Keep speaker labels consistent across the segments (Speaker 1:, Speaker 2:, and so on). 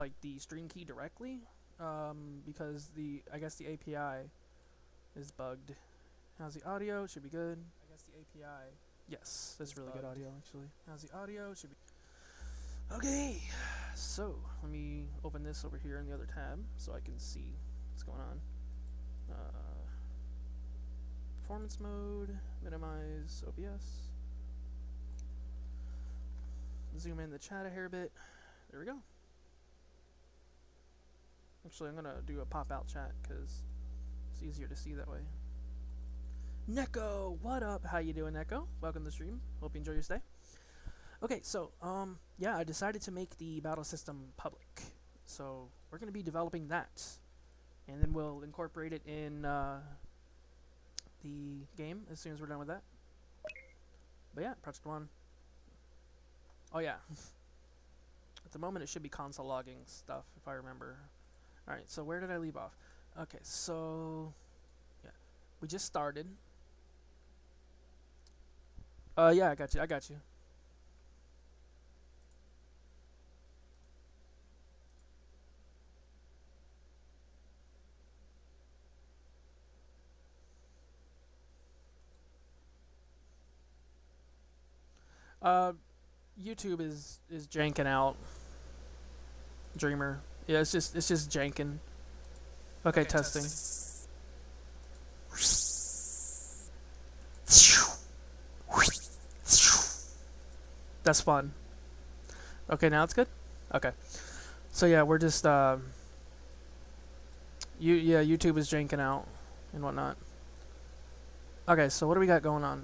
Speaker 1: like the stream key directly, because I guess the API is bugged. How's the audio? Should be good. I guess the API. Yes, that's really good audio actually. How's the audio? Should be. Okay, so let me open this over here in the other tab so I can see what's going on. Performance mode, minimize OBS. Zoom in the chat a hair bit. There we go. Actually, I'm gonna do a pop-out chat because it's easier to see that way. Neko, what up? How you doing, Neko? Welcome to the stream. Hope you enjoy your stay. Okay, so yeah, I decided to make the battle system public. So we're gonna be developing that, and then we'll incorporate it in the game as soon as we're done with that. But yeah, Project 1. Oh yeah. At the moment, it should be console logging stuff, if I remember. Alright, so where did I leave off? Okay, so yeah, we just started. Yeah, I got you. YouTube is janking out. Dreamer. Yeah, it's just janking. Okay, testing. That's fun. Okay, now it's good? Okay. So yeah, we're just YouTube is janking out and whatnot. Okay, so what do we got going on?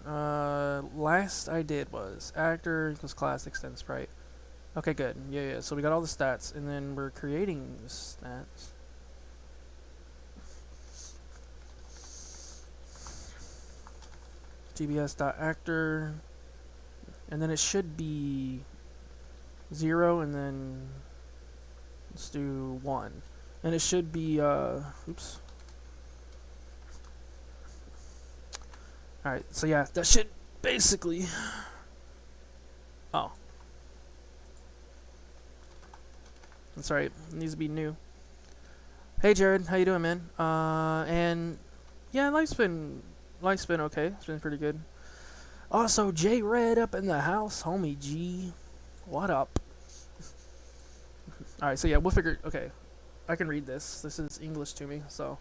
Speaker 1: Last I did was actor equals class extend sprite. Okay, good. Yeah. So we got all the stats, and then we're creating the stats. gbs.actor, and then it should be 0, and then let's do 1, and it should be oops. Alright, so yeah, that should basically... Oh. That's right, it needs to be new. Hey Jared, how you doing, man? And yeah, life's been okay. It's been pretty good. Also, J Red up in the house, homie G. What up? Alright, so yeah, we'll figure... Okay, I can read this. This is English to me, so...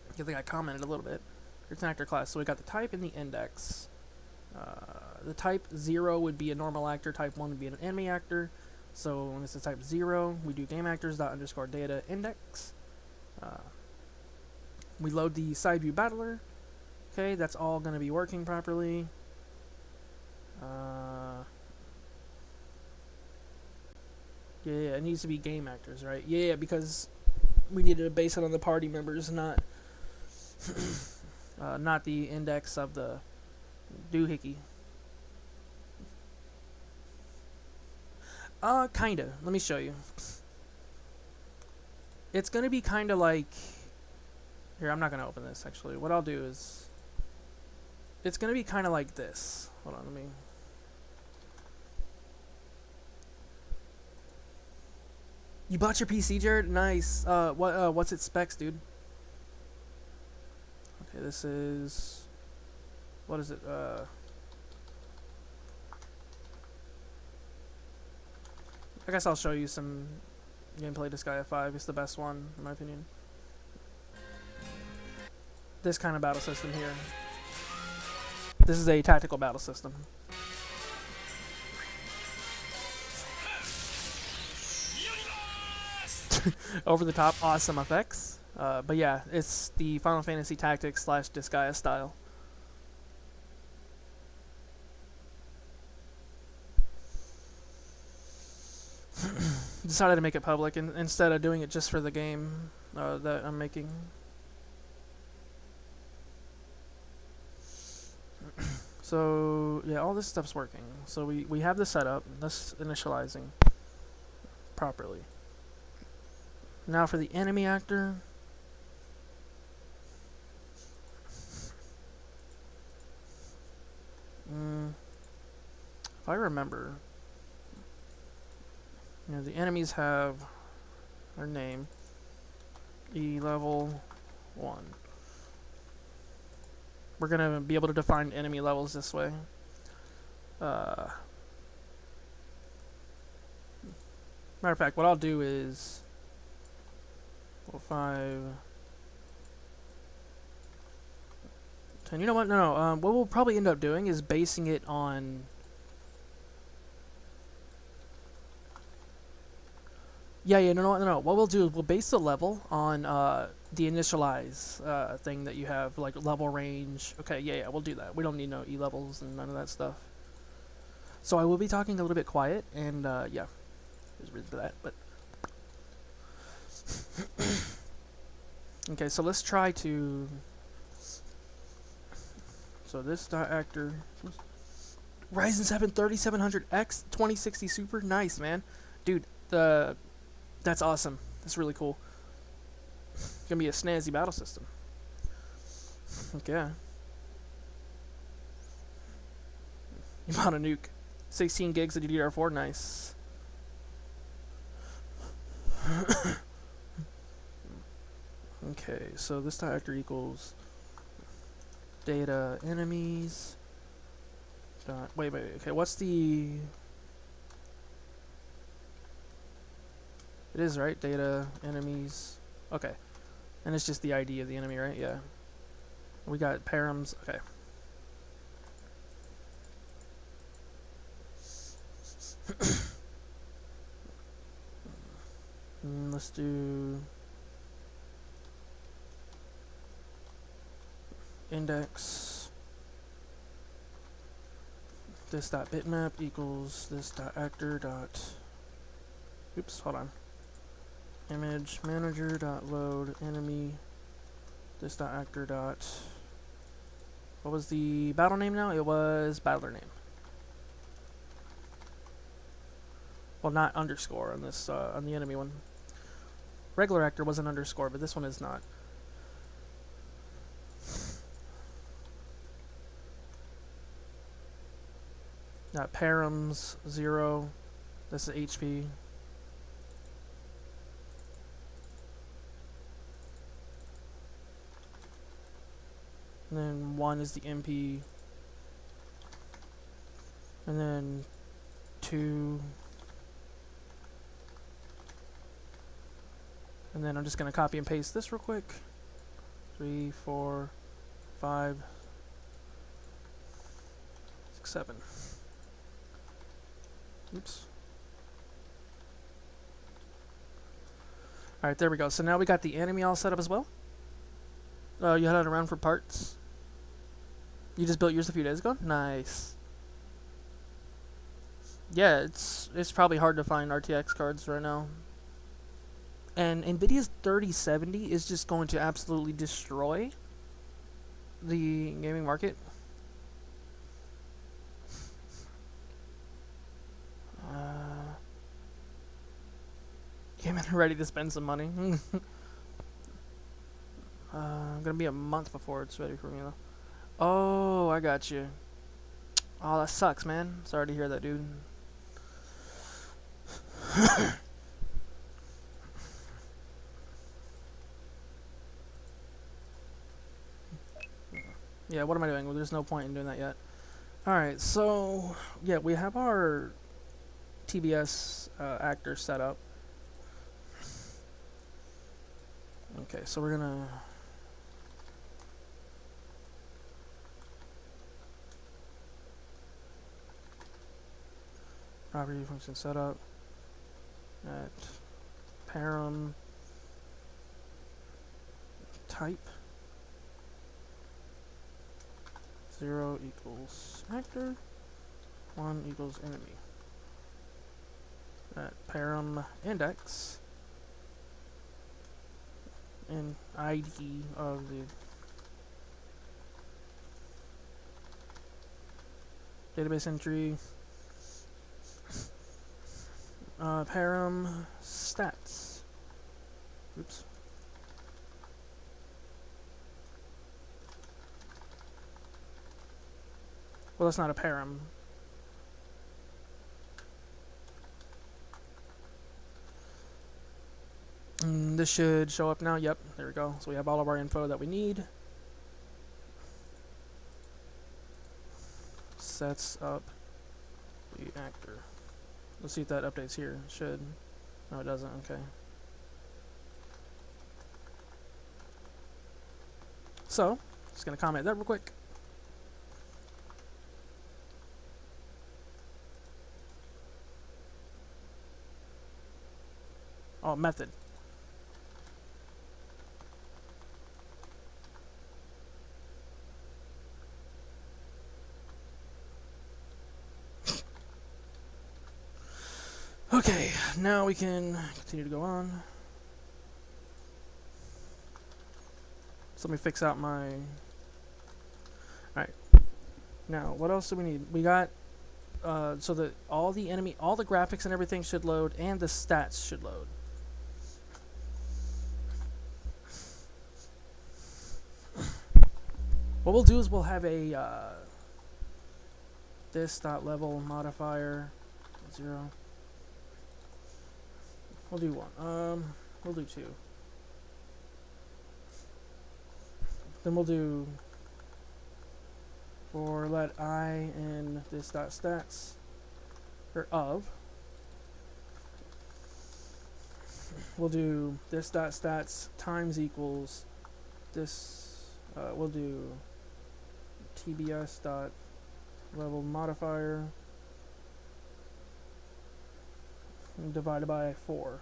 Speaker 1: I think I commented a little bit. It's an actor class, so we got the type and the index. The type 0 would be a normal actor, type 1 would be an enemy actor. So when this is type 0, we do game actors _data index. We load the side view battler. Okay, that's all going to be working properly. Yeah, it needs to be game actors, right? Yeah, because we needed to base it on the party members, not not the index of the doohickey. Kinda. Let me show you. It's gonna be kinda like... Here, I'm not gonna open this, actually. What I'll do is... It's gonna be kinda like this. Hold on, let me... You bought your PC, Jared? Nice. What's its specs, dude? Okay, this is... What is it? I guess I'll show you some gameplay. Disgaea 5 is the best one, in my opinion. This kind of battle system here. This is a tactical battle system. Over the top, awesome effects. But yeah, it's the Final Fantasy Tactics / Disgaea style. Decided to make it public instead of doing it just for the game that I'm making. So yeah, all this stuff's working. So we have the setup. That's initializing properly. Now for the enemy actor. If I remember, You know, the enemies have their name. E level 1. We're gonna be able to define enemy levels this way. Matter of fact, what I'll do is 5, 10. You know what? No. What we'll probably end up doing is basing it on. Yeah. No. What we'll do is we'll base the level on the initialize thing that you have, like level range. Okay. Yeah. We'll do that. We don't need no E levels and none of that stuff. So I will be talking a little bit quiet, and yeah, there's a reason for that. But okay, so let's try to. So this actor, Ryzen 7 3700X 2060 Super, nice man, dude. That's awesome. That's really cool. Gonna be a snazzy battle system. Okay. You bought a nuke. 16 gigs of DDR4, nice. Okay, so this actor equals data enemies. Wait. Okay, what's the? It is right. Data enemies. Okay, and it's just the ID of the enemy, right? Yeah. We got params. Okay. Let's do index. This dot bitmap equals this dot actor dot. Oops, hold on. Image manager dot load enemy. This dot actor dot. What was the battle name now? It was battler name. Well, not underscore on this on the enemy one. Regular actor was an underscore, but this one is not. Got params 0. This is HP. And then 1 is the MP. And then 2. And then I'm just going to copy and paste this real quick. 3, 4, 5, 6, 7. Oops. Alright, there we go. So now we got the enemy all set up as well. You had it around for parts. You just built yours a few days ago? Nice. Yeah, it's probably hard to find RTX cards right now. And NVIDIA's 3070 is just going to absolutely destroy the gaming market. Getting ready to spend some money. I'm gonna be a month before it's ready for me though. Oh, I got you. Oh, that sucks, man. Sorry to hear that, dude. Yeah, what am I doing? Well, there's no point in doing that yet. Alright, so yeah, we have our TBS actor set up. Okay, so we're gonna property function setup at param type 0 equals actor, 1 equals enemy. At param index and ID of the database entry. Param stats. Oops. Well, that's not a param. This should show up now. Yep, there we go. So we have all of our info that we need. Sets up the actor. Let's see if that updates here. It should. No, it doesn't. Okay. So, just gonna comment that real quick. Oh, method. Okay, now we can continue to go on. So let me fix out my... Alright. Now, what else do we need? We got... so that all the graphics and everything should load, and the stats should load. What we'll do is we'll have a this.level modifier 0. We'll do 1. We'll do 2. Then we'll do for let I in this.stats or of. We'll do this.stats times equals this. We'll do tbs.level modifier divided by 4.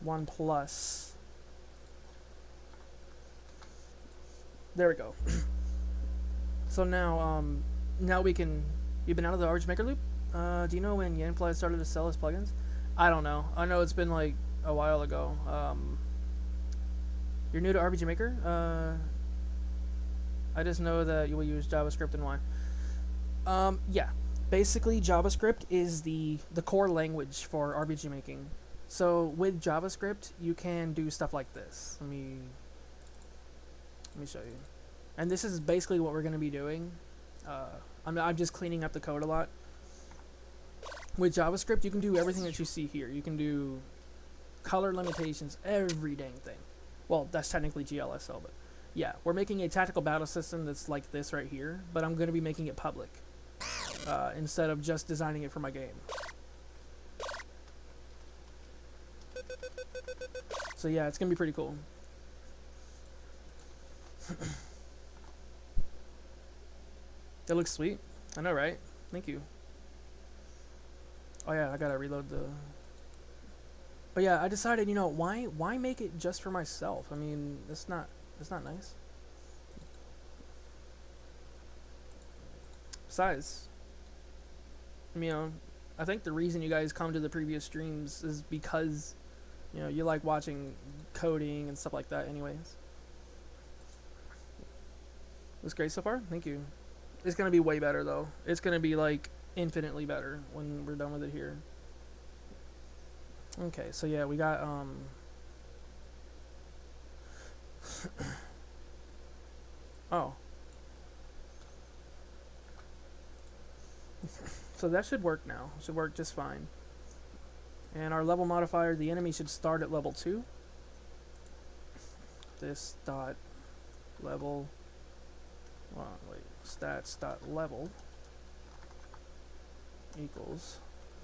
Speaker 1: One plus. There we go. So now, now we can. You've been out of the RPG Maker loop. Do you know when Yanfly started to sell his plugins? I don't know. I know it's been like a while ago. You're new to RPG Maker? I just know that you will use JavaScript and why. Yeah. Basically, JavaScript is the core language for RPG making. So with JavaScript, you can do stuff like this. Let me show you. And this is basically what we're going to be doing. I'm just cleaning up the code a lot. With JavaScript, you can do everything that you see here. You can do color limitations, every dang thing. Well, that's technically GLSL, but yeah, we're making a tactical battle system that's like this right here, but I'm going to be making it public instead of just designing it for my game. So yeah, it's going to be pretty cool. It looks sweet. I know, right? Thank you. Oh yeah, I gotta reload the... But yeah, I decided, you know, why make it just for myself? I mean, it's not nice. Besides, I mean, I think the reason you guys come to the previous streams is because, you know, you like watching coding and stuff like that anyways. Looks great so far? Thank you. It's gonna be way better though. It's gonna be like infinitely better when we're done with it here. Okay, so yeah, we got oh. So that should work now. It should work just fine. And our level modifier, the enemy should start at level 2. This dot level stats dot level equals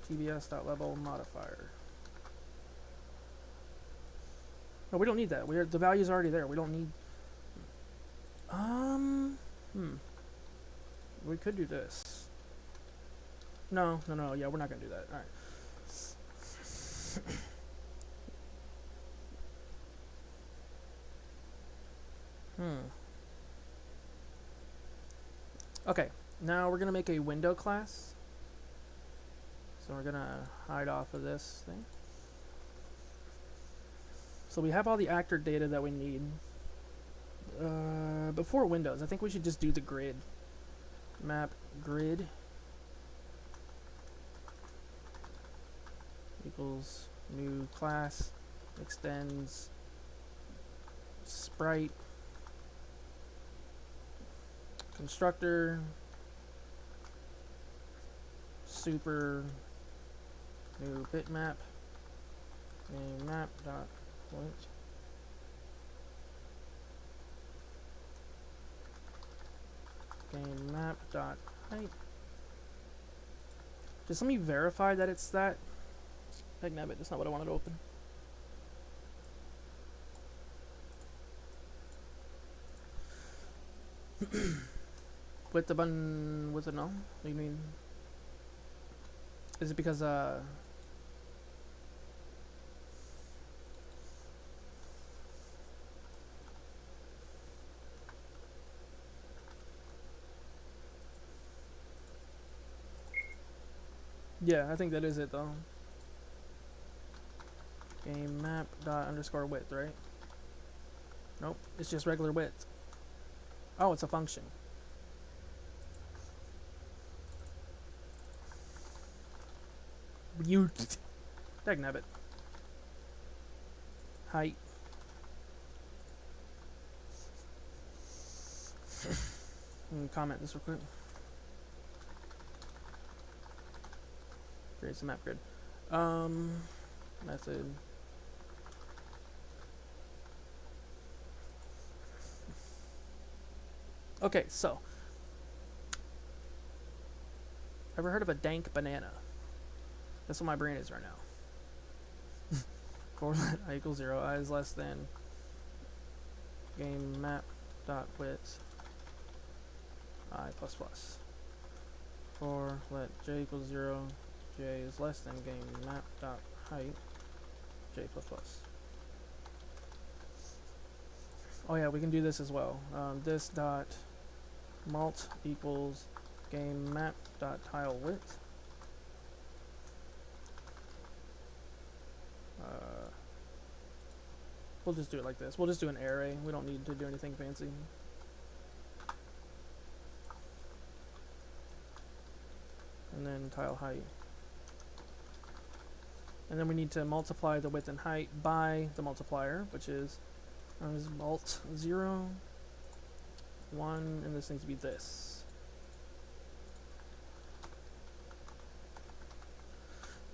Speaker 1: tbs dot level modifier. No, we don't need that. The value's already there. We don't need. We could do this. No. Yeah, we're not gonna do that. All right. Okay, now we're gonna make a window class. So we're gonna hide off of this thing. So we have all the actor data that we need. Before windows, I think we should just do the grid. Map grid equals new class extends sprite constructor super new bitmap game map dot what game map dot height. Just let me verify that it's that. Heck nabbit, that's not what I wanted to open. With the button, with the no? What do you mean? Is it because yeah, I think that is it though. Game map dot underscore width, right? Nope, it's just regular width. Oh, it's a function. You dagnabbit. Height. Comment this real quick. Create some map grid. Method. Okay, so ever heard of a dank banana? That's what my brain is right now. For I equals 0, I is less than game map dot width I plus plus. For let j equals 0, j is less than game map dot height j plus plus. Oh yeah, we can do this as well. This dot mult equals game map dot tile width. We'll just do it like this. We'll just do an array. We don't need to do anything fancy. And then tile height. And then we need to multiply the width and height by the multiplier, which is mult 0, 1, and this needs to be this.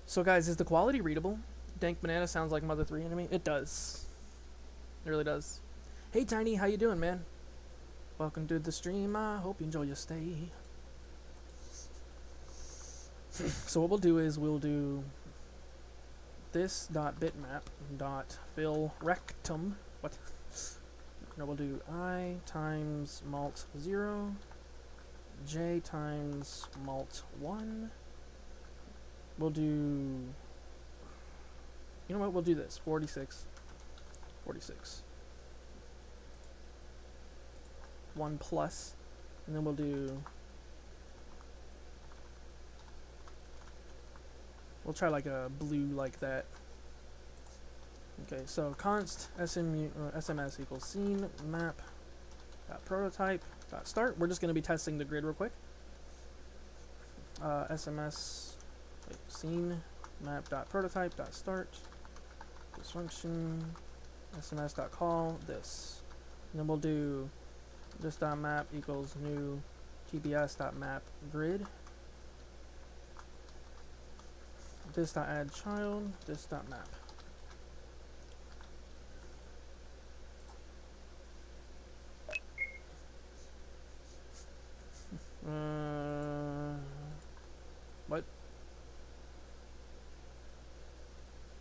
Speaker 1: So guys, is the quality readable? Dank banana sounds like Mother 3 enemy. It does. It really does. Hey Tiny, how you doing, man? Welcome to the stream. I hope you enjoy your stay. So what we'll do is we'll do this dot bitmap dot fill rectum. What? No, we'll do I times mult 0, j times mult 1. We'll do. You know what? We'll do this. 46. 46. 1 plus, and then we'll do. We'll try like a blue like that. Okay, so const sms equals scene map dot prototype dot start. We're just going to be testing the grid real quick. Scene map dot prototype dot start. This function sms dot call this, and then we'll do this dot map equals new tbs dot map grid. This dot add child. This dot map. What?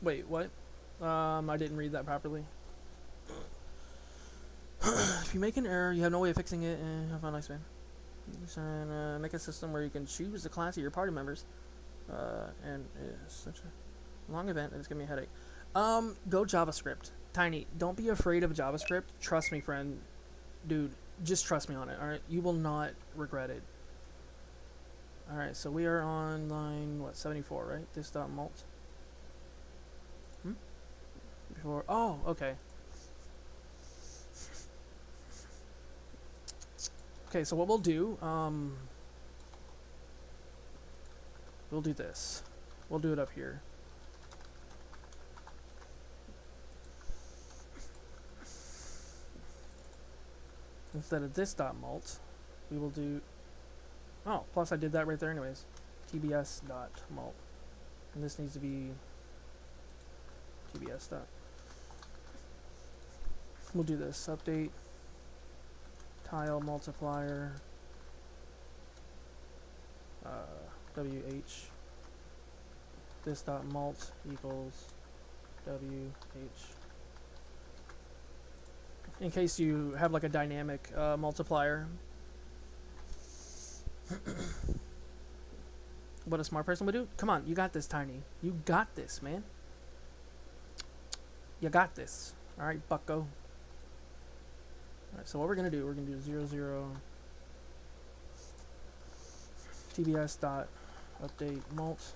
Speaker 1: Wait, what? I didn't read that properly. If you make an error, you have no way of fixing it, and have a nice man. Make a system where you can choose the class of your party members. And it's such a long event, and it's gonna be a headache. Go JavaScript. Tiny, don't be afraid of JavaScript. Trust me, friend. Dude, just trust me on it, alright? You will not regret it. Alright, so we are on line, what, 74, right? This dot mult. Before, oh, okay. Okay, so what we'll do, we'll do this. We'll do it up here. Instead of this dot mult, we will do. Oh, plus I did that right there anyways. TBS.mult. And this needs to be TBS. We'll do this. Update tile multiplier WH. This dot mult equals WH. In case you have like a dynamic multiplier. What a smart person would do. Come on, you got this, Tiny. You got this, man. You got this. Alright, bucko. Alright, so what we're gonna do, 00 TBS dot update mult.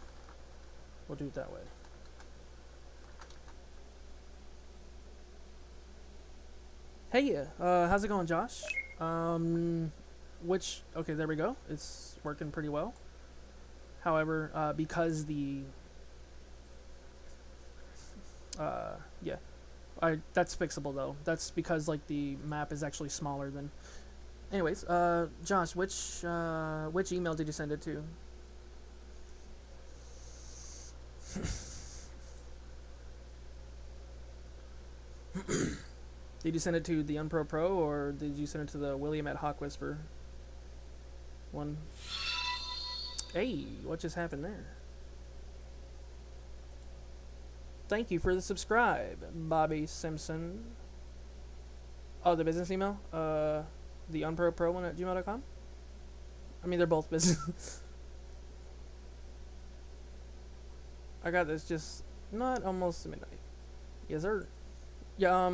Speaker 1: We'll do it that way. Hey, how's it going, Josh? Okay, there we go. It's working pretty well. However, because the yeah, that's fixable though. That's because like the map is actually smaller than. Anyways, Josh, which email did you send it to? Did you send it to the Unpro Pro or did you send it to the William at Hawk Whisper one? Hey, what just happened there? Thank you for the subscribe, Bobby Simpson. Oh, the business email? The unpro1 at gmail.com? I mean, they're both business. I got this just not almost midnight. Yes, sir. Yeah,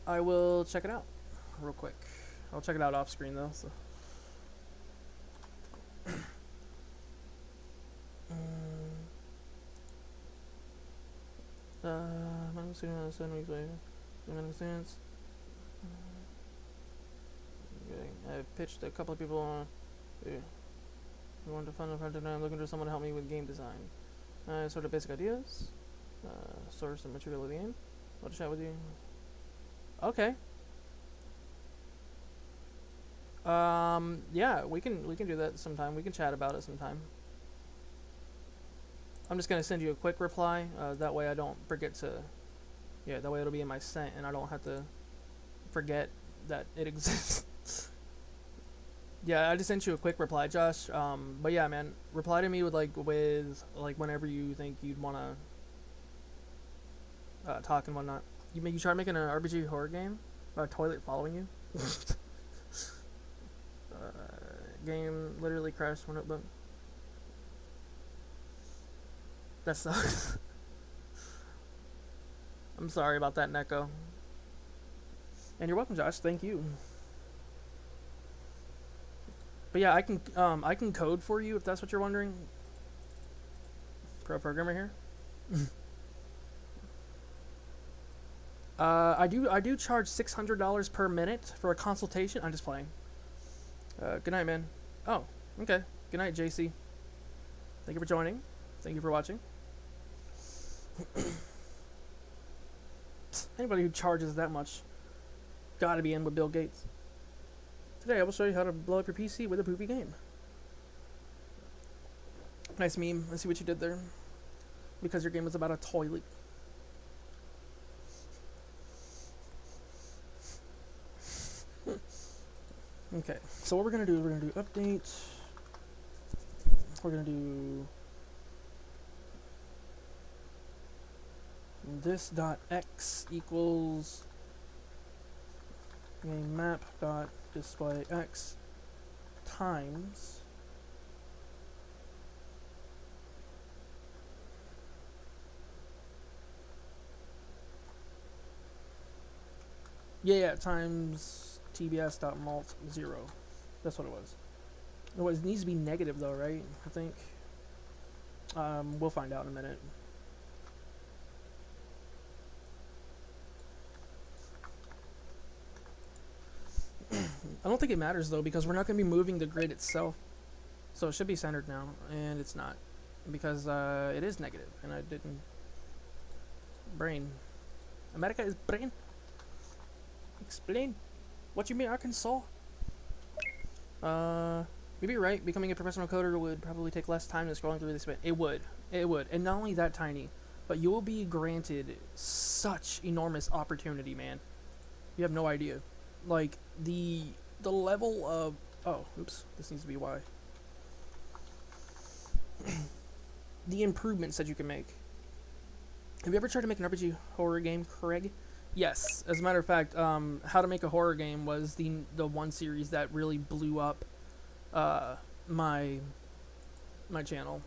Speaker 1: I will check it out real quick. I'll check it out off screen though, so. I'm sitting on 7 weeks later. Students. Okay. I pitched a couple of people on. Yeah. We wanted to fund a project. I'm looking for someone to help me with game design. Sort of basic ideas. Source and material of the game. Want to chat with you? Okay. Yeah, we can do that sometime. We can chat about it sometime. I'm just gonna send you a quick reply. That way I don't forget to. Yeah, that way it'll be in my sent, and I don't have to forget that it exists. Yeah, I just sent you a quick reply, Josh. But yeah, man, reply to me with whenever you think you'd wanna talk and whatnot. You try making an RPG horror game about a toilet following you. Game literally crashed when it booked. That sucks. I'm sorry about that, Neko. And you're welcome, Josh. Thank you. But yeah, I can code for you if that's what you're wondering. Pro programmer here. I do charge $600 per minute for a consultation. I'm just playing. Good night, man. Oh, okay. Good night, JC. Thank you for joining. Thank you for watching. Anybody who charges that much gotta be in with Bill Gates. Today I will show you how to blow up your PC with a poopy game. Nice meme. I see what you did there. Because your game was about a toilet. Okay, so what we're gonna do is we're gonna do update. We're gonna do this dot x equals game map dot display x times times tbs.mult 0. That's what it was. It needs to be negative though, right? I think. We'll find out in a minute. I don't think it matters though because we're not going to be moving the grid itself. So it should be centered now, and it's not. Because it is negative, and I didn't... Brain. America is brain? Explain. What you mean, Arkansas? Maybe you're right. Becoming a professional coder would probably take less time than scrolling through this bit. It would. It would. And not only that tiny, but you will be granted such enormous opportunity, man. You have no idea. Like, the level of... Oh, oops. This needs to be Y. The improvements that you can make. Have you ever tried to make an RPG horror game, Craig? Yes. As a matter of fact, How to Make a Horror Game was the one series that really blew up my channel.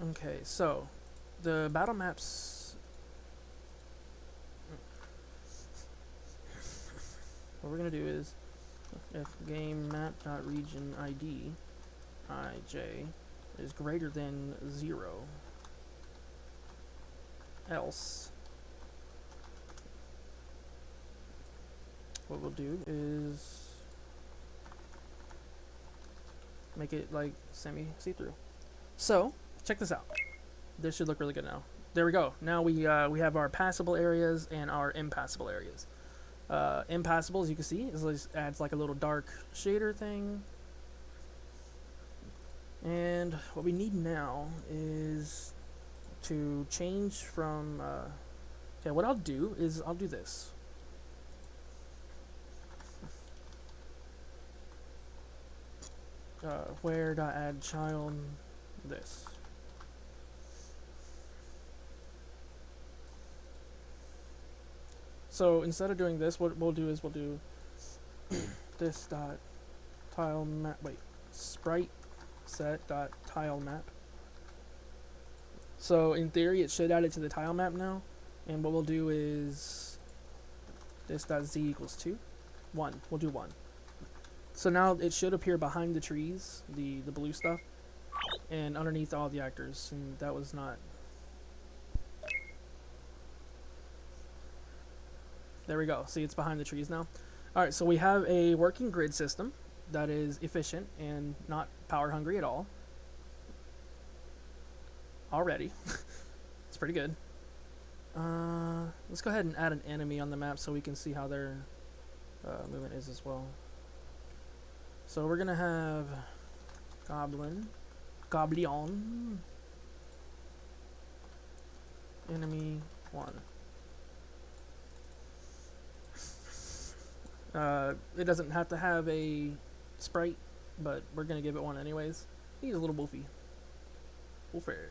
Speaker 1: Okay, so the battle maps. What we're gonna do is if game map.region ID ij is greater than 0, else what we'll do is make it like semi-see-through. So check this out. This should look really good now. There we go. Now we have our passable areas and our impassable areas. Impassable, as you can see, adds like a little dark shader thing. And what we need now is to change from... okay, what I'll do is I'll do this. Where.add child this. So instead of doing this, what we'll do is we'll do this dot tile map. Wait, sprite set dot tile map. So in theory, it should add it to the tile map now. And what we'll do is this dot z equals 2, 1. We'll do 1. So now it should appear behind the trees, the blue stuff, and underneath all the actors. And that was not. There we go. See, it's behind the trees now. Alright, so we have a working grid system that is efficient and not power hungry at all. Already. It's pretty good. Let's go ahead and add an enemy on the map so we can see how their movement is as well. So we're going to have Goblin, enemy 1. It doesn't have to have a sprite, but we're going to give it one anyways. He's a little woofy. Woofer.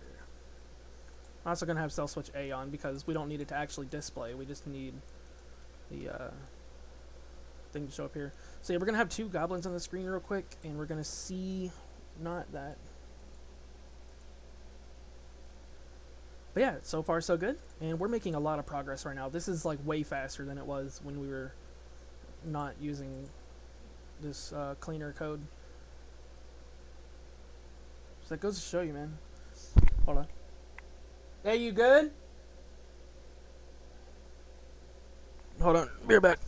Speaker 1: I'm also going to have Cell Switch A on because we don't need it to actually display. We just need the thing to show up here. So yeah, we're going to have 2 goblins on the screen real quick, and we're going to see... Not that. But yeah, so far so good. And we're making a lot of progress right now. This is like way faster than it was when we were not using this cleaner code. So that goes to show you, man. Hold on. Hey, you good? Hold on. Be right back.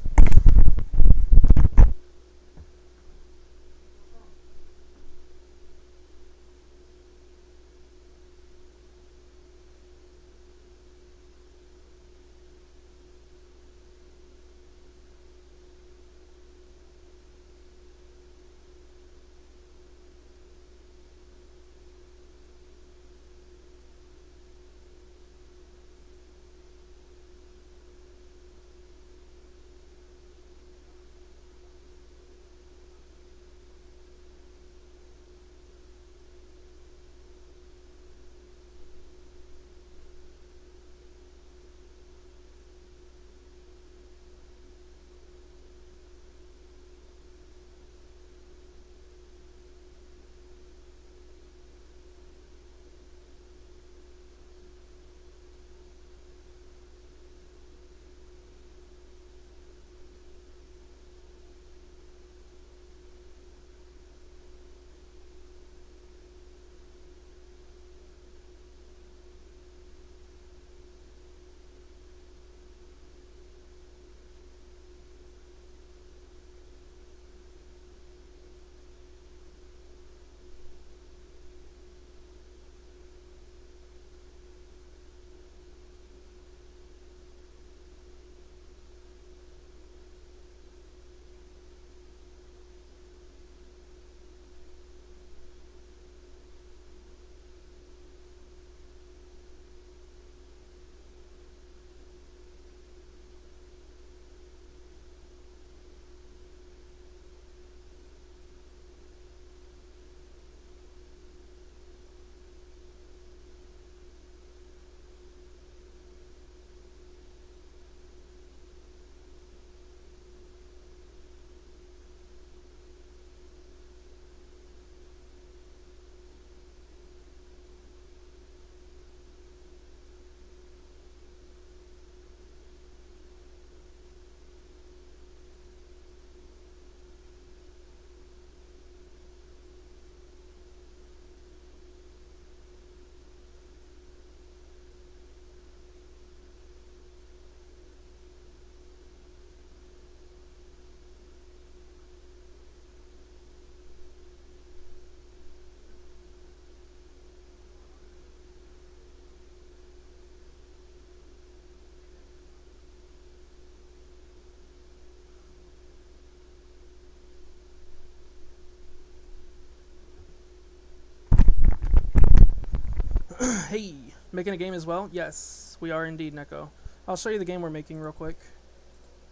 Speaker 1: Hey, making a game as well? Yes, we are indeed, Neko. I'll show you the game we're making real quick.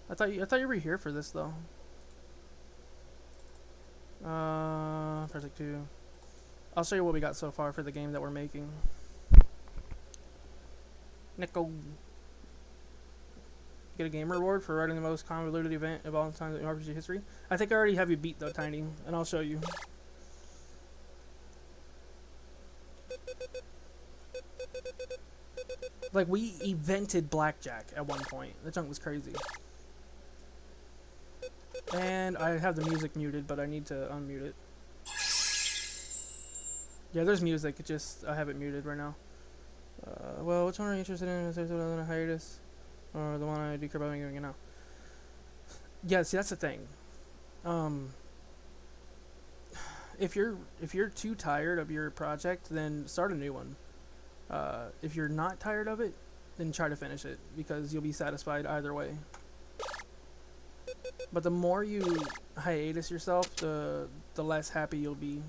Speaker 1: I thought you were here for this though. Project 2. I'll show you what we got so far for the game that we're making. Neko. Get a game reward for writing the most convoluted event of all time in RPG history. I think I already have you beat though, Tiny, and I'll show you. Like, we evented blackjack at one point. That junk was crazy. And I have the music muted, but I need to unmute it. Yeah, there's music, it just, I have it muted right now. Well, which one are you interested in? Is there another hiatus? Or the one I do care about making now? Yeah, see, that's the thing. If you're too tired of your project, then start a new one. If you're not tired of it, then try to finish it, because you'll be satisfied either way. But the more you hiatus yourself, the less happy you'll be.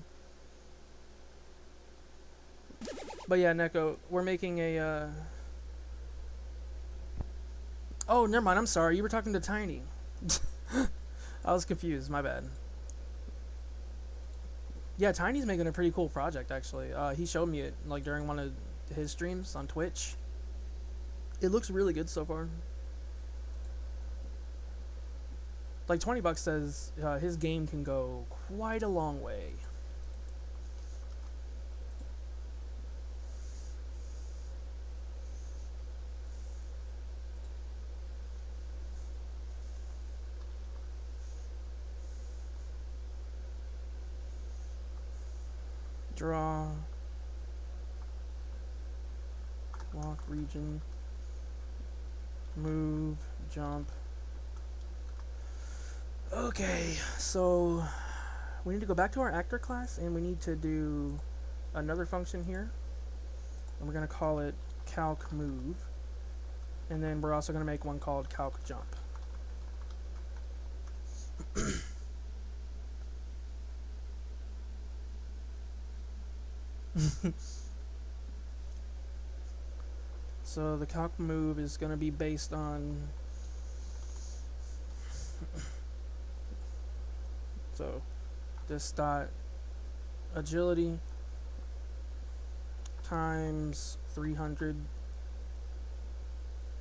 Speaker 1: But yeah, Neko, we're making a oh, never mind, I'm sorry, you were talking to Tiny. I was confused, my bad. Yeah, Tiny's making a pretty cool project, actually. He showed me it, like, during one of his streams on Twitch. It looks really good so far. Like, $20 says his game can go quite a long way. Draw. Walk region. Move. Jump. Okay, so we need to go back to our actor class and we need to do another function here. And we're going to call it calc move. And then we're also going to make one called calc jump. So the calc move is going to be based on, so this dot agility times 300,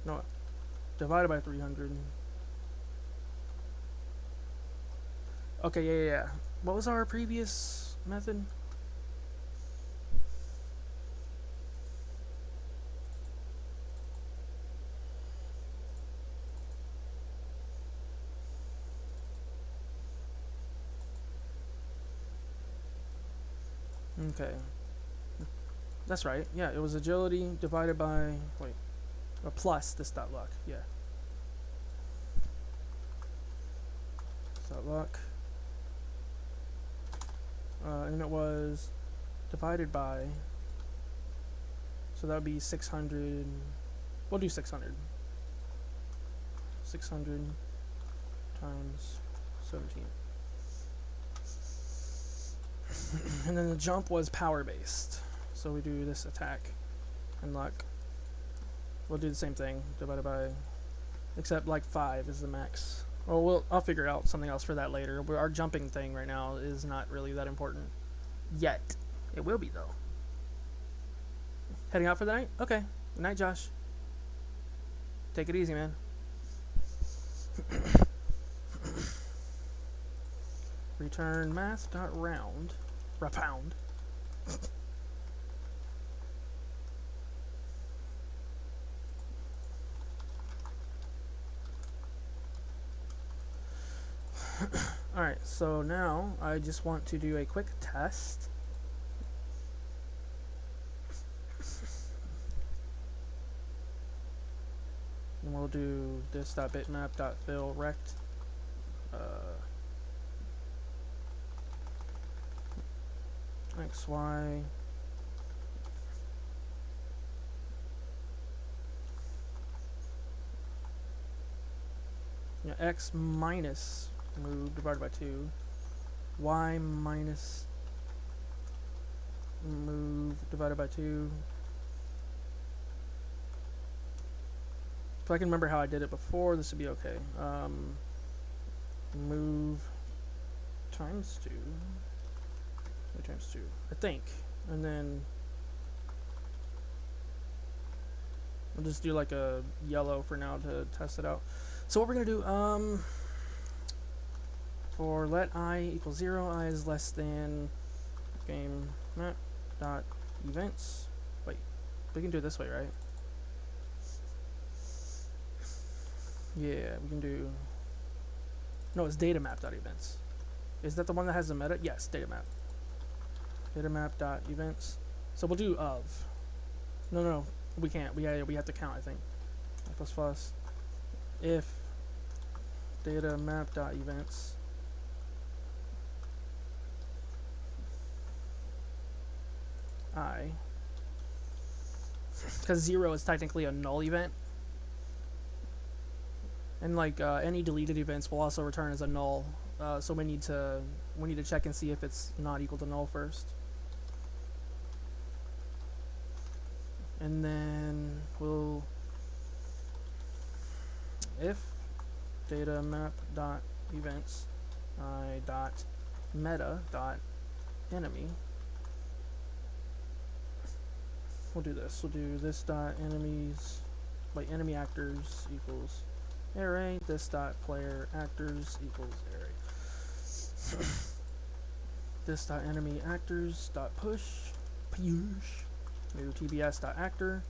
Speaker 1: no, divided by 300. Okay, yeah. What was our previous method? Okay. That's right. Yeah, it was agility divided by, wait, or plus this dot luck. Yeah. Dot luck. And it was divided by, so that would be 600. We'll do 600. 600 times 17. And then the jump was power based. So we do this attack and luck. We'll do the same thing, divided by, except like 5 is the max. Well, I'll figure out something else for that later. Our jumping thing right now is not really that important yet. It will be though. Heading out for the night? Okay. Good night, Josh. Take it easy, man. Return math.round. Rapound. Alright, so now I just want to do a quick test. And we'll do this.bitmap.fill rect. XY. Yeah, X minus move divided by 2. Y minus move divided by 2. If I can remember how I did it before, this would be okay. Move times 2. Times 2, I think. And then we'll just do like a yellow for now to test it out. So what we're gonna do, for let I equal 0, I is less than game map dot events. Wait, we can do it this way, right? Yeah, we can do. No, it's data map dot events. Is that the one that has the meta? Yes, data map. Data map dot events. So we'll do of. No, we can't. We have to count, I think. Plus plus. If data map dot events I, because 0 is technically a null event, and like any deleted events will also return as a null. So we need to check and see if it's not equal to null first. And then we'll if data map dot events I dot meta dot enemy. We'll do this. We'll do this dot enemies, like enemy actors equals array. This dot player actors equals array. This dot enemy actors dot push. New tbs dot actor.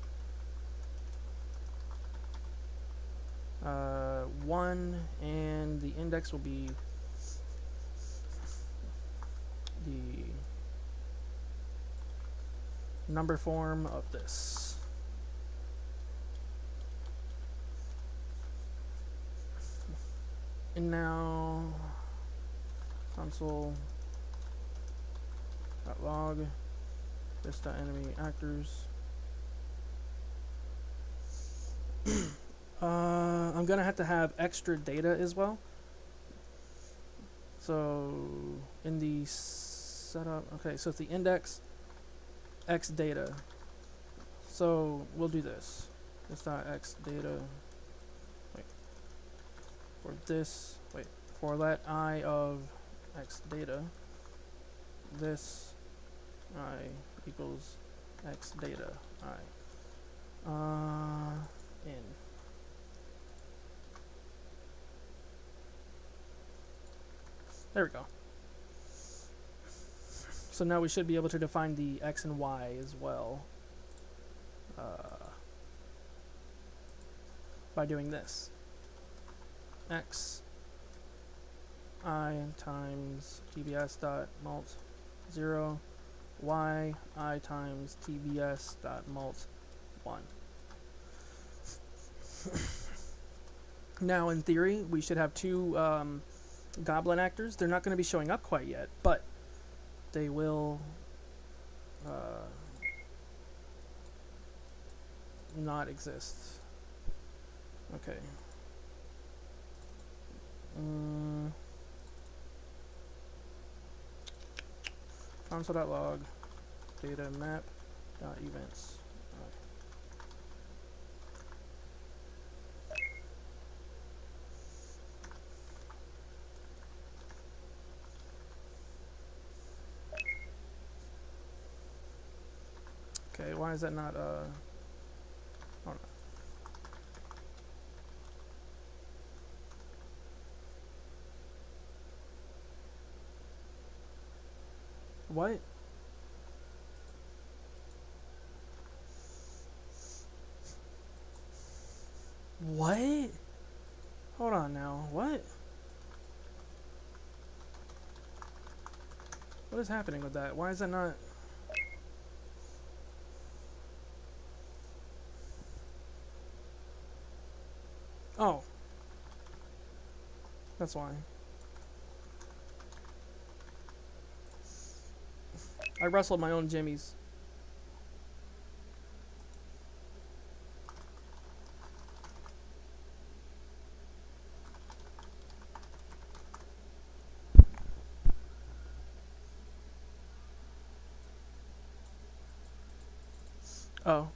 Speaker 1: 1, and the index will be the number form of this. And now console.log this enemy actors. I'm gonna have to have extra data as well. So in the setup, okay, so it's the index x data. So we'll do this. This dot x data. Wait. For this, wait. For let I of x data. This I equals x data I. In. There we go. So now we should be able to define the x and y as well by doing this. X I times tbs dot mult 0, y I times tbs dot mult 1. Now in theory we should have two goblin actors. They're not going to be showing up quite yet, but they will not exist. Okay. Console.log data map events. Okay, why is that not oh no. What? What? Hold on now. What? What is happening with that? Why is that not? Oh. That's why. I wrestled my own jimmies. Oh.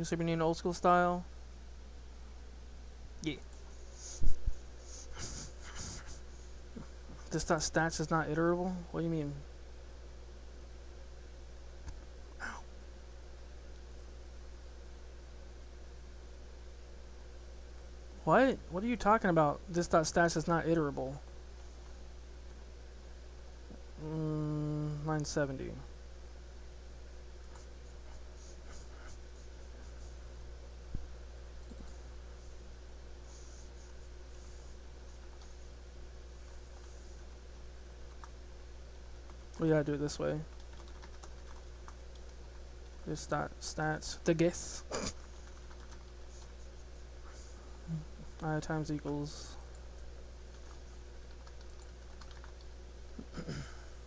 Speaker 1: Super Nintendo old school style. Yeah. This stats is not iterable? What do you mean? What? What are you talking about? This stats is not iterable. 970. We gotta do it this way. This stats. The guess. I times equals.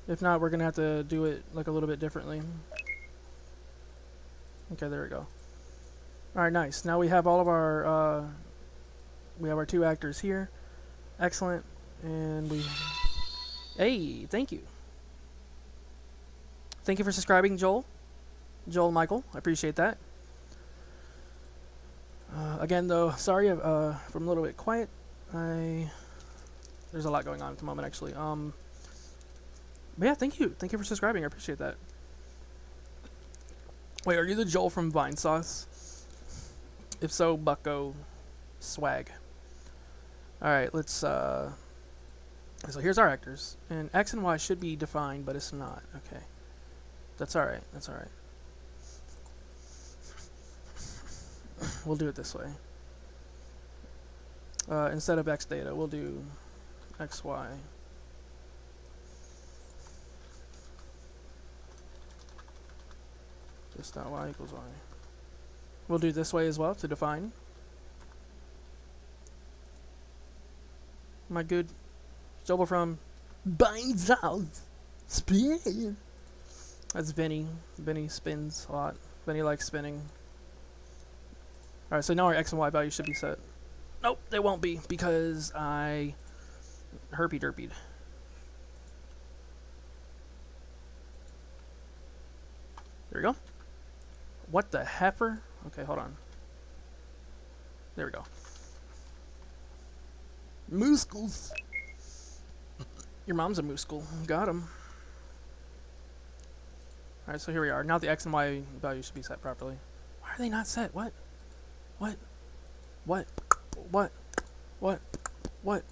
Speaker 1: If not, we're gonna have to do it like a little bit differently. Okay, there we go. Alright, nice. Now we have all of our we have our two actors here. Excellent. And we hey, thank you. Thank you for subscribing, Joel. Joel Michael, I appreciate that. Again though, sorry if I'm a little bit quiet. There's a lot going on at the moment actually. But yeah, thank you. Thank you for subscribing. I appreciate that. Wait, are you the Joel from Vine Sauce? If so, bucko swag. Alright, let's so here's our actors. And X and Y should be defined, but it's not. Okay. That's alright. That's alright. We'll do it this way. Instead of X data, we'll do XY. Just that Y equals Y. We'll do this way as well to define. My good Joel from Binds Out Spin. That's Vinny. Vinny spins a lot. Vinny likes spinning. Alright, so now our X and Y values should be set. Nope, they won't be because I herpy derpied. There we go. What the heifer? Okay, hold on. There we go. Mooskles. Your mom's a mooskle. Got him. Alright, so here we are. Now the X and Y values should be set properly. Why are they not set? What? What? What? What? What? What?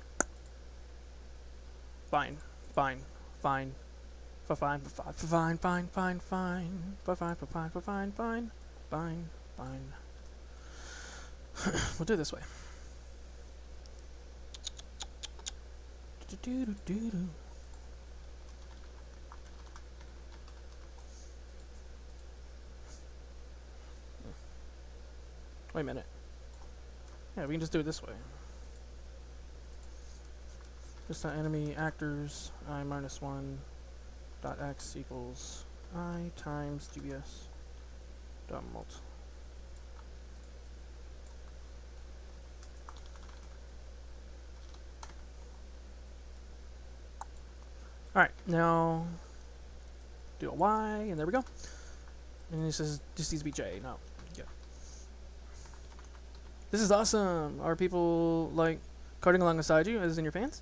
Speaker 1: Fine. Fine. Fine. Fine. Fine. Fine. Fine. Fine. Fine. Fine. Fine. Fine. Fine. Fine. Fine. We'll do it this way. Wait a minute. Yeah, we can just do it this way. Just enemy actors I minus 1 dot x equals I times GBS dot mult. Alright, now do a Y, and there we go. And this is just needs to be J. No, yeah. This is awesome. Are people like coding alongside you, as in your fans,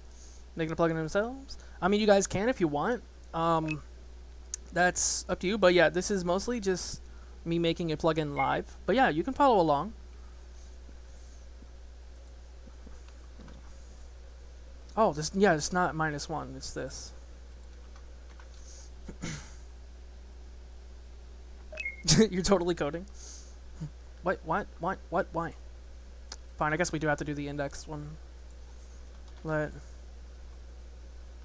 Speaker 1: making a plugin themselves? I mean, you guys can if you want. That's up to you. But yeah, this is mostly just me making a plugin live. But yeah, you can follow along. Oh, this yeah, it's not -1. It's this. You're totally coding. What? Why? Fine, I guess we do have to do the index one. Let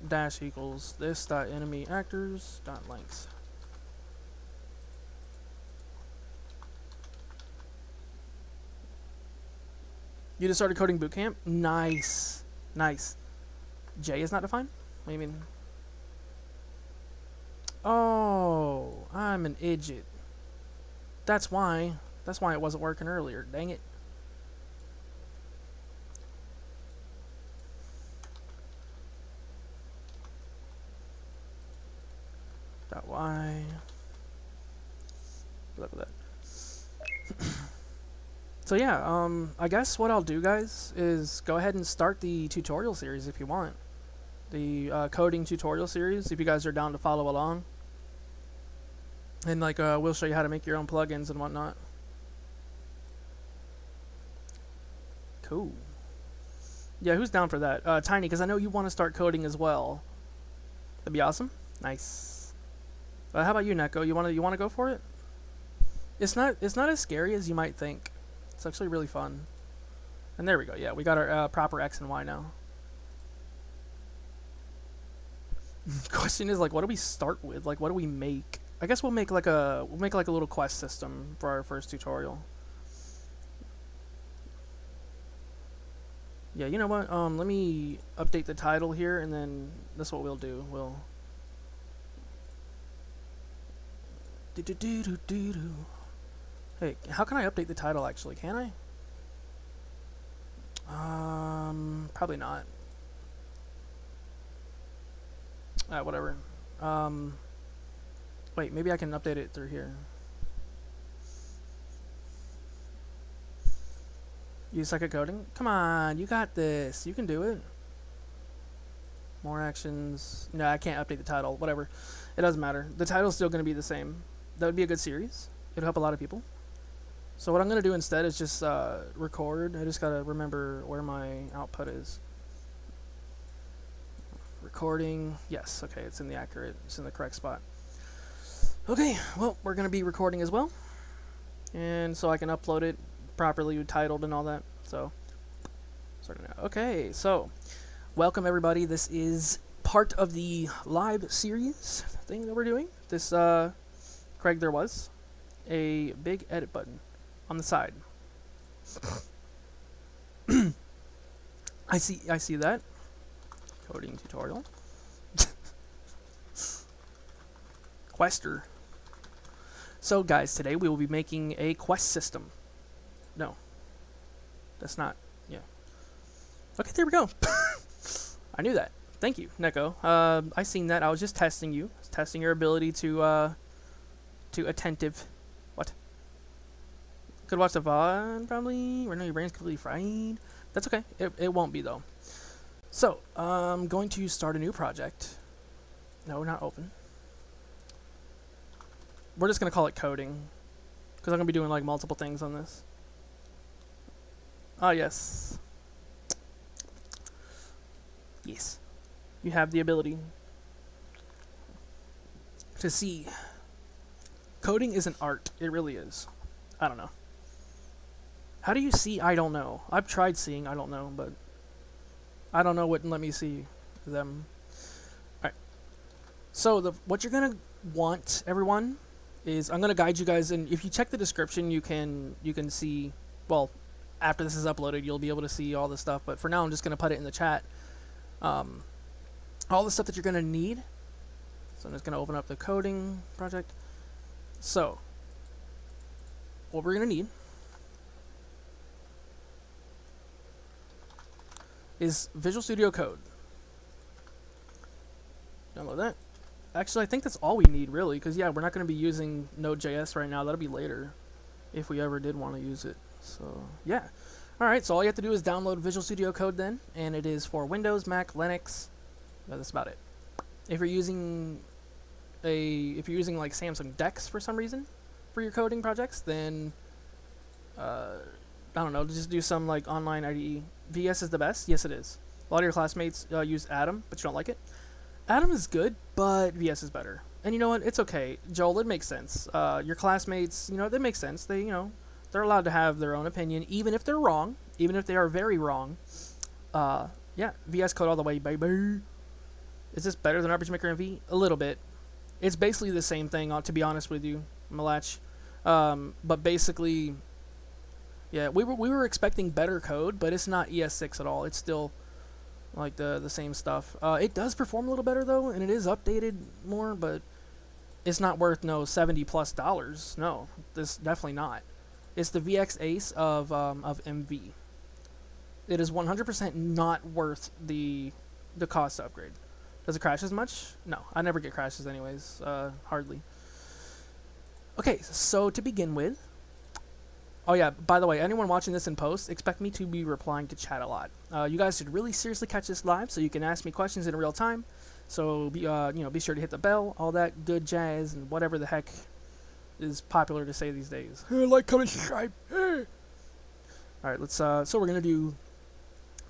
Speaker 1: dash equals this dot enemy actors dot length. You just started coding bootcamp? Nice. Nice. J is not defined? What do you mean? Oh, I'm an idiot. That's why it wasn't working earlier. Dang it. Dot Y. Look at that. So yeah, I guess what I'll do, guys, is go ahead and start the tutorial series if you want. The coding tutorial series, if you guys are down to follow along. And like, we'll show you how to make your own plugins and whatnot. Cool. Yeah, who's down for that? Tiny, because I know you want to start coding as well. That'd be awesome. Nice. How about you, Neko? You wanna go for it? It's not as scary as you might think. It's actually really fun. And there we go. Yeah, we got our proper X and Y now. Question is, like, what do we start with? Like, what do we make? I guess we'll make like a little quest system for our first tutorial. Yeah, you know what? Let me update the title here, and then that's what we'll do. We'll Hey, how can I update the title actually? Can I? Probably not. Whatever. Wait, maybe I can update it through here. You suck at coding? Come on, you got this. You can do it. More actions. No, I can't update the title. Whatever. It doesn't matter. The title's still going to be the same. That would be a good series. It'll help a lot of people. So what I'm going to do instead is just record. I just got to remember where my output is. Recording. Yes, okay, it's in the correct spot. Okay, well, we're going to be recording as well. And so I can upload it properly titled and all that. So, starting out. Okay, so welcome everybody. This is part of the live series thing that we're doing. This, Craig, there was a big edit button on the side. I see that. Coding tutorial. Quester. So guys, today we will be making a quest system. No. That's not, yeah. Okay, there we go. I knew that. Thank you, Neko. I seen that. I was just testing you. Testing your ability to attentive. What? Could watch the VOD, probably. Or no, your brain's completely fried. That's okay. It won't be, though. So, I'm going to start a new project. No, not open. We're just going to call it coding. Because I'm going to be doing, like, multiple things on this. Ah, yes. Yes. You have the ability to see. Coding is an art. It really is. I don't know. How do you see? I don't know. I've tried seeing. I don't know, but I don't know what let me see them. All right. So what you're gonna want, everyone, is I'm gonna guide you guys, and if you check the description, you can see. Well, after this is uploaded, you'll be able to see all this stuff. But for now, I'm just gonna put it in the chat. All the stuff that you're gonna need. So I'm just gonna open up the coding project. So what we're gonna need is Visual Studio Code. Download that. Actually, I think that's all we need, really, because, yeah, we're not going to be using Node.js right now. That'll be later, if we ever did want to use it. So, yeah. Alright, so all you have to do is download Visual Studio Code then, and it is for Windows, Mac, Linux. Yeah, that's about it. If you're using like Samsung Dex for some reason for your coding projects, then I don't know, just do some like online IDE. VS is the best. Yes, it is. A lot of your classmates use Atom, but you don't like it. Atom is good, but VS is better. And you know what? It's okay, Joel. It makes sense. Your classmates, you know, that makes sense. They, you know, they're allowed to have their own opinion, even if they're wrong, even if they are very wrong. Yeah, VS Code all the way, baby. Is this better than Garbage Maker and V? A little bit. It's basically the same thing, to be honest with you, Malach. But basically, yeah, we were expecting better code, but it's not ES6 at all. It's still like the same stuff. It does perform a little better though, and it is updated more, but it's not worth no $70+. No, this definitely not. It's the VX Ace of MV. It is 100% not worth the cost to upgrade. Does it crash as much? No, I never get crashes anyways. Hardly. Okay, so to begin with, Oh yeah, by the way, anyone watching this in post, expect me to be replying to chat a lot. You guys should really seriously catch this live so you can ask me questions in real time. So be be sure to hit the bell, all that good jazz, and whatever the heck is popular to say these days. Like, comment, subscribe. All right, let's. So we're gonna do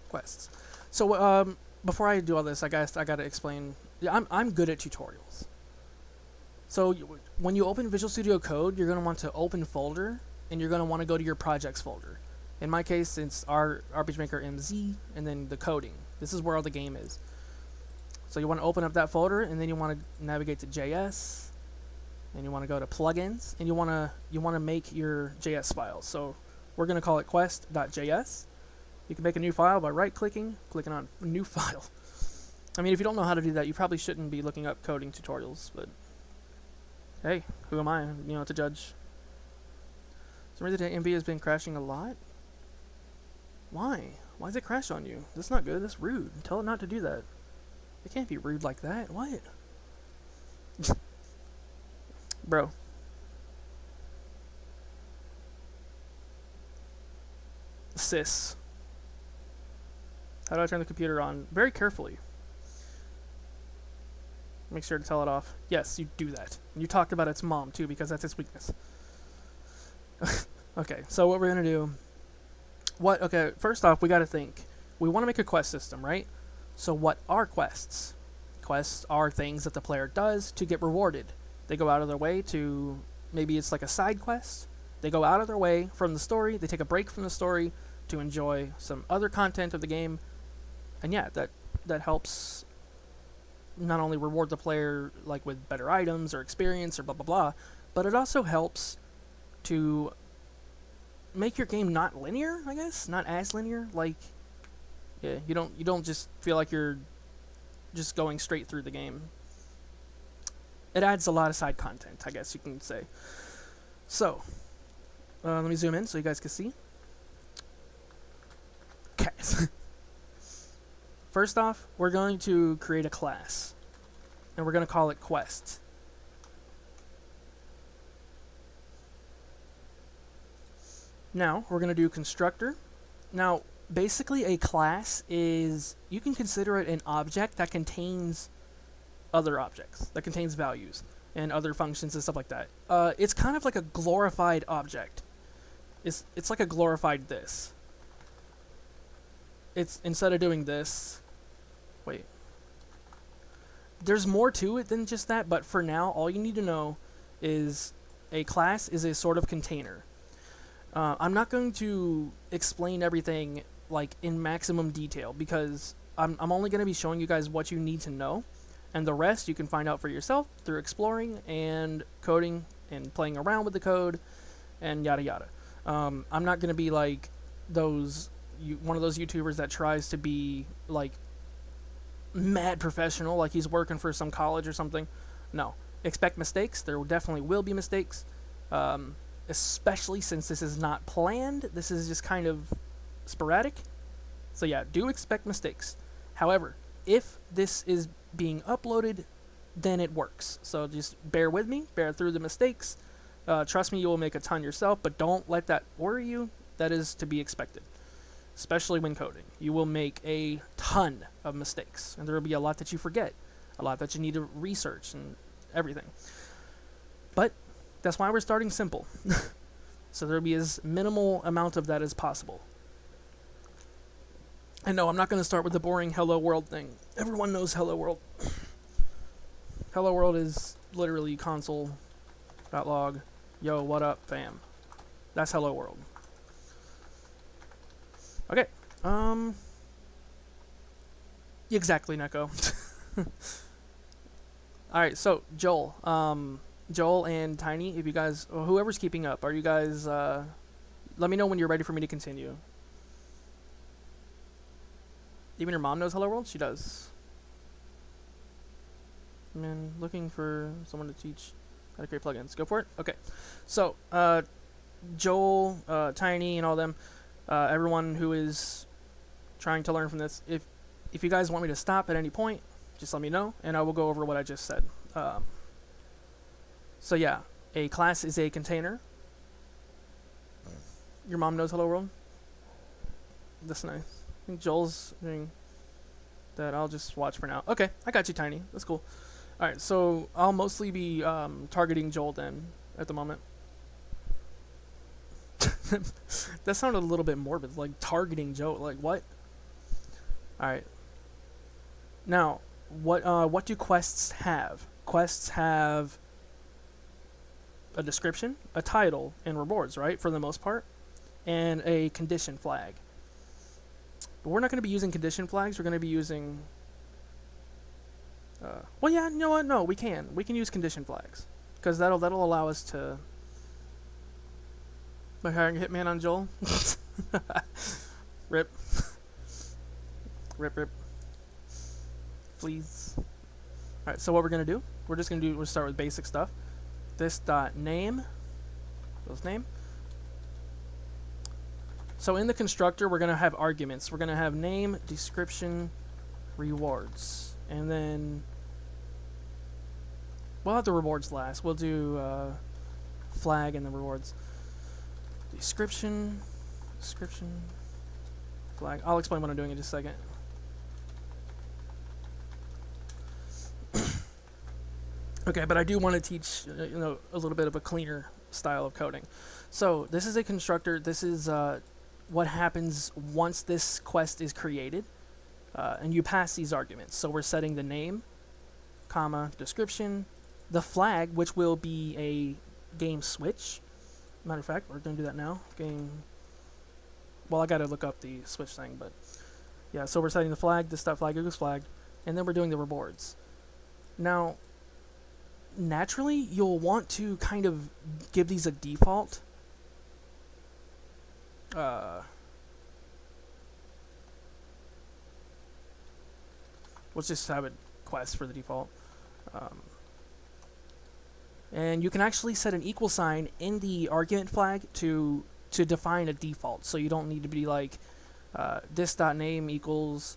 Speaker 1: quests. So before I do all this, I guess I gotta explain. Yeah, I'm good at tutorials. So when you open Visual Studio Code, you're gonna want to open folder, and you're gonna want to go to your projects folder. In my case, it's our RPG Maker MZ, and then the coding. This is where all the game is. So you want to open up that folder, and then you want to navigate to JS, and you want to go to plugins, and you want to make your JS file. So we're gonna call it quest.js. You can make a new file by clicking on new file. I mean, if you don't know how to do that, you probably shouldn't be looking up coding tutorials, but hey, who am I, to judge? So the MV has been crashing a lot? Why? Why does it crash on you? That's not good, that's rude. Tell it not to do that. It can't be rude like that. What? Bro. Sis. How do I turn the computer on? Very carefully. Make sure to tell it off. Yes, you do that. And you talked about its mom, too, because that's its weakness. Okay, so what we're going to do... Okay, first off, we got to think. We want to make a quest system, right? So what are quests? Quests are things that the player does to get rewarded. They go out of their way to... Maybe it's like a side quest. They go out of their way from the story. They take a break from the story to enjoy some other content of the game. And yeah, that helps... not only reward the player like with better items or experience or blah blah blah, but it also helps to make your game not linear, I guess, not as linear. Like, yeah, you don't just feel like you're just going straight through the game. It adds a lot of side content, I guess you can say. So, let me zoom in so you guys can see. Okay. First off, we're going to create a class, and we're going to call it Quest. Now, we're going to do constructor. Now, basically a class is, you can consider it an object that contains other objects, that contains values, and other functions and stuff like that. It's kind of like a glorified object. It's like a glorified this. It's, instead of doing this... Wait. There's more to it than just that, but for now, all you need to know is a class is a sort of container. I'm not going to explain everything like in maximum detail because I'm only going to be showing you guys what you need to know, and the rest you can find out for yourself through exploring and coding and playing around with the code and yada yada. I'm not going to be like one of those YouTubers that tries to be like mad professional, like he's working for some college or something. No. Expect mistakes. There definitely will be mistakes. Especially since this is not planned. This is just kind of sporadic. So yeah, do expect mistakes. However, if this is being uploaded, then it works. So just bear with me. Bear through the mistakes. Trust me, you will make a ton yourself, but don't let that worry you. That is to be expected. Especially when coding. You will make a ton of mistakes, and there will be a lot that you forget, a lot that you need to research and everything. But that's why we're starting simple. So there will be as minimal amount of that as possible. And no, I'm not going to start with the boring Hello World thing. Everyone knows Hello World. Hello World is literally console.log. Yo, what up, fam? That's Hello World. Okay. Exactly, Neko. Alright, so Joel. Joel and Tiny, if you guys, or whoever's keeping up, are you guys, let me know when you're ready for me to continue. Even your mom knows Hello World? She does. Man, looking for someone to teach how to create plugins. Go for it? Okay. So, Joel, Tiny, and all them, everyone who is trying to learn from this, if you guys want me to stop at any point, just let me know, and I will go over what I just said. So yeah, a class is a container. Your mom knows Hello World? That's nice. I think Joel's doing that. I'll just watch for now. Okay, I got you, Tiny. That's cool. Alright, so I'll mostly be targeting Joel then at the moment. That sounded a little bit morbid, like targeting Joel. Like, what? Alright. Now, what do quests have? Quests have a description, a title, and rewards, right? For the most part. And a condition flag. But we're not going to be using condition flags. We're going to be using... well, yeah, you know what? No, we can. We can use condition flags. Because that'll allow us to... By hiring a hitman on Joel? Rip. Rip. Please. Alright, so what we're going to do, we'll start with basic stuff. This dot name. Those name. So in the constructor, we're going to have arguments. We're going to have name, description, rewards. And then we'll have the rewards last. We'll do flag and the rewards. Description, flag. I'll explain what I'm doing in just a second. Okay, but I do want to teach a little bit of a cleaner style of coding. So this is a constructor. This is what happens once this quest is created, and you pass these arguments. So we're setting the name, comma, description, the flag, which will be a game switch. Matter of fact, we're going to do that now. Game. Well, I got to look up the switch thing, but yeah. So we're setting the flag, this dot flag equals flag, and then we're doing the rewards. Now, naturally, you'll want to kind of give these a default. Let's just have a quest for the default. And you can actually set an equal sign in the argument flag to define a default. So you don't need to be like this dot name equals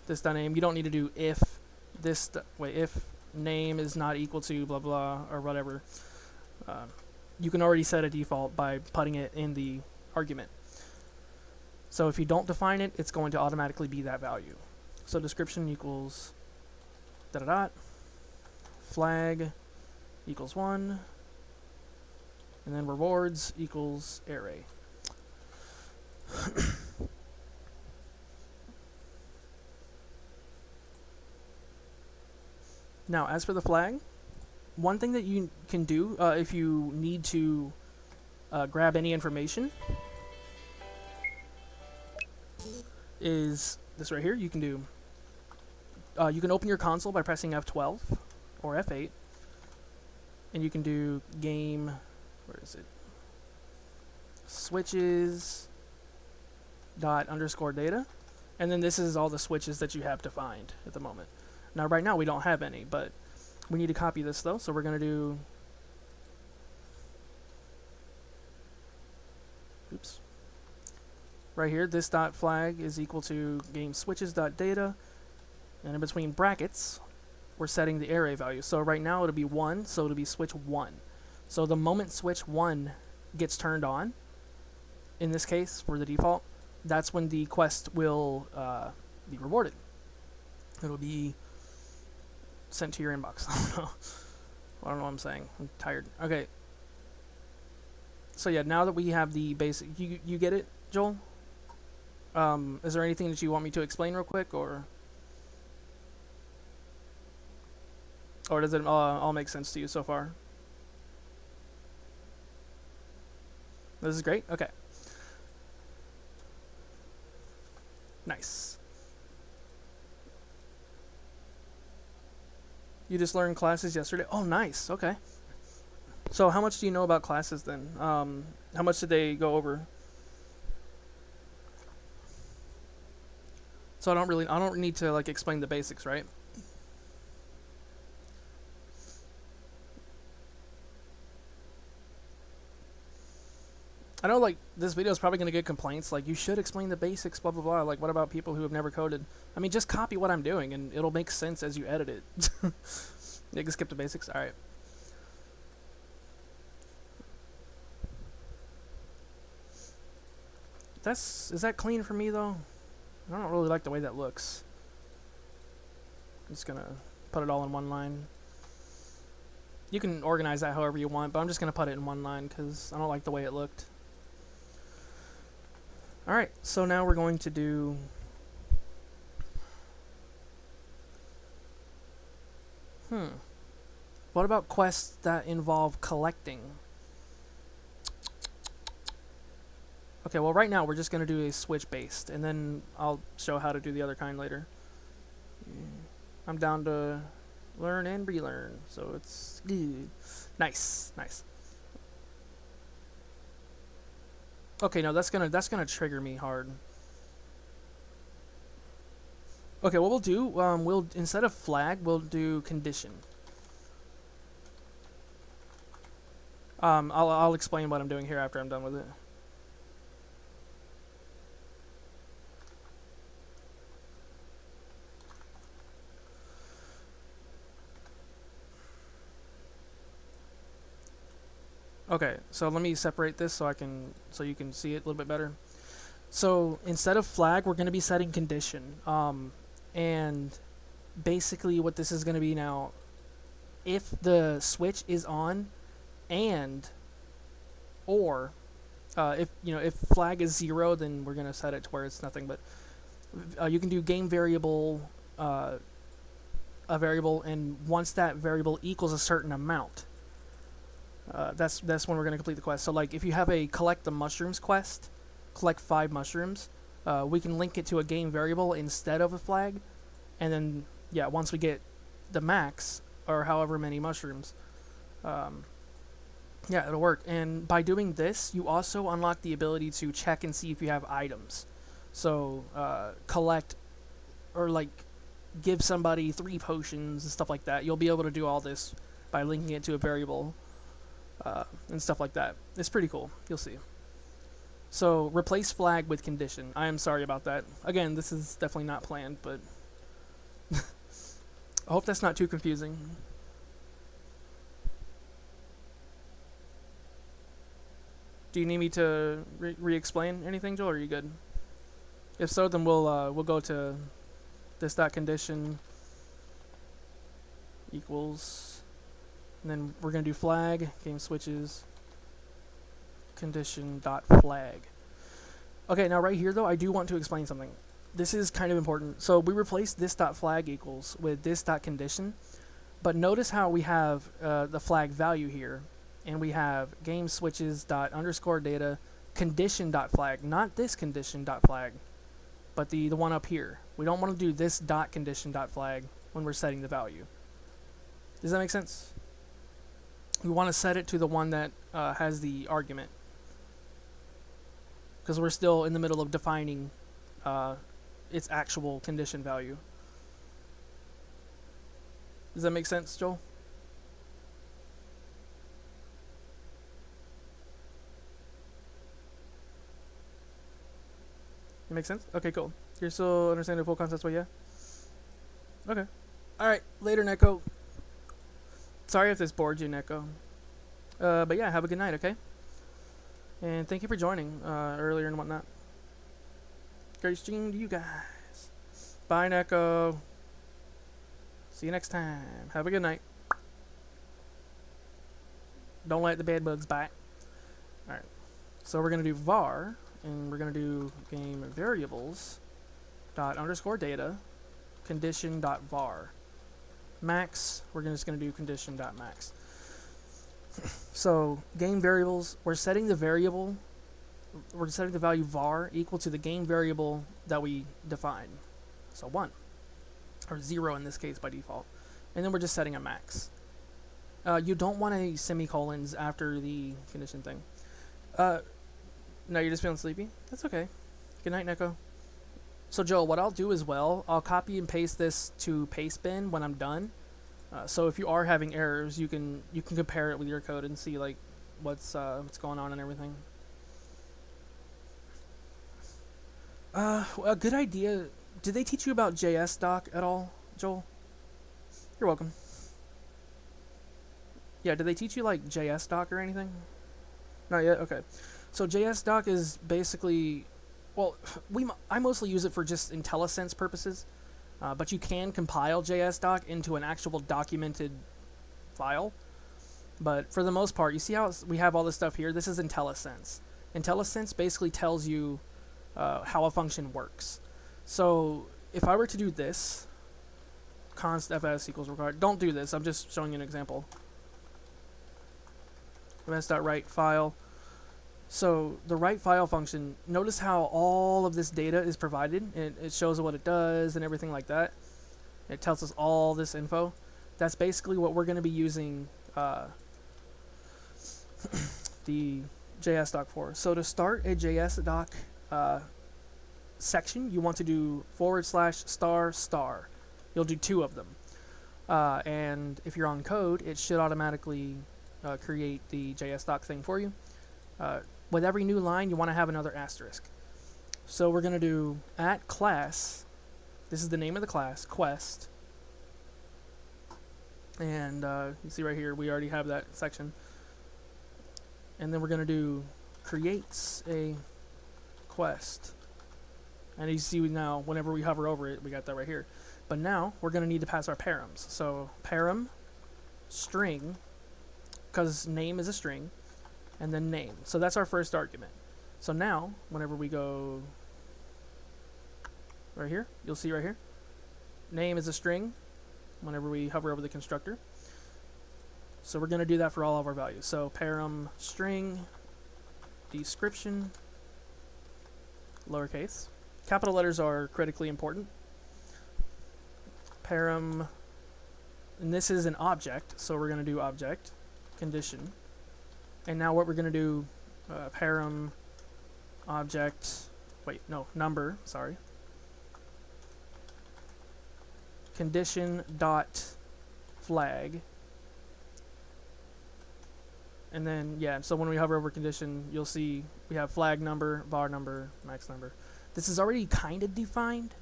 Speaker 1: this dot name. You don't need to do if this if name is not equal to blah blah or whatever. You can already set a default by putting it in the argument. So if you don't define it, it's going to automatically be that value. So description equals dot dot flag equals 1, and then rewards equals array. Now, as for the flag, one thing that you can do if you need to grab any information is this right here. You can do. You can open your console by pressing F12 or F8, and you can do game. Where is it? Switches dot underscore data, and then this is all the switches that you have defined at the moment. Now, right now we don't have any, but we need to copy this though, so we're going to do. Oops. Right here, this dot flag is equal to game switches dot data, and in between brackets, we're setting the array value. So right now it'll be 1, so it'll be switch 1. So the moment switch 1 gets turned on, in this case for the default, that's when the quest will be rewarded. It'll be sent to your inbox. I don't know what I'm saying. I'm tired. Okay. So yeah, now that we have the basic, you get it, Joel? Is there anything that you want me to explain real quick, or does it all make sense to you so far? This is great? Okay. Nice. You just learned classes yesterday? Oh, nice. Okay. So how much do you know about classes then? How much did they go over? So I don't need to like explain the basics, right? I know, like, this video is probably going to get complaints, like, you should explain the basics, blah, blah, blah. Like, what about people who have never coded? I mean, just copy what I'm doing, and it'll make sense as you edit it. You can skip the basics? Alright. is that clean for me though? I don't really like the way that looks. I'm just gonna put it all in one line. You can organize that however you want, but I'm just gonna put it in one line because I don't like the way it looked. Alright, so now we're going to do what about quests that involve collecting? Okay, well right now we're just going to do a switch based, and then I'll show how to do the other kind later. I'm down to learn and relearn, so it's good. Nice, nice. Okay, no, that's gonna trigger me hard. Okay, what we'll do, we'll instead of flag, we'll do condition. I'll explain what I'm doing here after I'm done with it. Okay, so let me separate this so you can see it a little bit better. So instead of flag, we're going to be setting condition. And basically what this is going to be now, if the switch is on or if flag is 0, then we're going to set it to where it's nothing, but you can do game variable, a variable, and once that variable equals a certain amount, that's when we're going to complete the quest. So like if you have a collect the mushrooms quest, collect 5 mushrooms, we can link it to a game variable instead of a flag, and then yeah, once we get the max or however many mushrooms, yeah, it'll work. And by doing this, you also unlock the ability to check and see if you have items. So collect or like give somebody 3 potions and stuff like that. You'll be able to do all this by linking it to a variable and stuff like that. It's pretty cool. You'll see. So replace flag with condition. I am sorry about that. Again, this is definitely not planned, but I hope that's not too confusing. Do you need me to re-explain anything, Joel, or are you good? If so, then we'll go to this dot condition equals, and then we're gonna do flag game switches condition dot flag. Okay, now right here though, I do want to explain something. This is kind of important. So we replaced this dot flag equals with this dot condition, but notice how we have the flag value here, and we have game switches dot underscore data condition dot flag, not this condition dot flag, but the one up here. We don't want to do this dot condition dot flag when we're setting the value. Does that make sense? We want to set it to the one that has the argument, because we're still in the middle of defining its actual condition value. Does that make sense, Joel? It makes sense? Okay, cool. You're still understanding the full concept, but yeah? Okay. Alright, later, Neko. Sorry if this bored you, Neko. But yeah, have a good night, okay? And thank you for joining earlier and whatnot. Great stream to you guys. Bye, Neko. See you next time. Have a good night. Don't let the bed bugs bite. Alright. So we're going to do var, and we're going to do game variables dot underscore data condition dot var. Max, we're just going to do condition dot max. So game variables, we're setting the variable, we're setting the value var equal to the game variable that we define. So 1 or 0 in this case by default, and then we're just setting a max. You don't want any semicolons after the condition thing. No, you're just feeling sleepy? That's okay. Good night, Neko. So Joel, what I'll do as well, I'll copy and paste this to Pastebin when I'm done. So if you are having errors, you can compare it with your code and see like what's going on and everything. A good idea. Did they teach you about JSDoc at all, Joel? You're welcome. Yeah, did they teach you like JSDoc or anything? Not yet? Okay. So JSDoc is basically well, I mostly use it for just IntelliSense purposes, but you can compile JSDoc into an actual documented file. But for the most part, you see how we have all this stuff here? This is IntelliSense. IntelliSense basically tells you how a function works. So if I were to do this, const fs equals required. Don't do this. I'm just showing you an example. ms.write file. So the write file function, notice how all of this data is provided. It shows what it does and everything like that. It tells us all this info. That's basically what we're going to be using the JSDoc for. So to start a JSDoc section, you want to do /**. You'll do 2 of them. And if you're on code, it should automatically create the JSDoc thing for you. With every new line, you want to have another asterisk. So we're going to do @class. This is the name of the class, quest. And you see right here, we already have that section. And then we're going to do creates a quest. And you see now, whenever we hover over it, we got that right here. But now, we're going to need to pass our params. So param string, because name is a string, and then name. So that's our first argument. So now, whenever we go right here, you'll see right here, name is a string whenever we hover over the constructor. So we're going to do that for all of our values. So param string description, lowercase. Capital letters are critically important. Param, and this is an object, so we're going to do object condition. And now what we're going to do, param object, number, sorry. Condition dot flag. And then, yeah, so when we hover over condition, you'll see we have flag number, var number, max number. This is already kind of defined,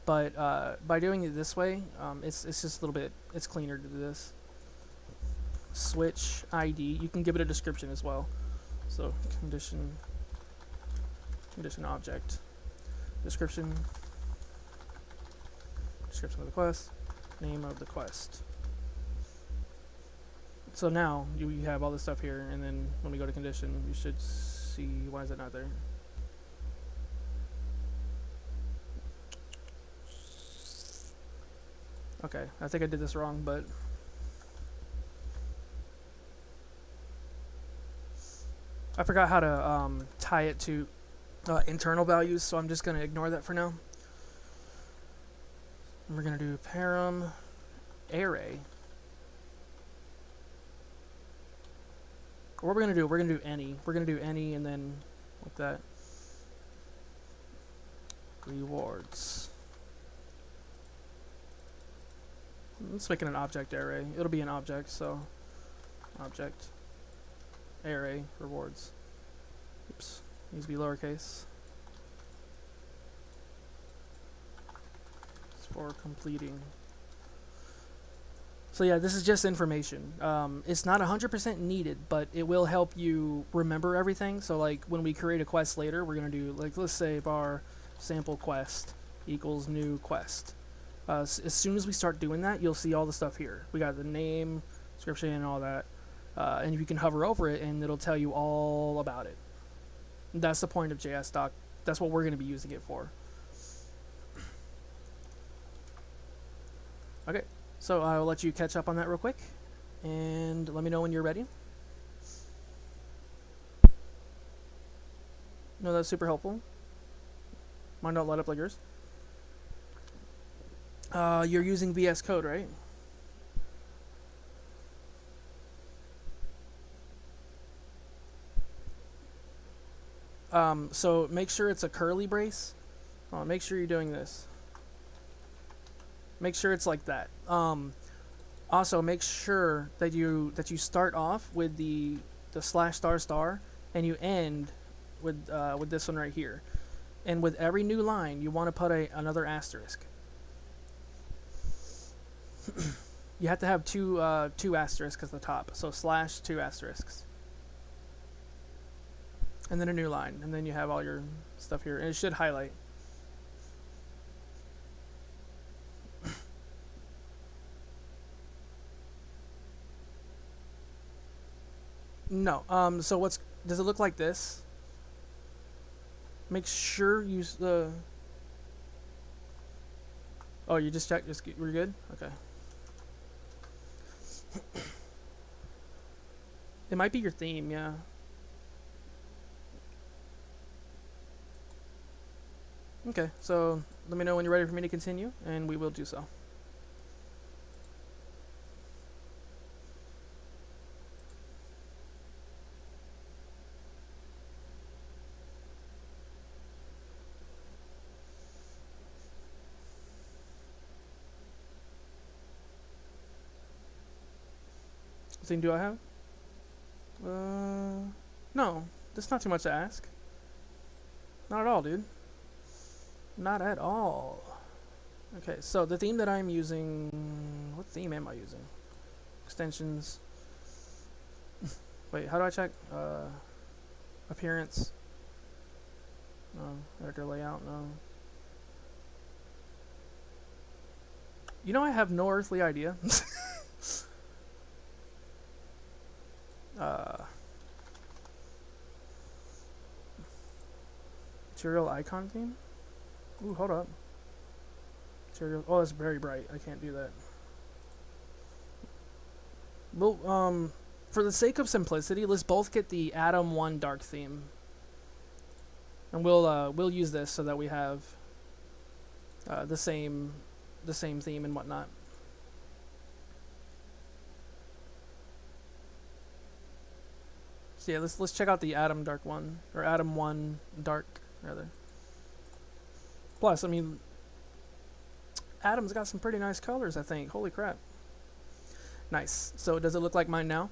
Speaker 1: but by doing it this way, it's just a little bit, it's cleaner to do this. Switch ID, you can give it a description as well. So condition object, description of the quest, name of the quest. So now you have all this stuff here, and then when we go to condition, you should see, why is it not there? Okay, I think I did this wrong, but I forgot how to tie it to internal values, so I'm just going to ignore that for now. And we're going to do param array. What we're going to do, we're going to do any. We're going to do any, and then like that. Rewards. Let's make it an object array. It'll be an object, so object array rewards. Oops, needs to be lowercase. It's for completing. So yeah, this is just information. It's not 100% needed, but it will help you remember everything. So like when we create a quest later, we're gonna do, like, let's say var sample quest equals new quest. As soon as we start doing that, you'll see all the stuff here. We got the name, description, and all that. And you can hover over it, and it'll tell you all about it. That's the point of JSDoc. That's what we're going to be using it for. Okay, so I'll let you catch up on that real quick, and let me know when you're ready. No, that's super helpful. Mine don't light up like yours. You're using VS Code, right? So make sure it's a curly brace. Make sure you're doing this. Make sure it's like that. Also, make sure that you start off with the /** and you end with this one right here. And with every new line, you want to put another asterisk. You have to have two asterisks at the top, so /2 asterisks. and then a new line, and then you have all your stuff here, and it should highlight. No. So does it look like this? Make sure you use the. Oh, you just checked. We're good. Okay. It might be your theme, yeah. Okay, so let me know when you're ready for me to continue, and we will do so. What theme do I have? No, that's not too much to ask. Not at all, dude. Not at all. Okay, so the theme that I'm using... What theme am I using? Extensions. Wait, how do I check? Appearance. No. Editor layout, no. You know I have no earthly idea. Material icon theme? Ooh, hold up. Material. Oh, that's very bright. I can't do that. Well, for the sake of simplicity, let's both get the Atom 1 dark theme, and we'll use this so that we have the same theme and whatnot. So yeah, let's check out the Atom dark one, or Atom 1 dark rather. Plus, I mean, Atom's got some pretty nice colors, I think. Holy crap. Nice. So does it look like mine now?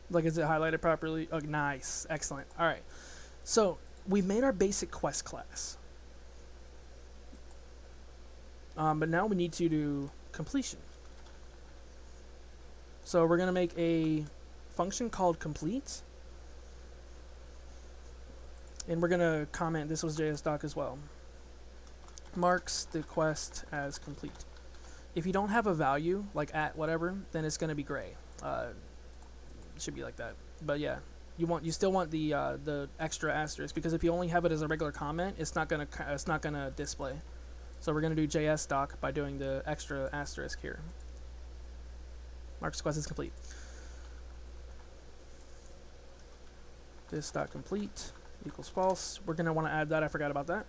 Speaker 1: Like, is it highlighted properly? Oh, nice. Excellent. All right. So we've made our basic quest class. But now we need to do completion. So we're going to make a function called complete. And we're going to comment, this was JSDoc as well. Marks the quest as complete. If you don't have a value, like at whatever, then it's going to be gray. It should be like that. But yeah, you still want the extra asterisk, because if you only have it as a regular comment, it's not gonna display. So we're gonna do JSDoc by doing the extra asterisk here. Marks quest is complete. This dot complete equals false. We're gonna want to add that. I forgot about that.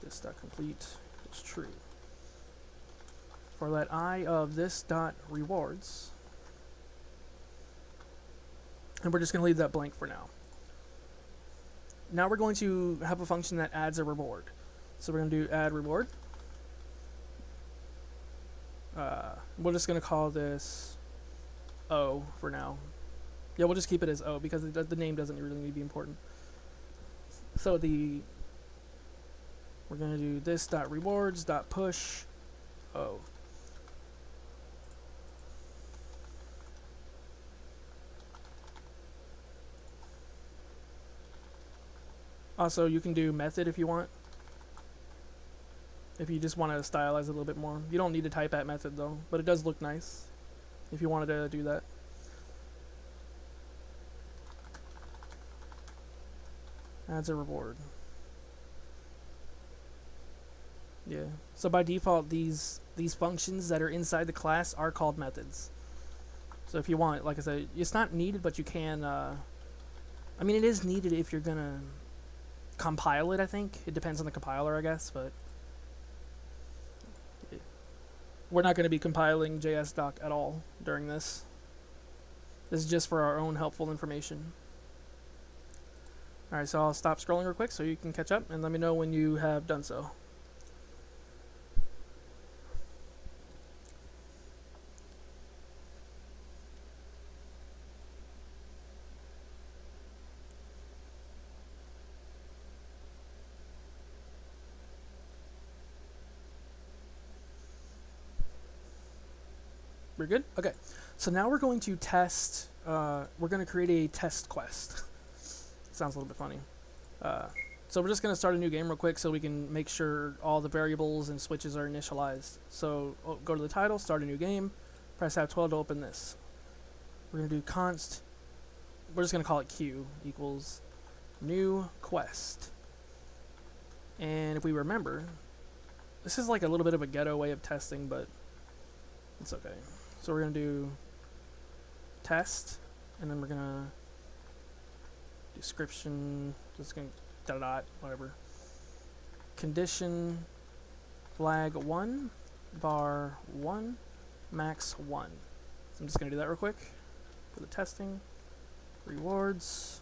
Speaker 1: This dot complete is true. For let I of this dot rewards. And we're just going to leave that blank for now. Now we're going to have a function that adds a reward. So we're going to do add reward. We're just going to call this O for now. Yeah, we'll just keep it as O because the name doesn't really need to be important. So we're going to do this dot rewards dot push O. Also, you can do method if you want. If you just want to stylize it a little bit more. You don't need to type at method though, but it does look nice if you wanted to do that. Adds a reward. Yeah. So by default, these functions that are inside the class are called methods. So if you want, like I said, it's not needed, but you can. I mean, it is needed if you're gonna compile it, I think. It depends on the compiler, I guess, but we're not going to be compiling JSDoc at all during this. This is just for our own helpful information. Alright, so I'll stop scrolling real quick so you can catch up and let me know when you have done so. We're good? Okay. So now we're going to test, we're going to create a test quest. Sounds a little bit funny. So we're just going to start a new game real quick so we can make sure all the variables and switches are initialized. So go to the title, start a new game, press F12 to open this. We're going to do const, we're just going to call it Q equals new quest. And if we remember, this is like a little bit of a ghetto way of testing, but it's okay. So we're going to do test, and then we're going to description, just going to dot, whatever. Condition flag 1, var 1, max 1. So I'm just going to do that real quick for the testing. Rewards.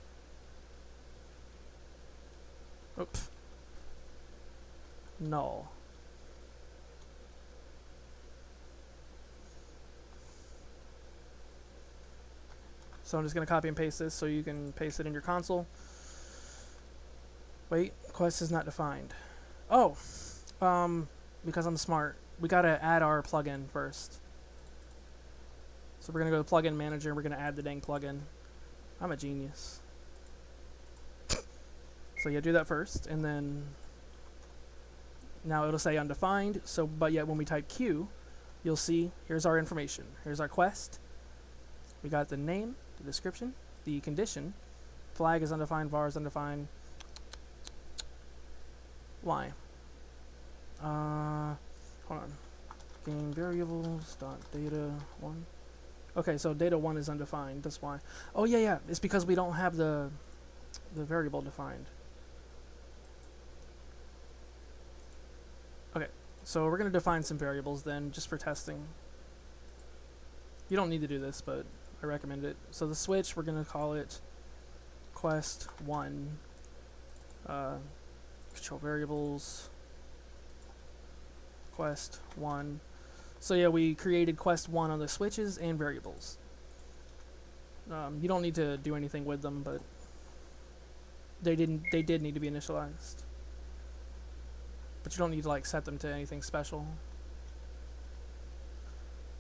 Speaker 1: Oops. Null. So I'm just going to copy and paste this so you can paste it in your console. Wait, quest is not defined. Oh, because I'm smart, we got to add our plugin first. So we're going to go to plugin manager and we're going to add the dang plugin. I'm a genius. So yeah, do that first, and then now it'll say undefined. So, but yet when we type Q, you'll see here's our information. Here's our quest. We got the name, the description, the condition. Flag is undefined, var is undefined. Why? Hold on. Game variables dot data 1. Okay, so data 1 is undefined. That's why. Oh yeah, it's because we don't have the variable defined. Okay, so we're gonna define some variables then, just for testing. You don't need to do this, but I recommend it. So the switch, we're gonna call it quest 1. Control variables quest 1. So yeah, we created quest 1 on the switches and variables. You don't need to do anything with them, but they did need to be initialized. But you don't need to like set them to anything special.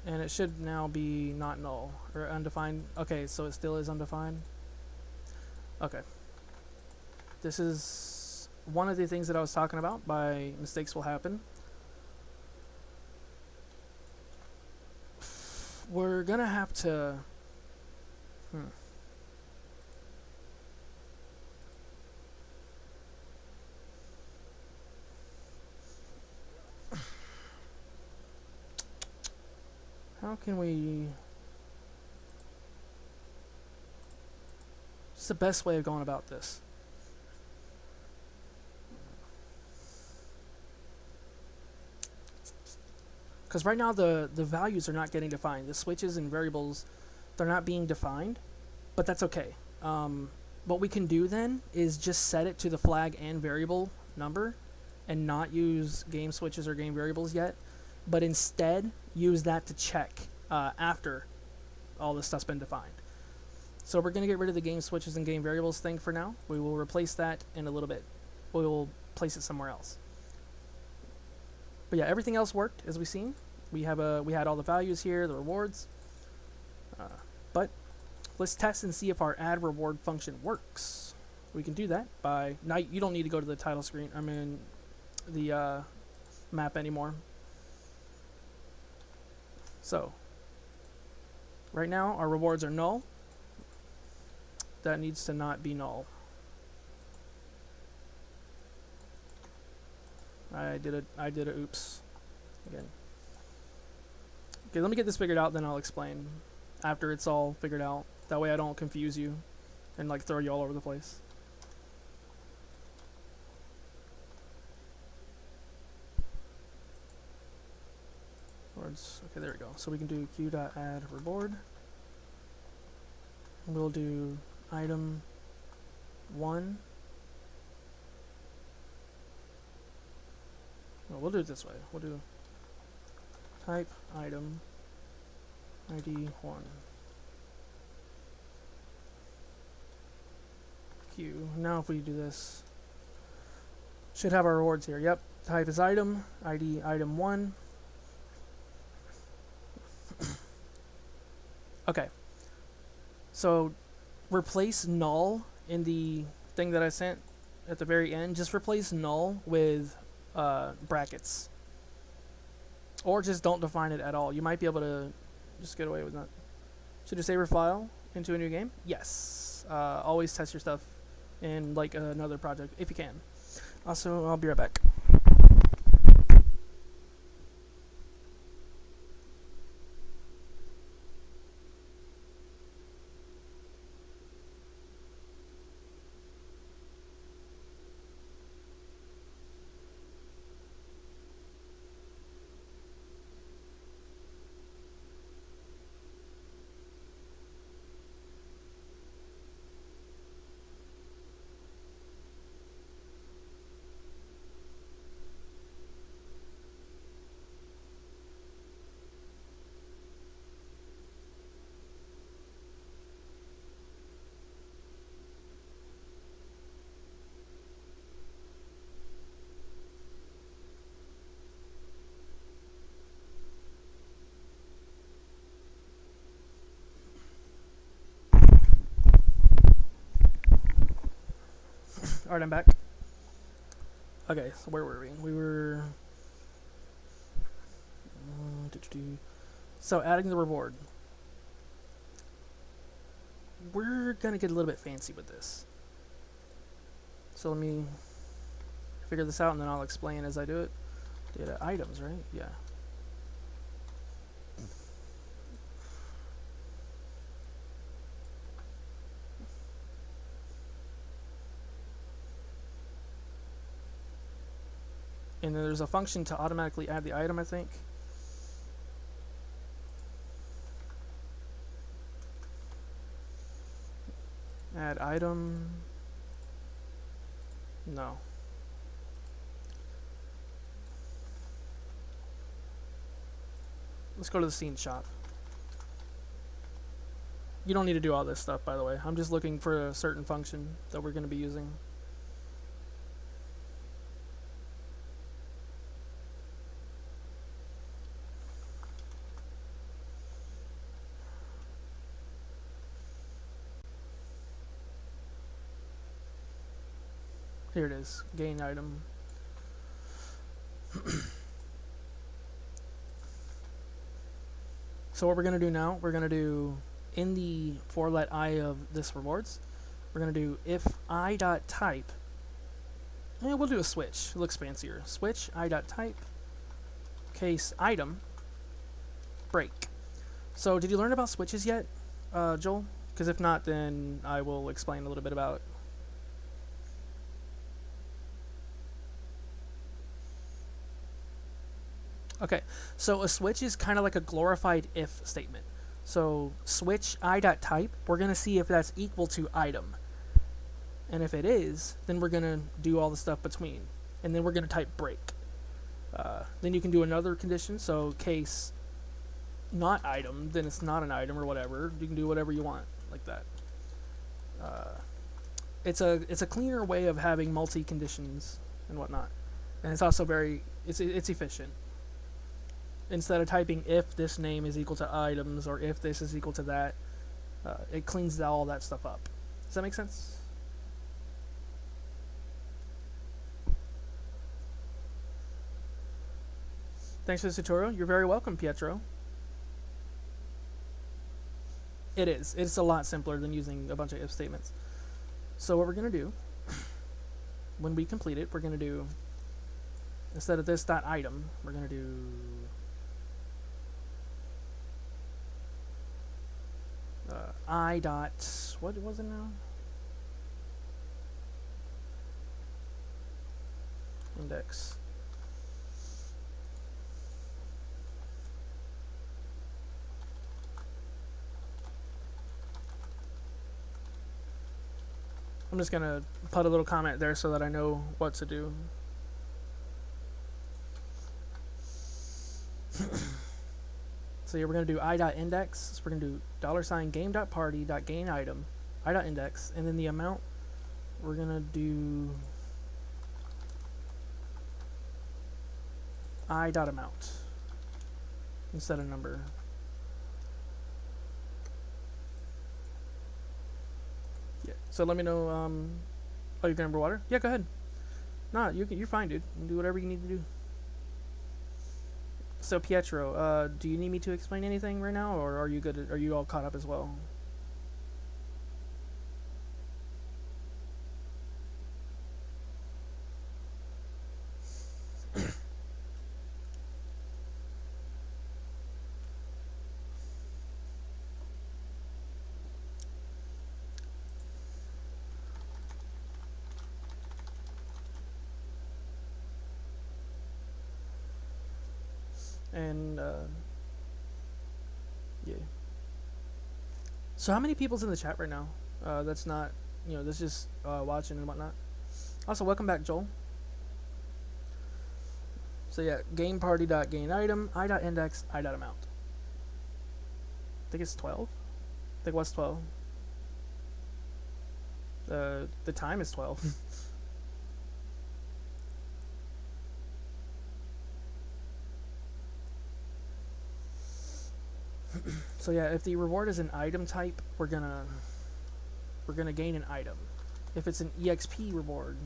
Speaker 1: And it should now be not null or undefined. Okay, so it still is undefined. Okay. This is one of the things that I was talking about by mistakes will happen. We're gonna have to how can we... What's the best way of going about this? Because right now the values are not getting defined. The switches and variables, they're not being defined, but that's okay. What we can do then is just set it to the flag and variable number and not use game switches or game variables yet, but instead use that to check after all this stuff's been defined. So we're going to get rid of the game switches and game variables thing for now. We will replace that in a little bit. We will place it somewhere else. But yeah, everything else worked as we've seen. We had all the values here, the rewards. But let's test and see if our add reward function works. We can do that by... Now you don't need to go to the title screen, I mean the map anymore. So right now our rewards are null. That needs to not be null. I did a oops again. Okay, let me get this figured out, then I'll explain after it's all figured out. That way I don't confuse you and like throw you all over the place. Okay, there we go. So we can do q.add reward. We'll do item 1. Well, we'll do it this way. We'll do type item ID 1. Q. Now if we do this, should have our rewards here. Yep. Type is item, ID item 1. Okay, so replace null in the thing that I sent at the very end. Just replace null with brackets, or just don't define it at all. You might be able to just get away with that. Should you save your file into a new game? Yes. Always test your stuff in like another project if you can. Also, I'll be right back. Alright, I'm back. Okay, so where were we? We were... So, adding the reward. We're gonna get a little bit fancy with this. So let me figure this out and then I'll explain as I do it. Data items, right? Yeah. And then there's a function to automatically add the item, I think. Add item. No. Let's go to the scene shop. You don't need to do all this stuff, by the way. I'm just looking for a certain function that we're going to be using. Here it is, gain item. So what we're going to do now, we're going to do, in the for let I of this rewards, we're going to do if I.type, we'll do a switch, it looks fancier. Switch I.type, case item, break. So did you learn about switches yet, Joel? Because if not, then I will explain a little bit about it. Okay, so a switch is kind of like a glorified if statement. So switch I.type, we're going to see if that's equal to item. And if it is, then we're going to do all the stuff between. And then we're going to type break. Then you can do another condition, so case not item, then it's not an item or whatever. You can do whatever you want like that. It's a cleaner way of having multi-conditions and whatnot. And it's also it's efficient. Instead of typing if this name is equal to items or if this is equal to that, it cleans all that stuff up. Does that make sense? Thanks for the tutorial. You're very welcome, Pietro. It is. It's a lot simpler than using a bunch of if statements. So what we're going to do, when we complete it, we're going to do, instead of this dot item, we're going to do I dot, what was it now? Index. I'm just going to put a little comment there so that I know what to do. So yeah, we're going to do I.index. So we're going to do $game.party.gainItem, I.index, and then the amount, we're going to do I.amount instead of number. So let me know. Oh, you're gonna pour water? Yeah, go ahead. Nah, you're fine, dude. You can do whatever you need to do. So Pietro, do you need me to explain anything right now, or are you good? Are you all caught up as well? And yeah. So how many people's in the chat right now? That's not, that's just watching and whatnot. Also, welcome back, Joel. So yeah, game party dot gain item, I dot index, I dot amount. I think it's 12. I think what's 12? The time is 12. So yeah, if the reward is an item type, we're gonna gain an item. If it's an EXP reward,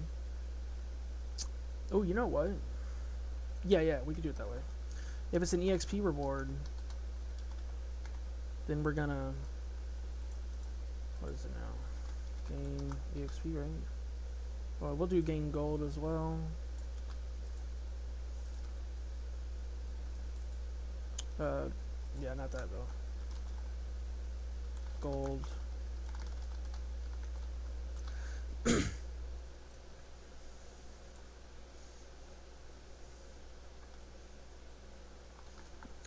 Speaker 1: oh, you know what? Yeah, we could do it that way. If it's an EXP reward, then we're gonna, what is it now? Gain EXP, right? Well, we'll do gain gold as well. Yeah, not that though. Gold.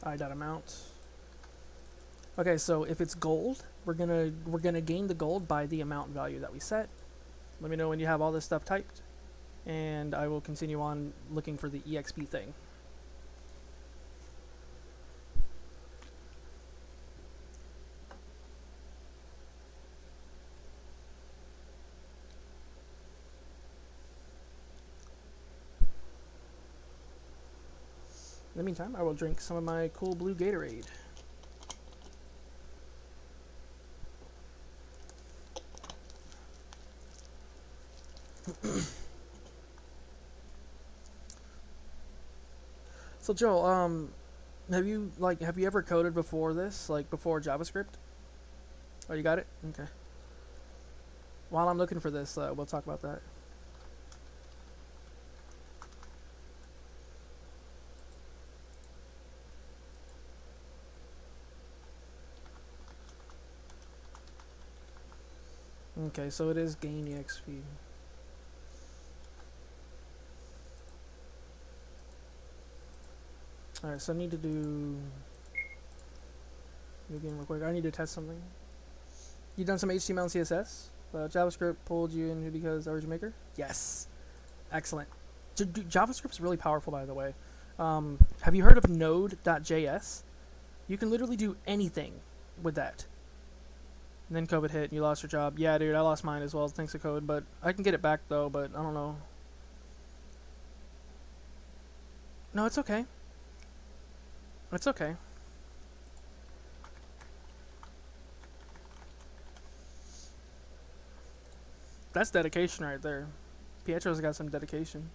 Speaker 1: I dot amount. Okay, so if it's gold, we're gonna gain the gold by the amount value that we set. Let me know when you have all this stuff typed, and I will continue on looking for the EXP thing. In the meantime, I will drink some of my cool blue Gatorade. So Joel, have you ever coded before this, like before JavaScript? Oh, you got it? Okay. While I'm looking for this, we'll talk about that. Okay, so it is gain EXP. Alright, so I need to do new game real quick. I need to test something. You done some HTML and CSS? JavaScript pulled you in because Origin Maker? Yes. Excellent. JavaScript's really powerful, by the way. Have you heard of Node.js? You can literally do anything with that. And then COVID hit and you lost your job. Yeah, dude, I lost mine as well thanks to code, but I can get it back though, but I don't know. No, it's okay. It's okay. That's dedication right there. Pietro's got some dedication.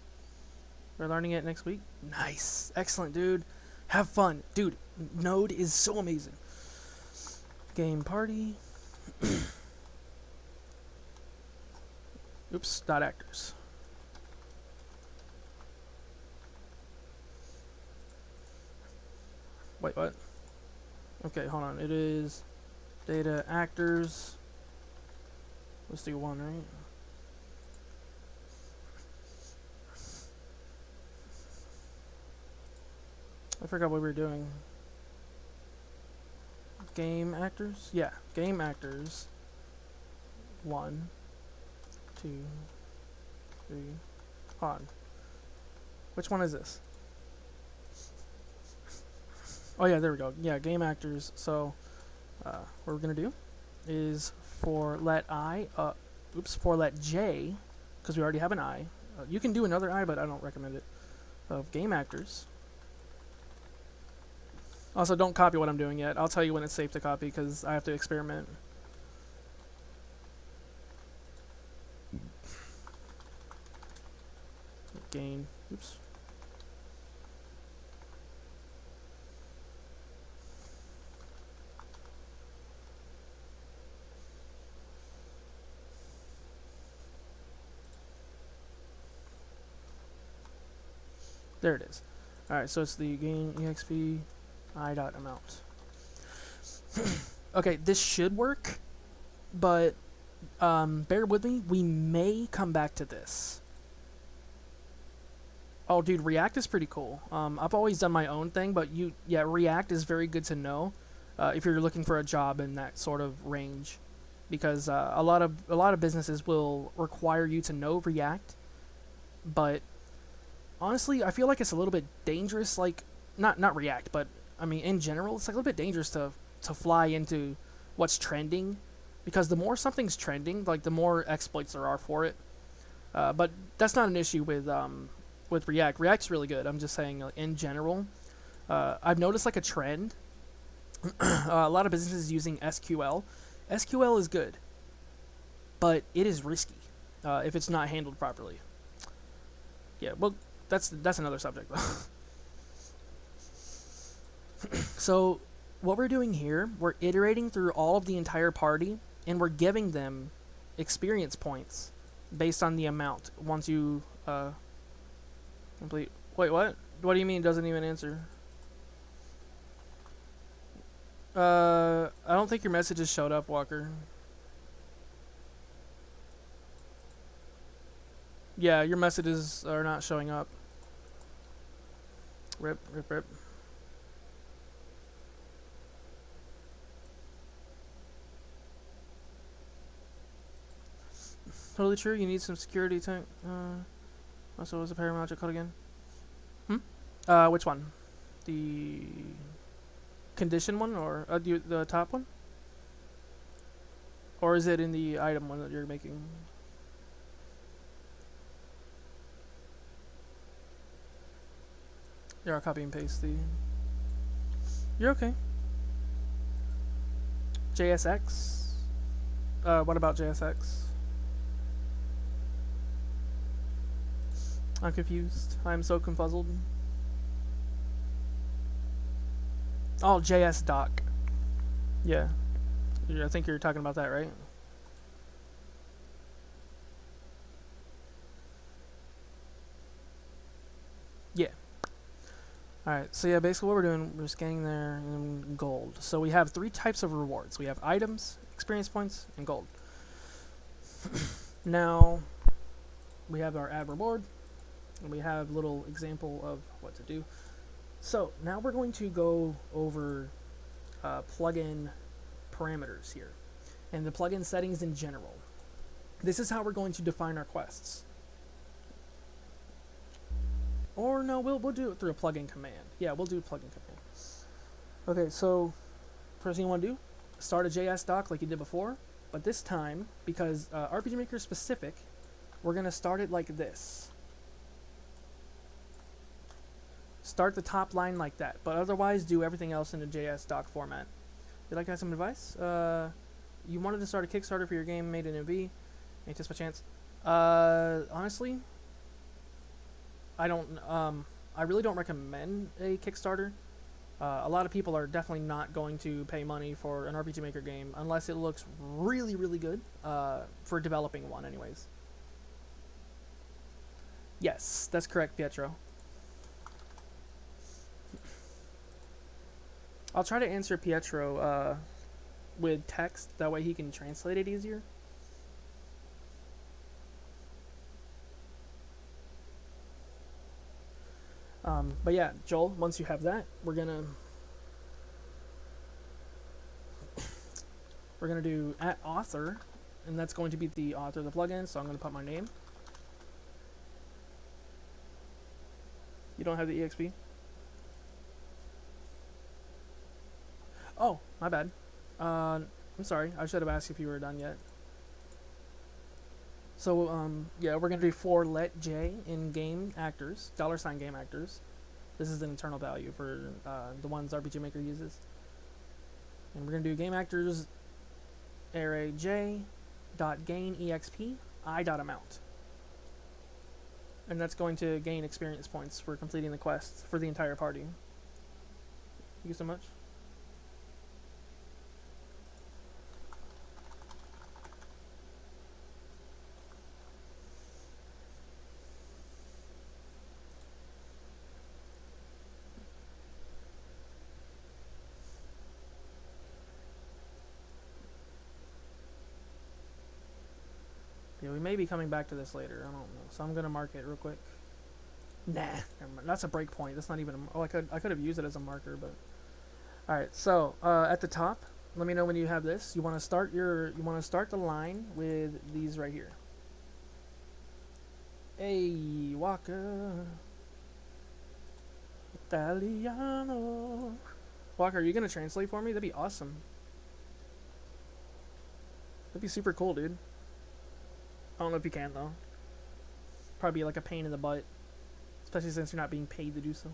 Speaker 1: We're learning it next week. Nice. Excellent, dude. Have fun. Dude, Node is so amazing. Game party. Oops, dot actors. Wait, what? Okay, hold on. It is data actors. Let's do one, right? I forgot what we were doing. Game actors? Yeah, game actors. 1, 2, 3. Hold on. Which one is this? Oh yeah, there we go. Yeah, game actors. So what we're gonna do is for let j, because we already have an I. You can do another I, but I don't recommend it. Of game actors. Also, don't copy what I'm doing yet. I'll tell you when it's safe to copy because I have to experiment. gain. Oops. There it is. Alright, so it's the gain exp I dot amount. Okay, this should work, but bear with me. We may come back to this. Oh, dude, React is pretty cool. I've always done my own thing, but React is very good to know if you're looking for a job in that sort of range, because a lot of businesses will require you to know React, but honestly, I feel like it's a little bit dangerous. Like, not React, but I mean in general, it's like a little bit dangerous to fly into what's trending, because the more something's trending, like the more exploits there are for it. But that's not an issue with React. React's really good. I'm just saying, like, in general, I've noticed like a trend. A lot of businesses using SQL. SQL is good, but it is risky if it's not handled properly. Yeah, well, that's another subject though. So what we're doing here, we're iterating through all of the entire party, and we're giving them experience points based on the amount. Once you complete. Wait, what? What do you mean doesn't even answer? I don't think your messages showed up, Walker. Yeah, your messages are not showing up. Rip, rip, rip. Totally true. You need some security tank. Also, was the paramount code again? Which one? The condition one, or the top one? Or is it in the item one that you're making? Yeah, I'll copy and paste the... You're okay. JSX? What about JSX? I'm confused. I'm so confuzzled. Oh, JSDoc. Yeah. I think you're talking about that, right? Yeah. Alright, so yeah, basically what we're doing, we're scanning there in gold. So we have 3 types of rewards. We have items, experience points, and gold. Now, we have our add reward, and we have a little example of what to do. So now we're going to go over plugin parameters here, and the plugin settings in general. This is how we're going to define our quests. Or no, we'll do it through a plugin command. Yeah, we'll do a plugin command. Okay, so first thing you want to do, start a JSDoc like you did before, but this time, because RPG Maker is specific, we're going to start it like this. Start the top line like that, but otherwise do everything else in the JSDoc format. You'd like to have some advice? You wanted to start a Kickstarter for your game made in MV. Any tips by chance? Honestly, I really don't recommend a Kickstarter. A lot of people are definitely not going to pay money for an RPG Maker game unless it looks really, really good, for developing one anyways. Yes, that's correct, Pietro. I'll try to answer Pietro with text, that way he can translate it easier. But yeah, Joel, once you have that, we're gonna do @author, and that's going to be the author of the plugin, so I'm gonna put my name. You don't have the EXP? Oh, my bad. I'm sorry, I should have asked if you were done yet. So, yeah, we're gonna do for let J in game actors, $ game actors. This is an internal value for the ones RPG Maker uses. And we're gonna do game actors array J dot gain exp I dot amount. and that's going to gain experience points for completing the quest for the entire party. Thank you so much. Yeah, we may be coming back to this later. I don't know. So I'm gonna mark it real quick. Nah, never mind. That's a breakpoint. That's not even. Oh, I could have used it as a marker, but. All right. So at the top, let me know when you have this. You want to start the line with these right here. Hey, Walker. Italiano. Walker, are you gonna translate for me? That'd be awesome. That'd be super cool, dude. I don't know if you can, though. Probably be like a pain in the butt. Especially since you're not being paid to do so.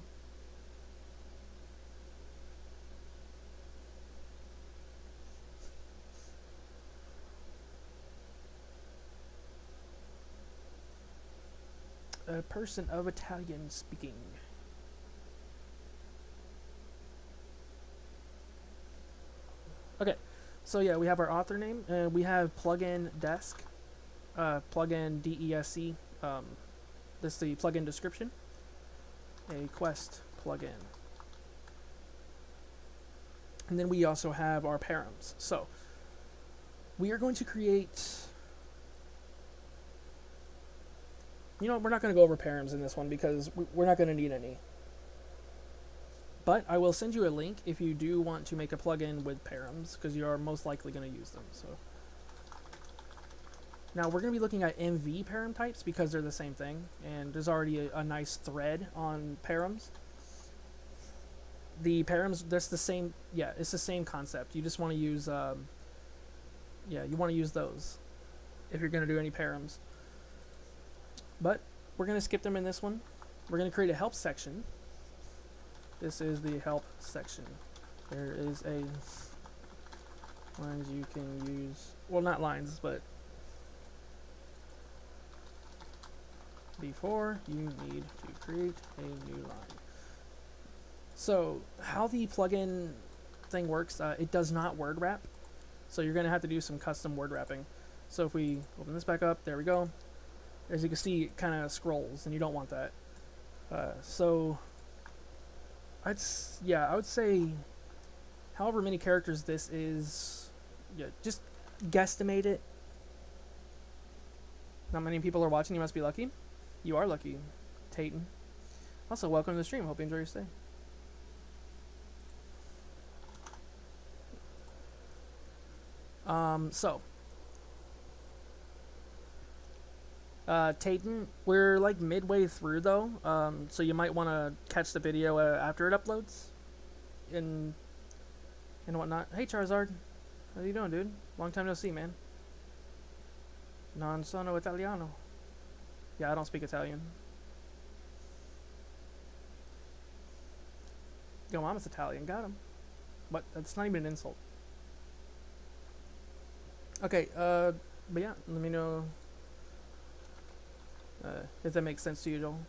Speaker 1: A person of Italian speaking. Okay, so yeah, we have our author name, and we have plugin desk. Plugin DESC. This is the plugin description. A quest plugin. And then we also have our params. So we are going to create. You know, we're not going to go over params in this one because we're not going to need any. But I will send you a link if you do want to make a plugin with params, because you are most likely going to use them. So. Now we're going to be looking at MV param types because they're the same thing, and there's already a nice thread on params. The params, that's the same, yeah, it's the same concept. You just want to use, yeah, you want to use those if you're going to do any params. But we're going to skip them in this one. We're going to create a help section. This is the help section. There is a lines you can use, well, not lines, but before you need to create a new line. So how the plugin thing works, it does not word wrap, so you're going to have to do some custom word wrapping. So if we open this back up, there we go. As you can see, it kind of scrolls, and you don't want that. So I would say however many characters this is, yeah, just guesstimate it. Not many people are watching, you must be lucky. You are lucky, Tayton. Also, welcome to the stream. Hope you enjoy your stay. Tayton, we're like midway through though, so you might want to catch the video after it uploads, and whatnot. Hey Charizard, how you doing, dude? Long time no see, man. Non sono Italiano. Yeah, I don't speak Italian. Yo, mama's Italian. Got him. But that's not even an insult. Okay, but yeah, let me know if that makes sense to you, Joel.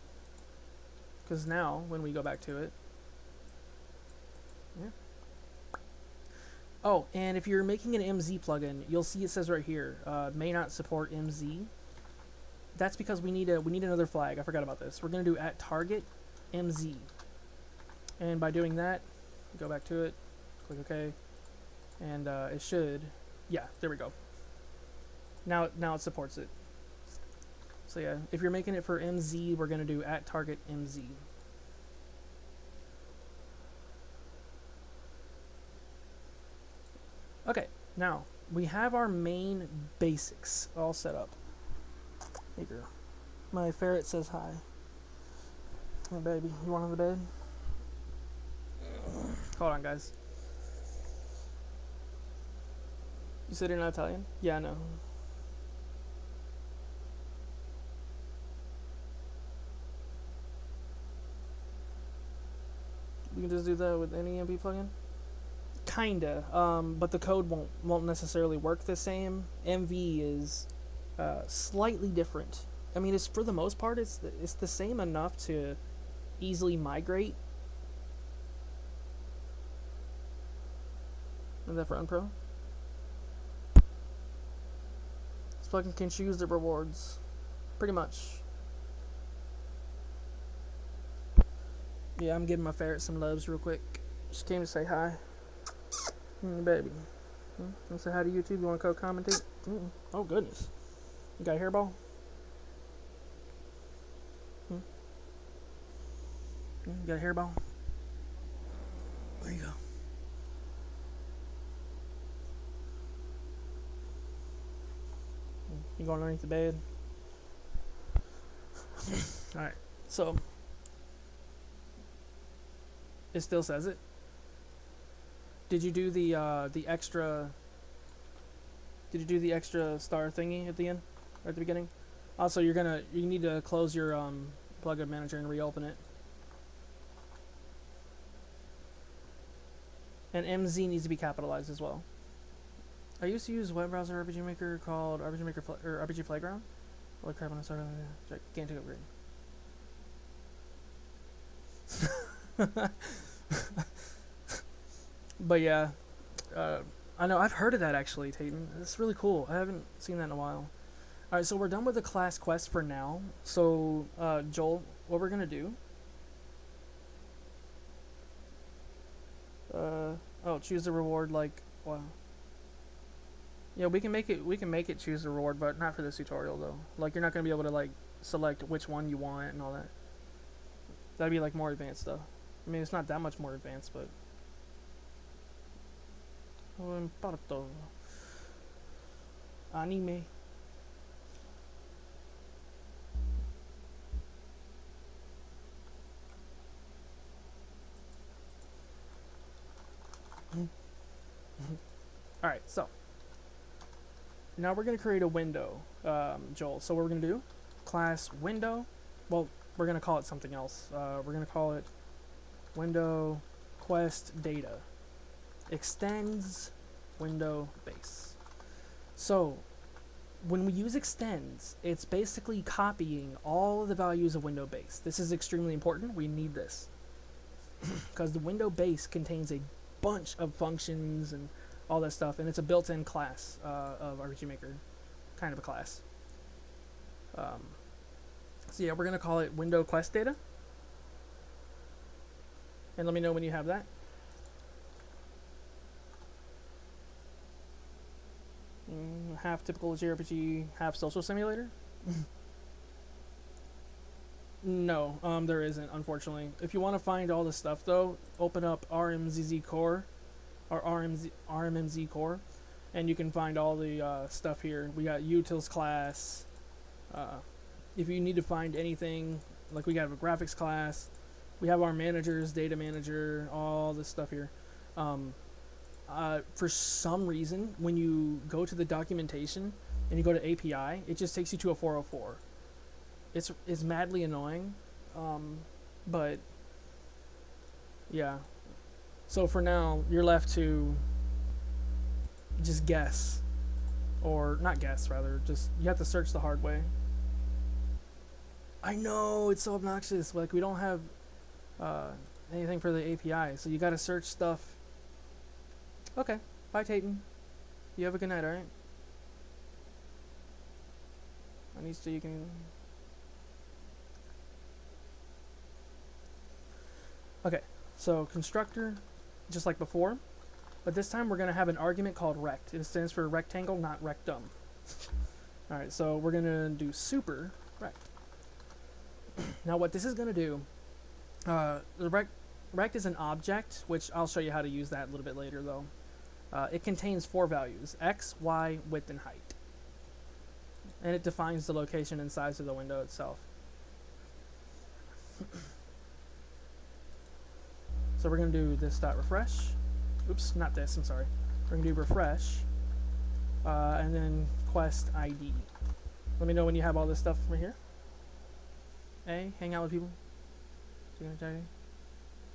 Speaker 1: Because now, when we go back to it, yeah. Oh, and if you're making an MZ plugin, you'll see it says right here, may not support MZ. That's because we need another flag. I forgot about this. We're gonna do @target MZ, and by doing that, go back to it, click OK, and it should, yeah, there we go. Now it supports it. So yeah, if you're making it for MZ, we're gonna do @target MZ. Okay, now we have our main basics all set up. Hey girl, my ferret says hi. Hey baby, you want on the bed? Hold on, guys. You said you're not Italian? Yeah, I know. We can just do that with any MV plugin? Kinda, but the code won't necessarily work the same. MV is slightly different I mean, it's for the most part, it's the same enough to easily migrate. Is that for Unpro? This fucking can choose the rewards. Pretty much. Yeah, I'm giving my ferret some loves real quick. Just came to say hi. Baby. Want to say hi to YouTube? You want to co-commentate? Oh, goodness. You got a hairball? You got a hairball? There you go. You going underneath the bed? Alright, so it still says it. Did you do the extra? Did you do the extra star thingy at the end, or at the beginning? Also, you need to close your plugin manager and reopen it. And MZ needs to be capitalized as well. I used to use a web browser RPG Maker called RPG Maker or RPG Playground. Holy crap! When I started, gigantic upgrade. But yeah, I know I've heard of that actually, Tayton. It's really cool. I haven't seen that in a while. All right, so we're done with the class quest for now. So Joel, what we're gonna do? Oh, choose the reward. Like, wow. Yeah, we can make it choose the reward, but not for this tutorial though. Like, you're not gonna be able to like select which one you want and all that. That'd be like more advanced though. I mean, it's not that much more advanced, but. Oh, importo. Anime. Alright, so now we're going to create a window, Joel. So what we're going to do, class window, well, we're going to call it something else. We're going to call it window quest data. Extends window base. So when we use extends, it's basically copying all the values of window base. This is extremely important. We need this because the window base contains a bunch of functions and all that stuff, and it's a built-in class of RPG Maker, kind of a class. So yeah, we're gonna call it window quest data, and let me know when you have that. Half typical JRPG, half social simulator. No, there isn't, unfortunately. If you want to find all this stuff, though, open up RMZZ Core, or RMMZ Core, and you can find all the stuff here. We got utils class. If you need to find anything, like we got a graphics class, we have our managers, data manager, all this stuff here. For some reason, when you go to the documentation and you go to API, it just takes you to a 404. It's madly annoying, but yeah. So for now, you're left to just guess, or not guess, rather. Just you have to search the hard way. I know it's so obnoxious. Like we don't have anything for the API, so you got to search stuff. Okay, bye, Tayton. You have a good night, alright? I need to, you can. Okay, so constructor, just like before, but this time we're going to have an argument called rect. It stands for rectangle, not rectum. Alright, so we're going to do super rect. Now what this is going to do, the rect is an object, which I'll show you how to use that a little bit later though. It contains 4 values, x, y, width, and height. And it defines the location and size of the window itself. So we're going to do this dot refresh. Oops, not this, I'm sorry. We're going to do refresh. And then quest ID. Let me know when you have all this stuff right here. A, hang out with people.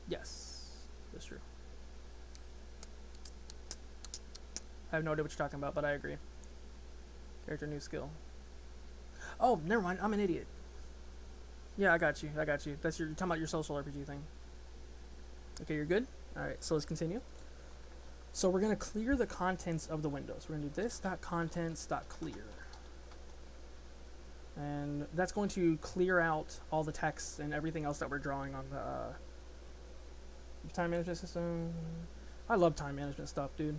Speaker 1: Yes, that's true. I have no idea what you're talking about, but I agree. Character new skill. Oh, never mind. I'm an idiot. Yeah, I got you. That's you're talking about your social RPG thing. Okay, you're good? Alright, so let's continue. So we're going to clear the contents of the windows. We're going to do this.contents.clear. And that's going to clear out all the text and everything else that we're drawing on the time management system. I love time management stuff, dude.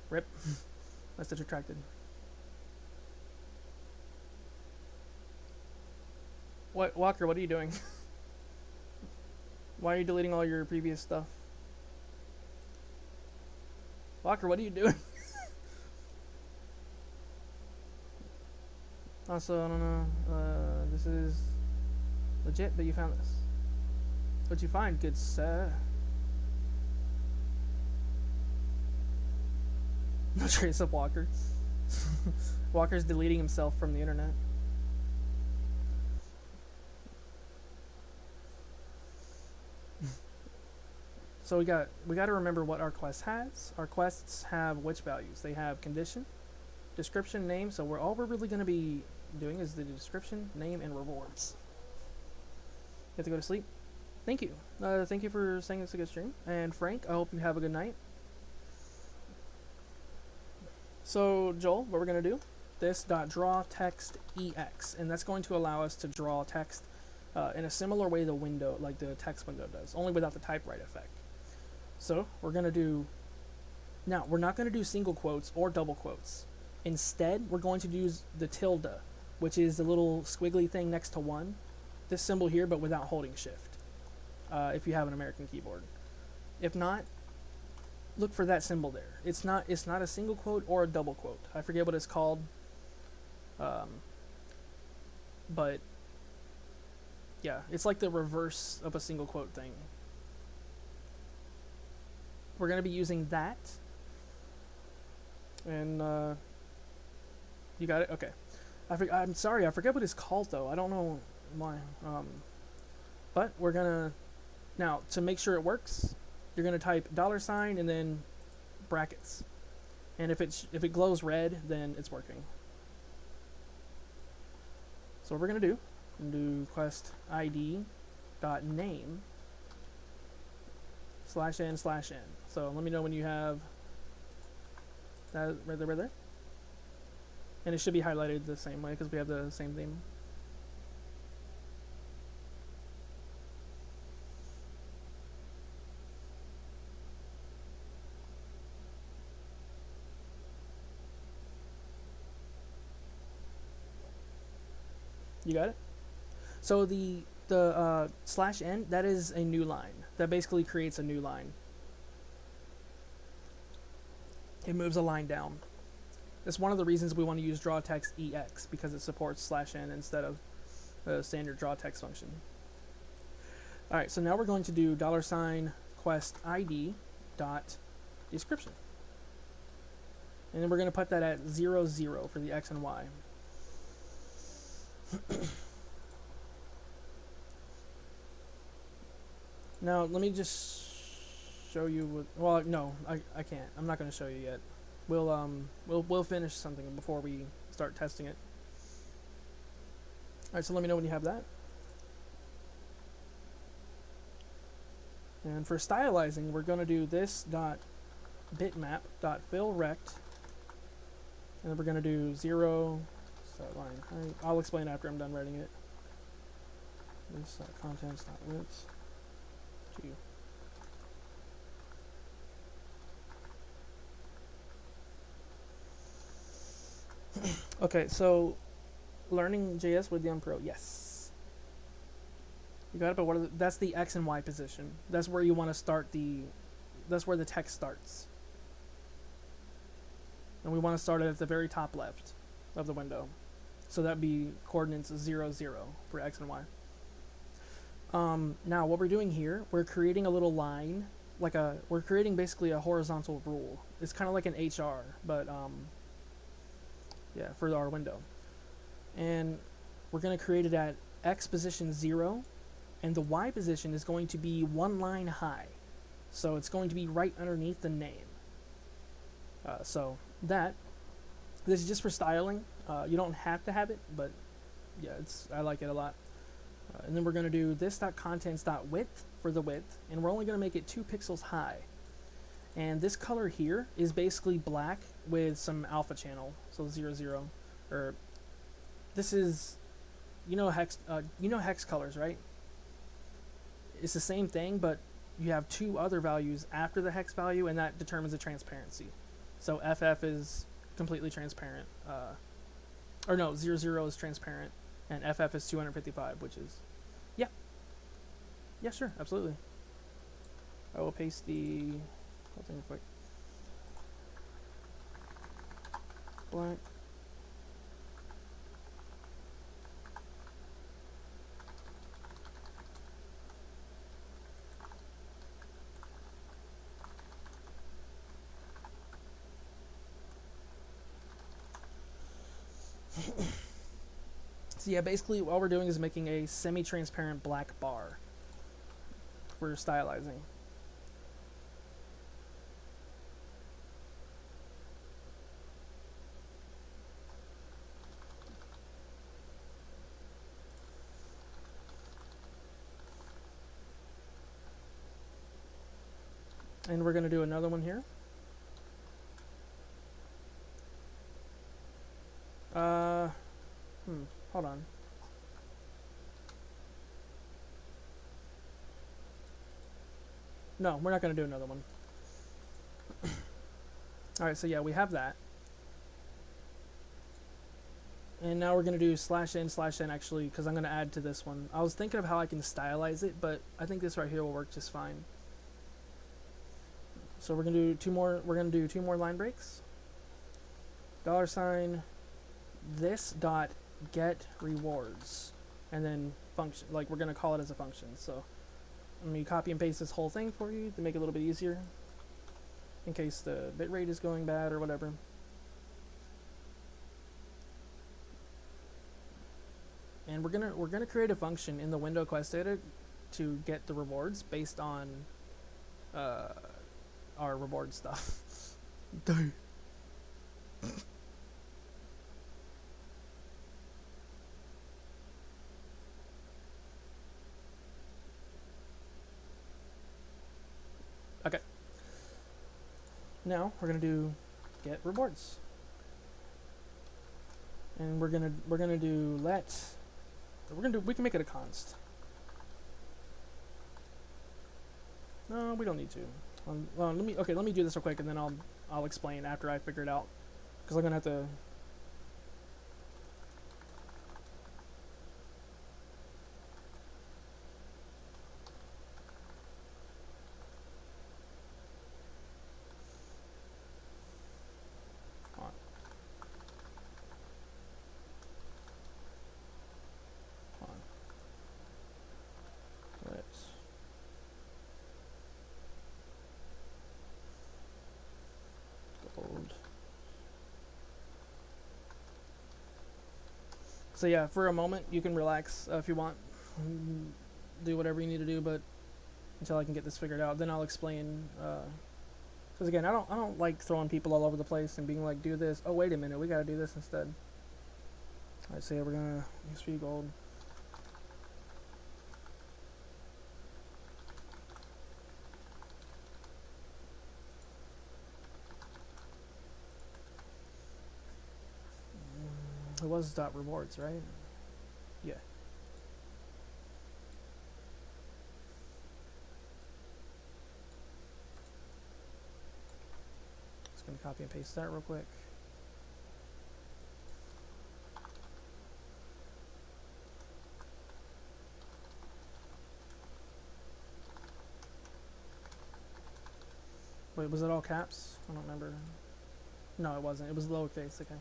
Speaker 1: Rip. That's retracted. What, Walker, what are you doing? Why are you deleting all your previous stuff? Walker, what are you doing? Also, I don't know. This is legit, but you found this. What'd you find, good sir? No trace of Walker. Walker's deleting himself from the internet. So we got to remember what our quest has. Our quests have which values? They have condition, description, name. So all we're really going to be doing is the description, name, and rewards. You have to go to sleep. Thank you. Thank you for saying it's a good stream. And Frank, I hope you have a good night. So Joel, what we're going to do, this.draw text ex, and that's going to allow us to draw text in a similar way like the text window does, only without the typewrite effect. So we're going to do, now we're not going to do single quotes or double quotes. Instead, we're going to use the tilde, which is the little squiggly thing next to 1. This symbol here, but without holding shift, if you have an American keyboard. If not, look for that symbol there. It's not a single quote or a double quote. I forget what it's called. But yeah, it's like the reverse of a single quote thing. We're going to be using that. And you got it? Okay. I'm sorry, I forget what it's called though. I don't know why. But we're going to, now to make sure it works, you're going to type $sign and then brackets. And if it glows red, then it's working. So what we're going to do, quest id dot name /n/n. So let me know when you have that right there. And it should be highlighted the same way because we have the same theme. You got it? So the /n, that is a new line. That basically creates a new line. It moves a line down. That's one of the reasons we want to use draw text ex, because it supports /n instead of the standard draw text function. Alright, so now we're going to do $sign quest id dot description. And then we're going to put that at 0, 0 for the x and y. Now let me just show you what, well no, I can't. I'm not going to show you yet. We'll finish something before we start testing it. Alright, so let me know when you have that. And for stylizing, we're going to do this dot bitmap dot fill rect, and then we're going to do 0 start line. I'll explain after I'm done writing it. This contents dot width 2. Okay, so learning JS with the Unpro, yes. You got it, but that's the X and Y position. That's where you want to start that's where the text starts. And we want to start it at the very top left of the window. So that'd be coordinates 0, 0 for X and Y. Now what we're doing here, we're creating a little line, we're creating basically a horizontal rule. It's kind of like an HR, but yeah, for our window. And we're going to create it at X position 0, and the Y position is going to be 1 line high. So it's going to be right underneath the name. So that This is just for styling. You don't have to have it, but yeah, I like it a lot. And then we're going to do this.contents.width for the width, and we're only going to make it 2 pixels high. And this color here is basically black with some alpha channel, so 0, 0. Or this is, hex colors, right? It's the same thing, but you have 2 other values after the hex value, and that determines the transparency. So FF is completely transparent. Or no, 0, 0 is transparent, and FF is 255, which is, yeah. Yeah, sure, absolutely. I will paste the whole thing real quick. Black. So yeah, basically all we're doing is making a semi-transparent black bar for stylizing. And we're going to do another one here. Hold on. No, we're not going to do another one. Alright, so yeah, we have that. And now we're going to do /n actually, because I'm going to add to this one. I was thinking of how I can stylize it, but I think this right here will work just fine. So we're going to do 2 more. We're going to do 2 more line breaks. $, this dot get rewards, and then function, like we're going to call it as a function. So let me copy and paste this whole thing for you to make it a little bit easier in case the bitrate is going bad or whatever. And we're gonna create a function in the window quest data to get the rewards based on our reward stuff. Okay. Now we're gonna do get rewards, and we're gonna do we can make it a const. No, we don't need to. Well, let me do this real quick, and then I'll explain after I figure it out, because I'm gonna have to. So yeah, for a moment you can relax if you want, do whatever you need to do, but until I can get this figured out, then I'll explain. Because again, I don't like throwing people all over the place and being like, do this. Oh wait a minute, we gotta do this instead. Alright, so yeah, we're gonna XP gold. It was dot rewards, right? Yeah. Just gonna copy and paste that real quick. Wait, was it all caps? I don't remember. No, it wasn't. It was lowercase. Okay.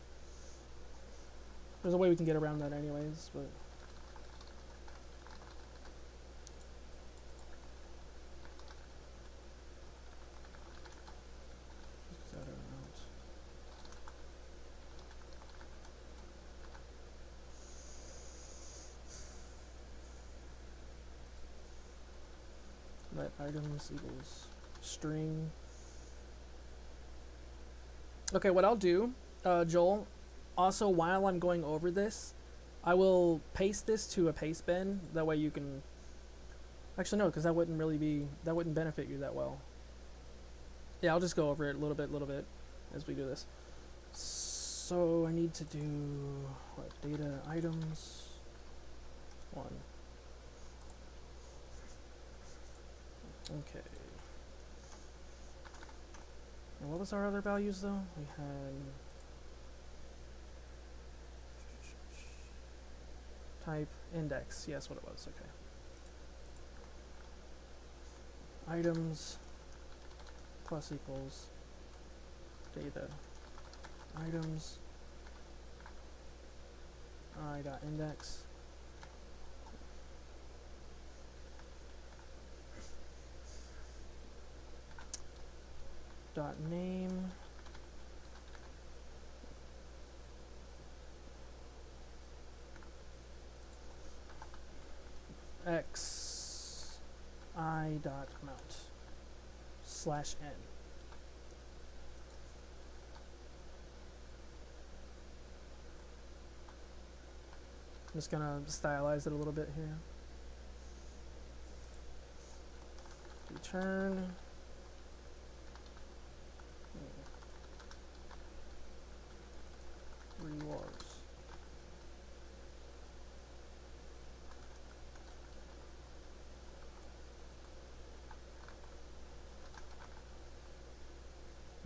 Speaker 1: There's a way we can get around that anyways, but... let items equals string. Okay, what I'll do, Joel, Also, while I'm going over this, I will paste this to a paste bin. That way you can... Actually, no, because that wouldn't benefit you that well. Yeah, I'll just go over it a little bit as we do this. So I need to do what? Data items 1. Okay. And what was our other values though? We had type index. Yes, what it was. Okay. Items plus equals data items I dot index dot name x I dot amount slash n. I'm just gonna stylize it a little bit here. Return rewards.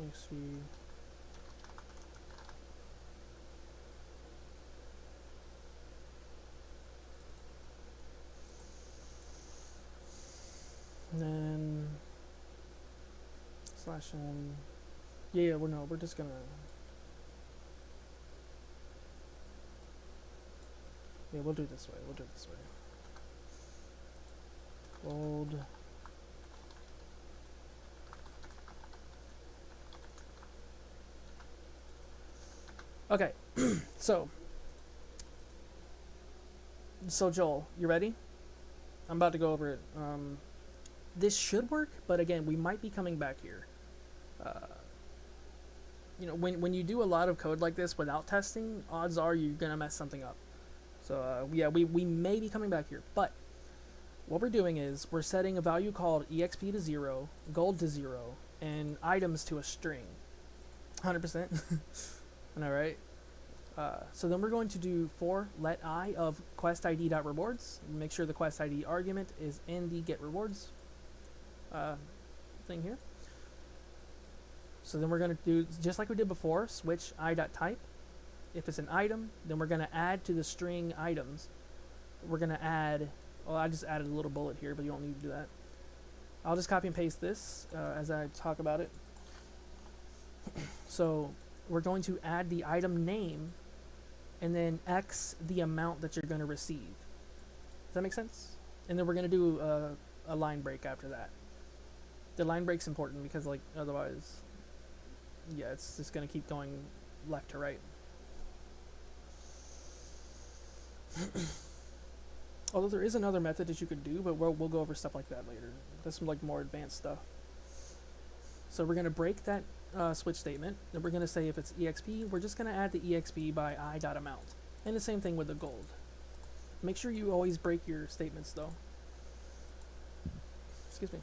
Speaker 1: XP and then slash n. Yeah, we're just gonna. Yeah, we'll do it this way. Bold. Okay, so Joel, you ready? I'm about to go over it. This should work, but again, we might be coming back here. You know, when you do a lot of code like this without testing, odds are you're gonna mess something up. So yeah, we may be coming back here, but what we're doing is we're setting a value called exp to 0, gold to 0, and items to a string. 100%. All right. So then we're going to do for let I of quest id dot rewards. Make sure the quest id argument is in the get rewards thing here. So then we're going to do just like we did before, switch I dot type. If it's an item, then we're going to add to the string items. We're going to add. Well, I just added a little bullet here, but you don't need to do that. I'll just copy and paste this as I talk about it. So we're going to add the item name and then X the amount that you're going to receive. Does that make sense? And then we're going to do a line break after that. The line break's important because, like, otherwise, yeah, it's just going to keep going left to right. Although there is another method that you could do, but we'll go over stuff like that later. That's some like more advanced stuff. So we're going to break that switch statement. Then we're going to say if it's exp, we're just going to add the exp by I dot amount. And the same thing with the gold. Make sure you always break your statements though. Excuse me.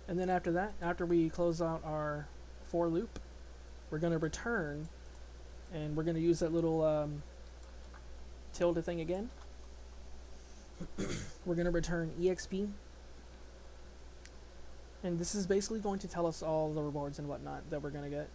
Speaker 1: And then after that, after we close out our for loop, we're going to return, and we're going to use that little tilde thing again. We're going to return exp, and this is basically going to tell us all the rewards and whatnot that we're going to get.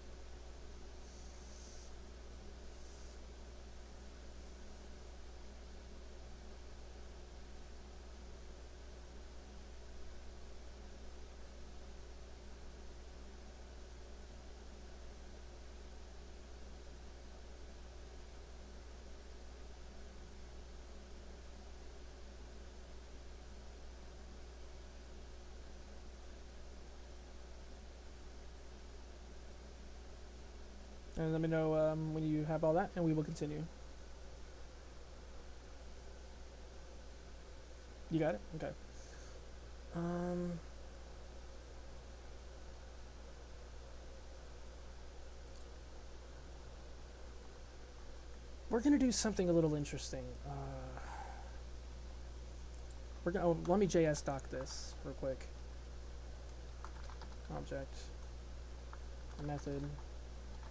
Speaker 1: And let me know when you have all that, and we will continue. You got it? Okay. we're gonna do something a little interesting. We're gonna let me JSDoc this real quick. Object, method,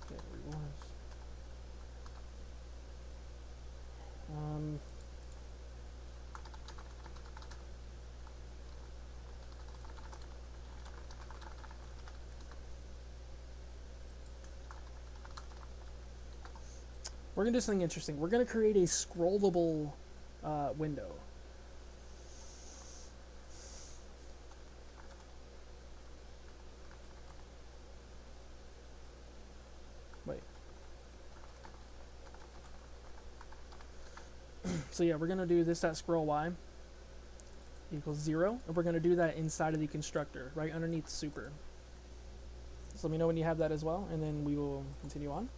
Speaker 1: get rewards. We're gonna do something interesting. We're gonna create a scrollable window. Wait. So yeah, we're gonna do this.scrollY equals 0, and we're gonna do that inside of the constructor, right underneath super. So let me know when you have that as well, and then we will continue on.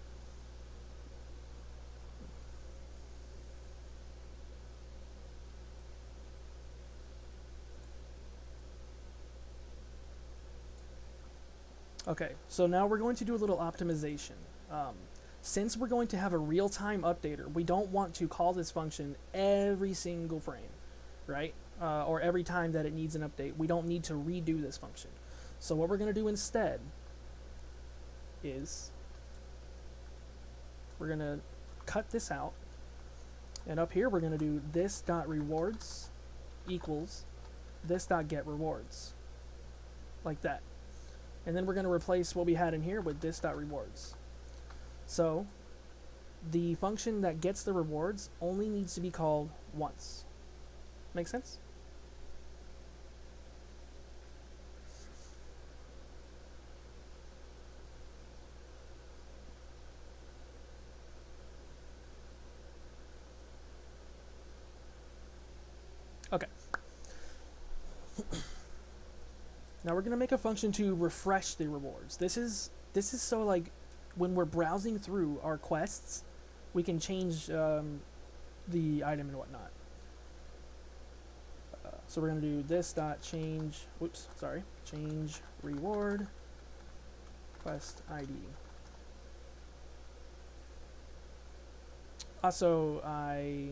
Speaker 1: Okay, so now we're going to do a little optimization. Since we're going to have a real-time updater, we don't want to call this function every single frame, right? Or every time that it needs an update. We don't need to redo this function. So what we're going to do instead is we're going to cut this out, and up here we're going to do this.rewards equals this.getRewards, like that. And then we're going to replace what we had in here with this.rewards. So the function that gets the rewards only needs to be called once. Make sense? Okay. Now we're going to make a function to refresh the rewards. This is so like when we're browsing through our quests, we can change the item and whatnot. So we're going to do this dot change. Whoops, sorry. Change reward quest ID. Also, I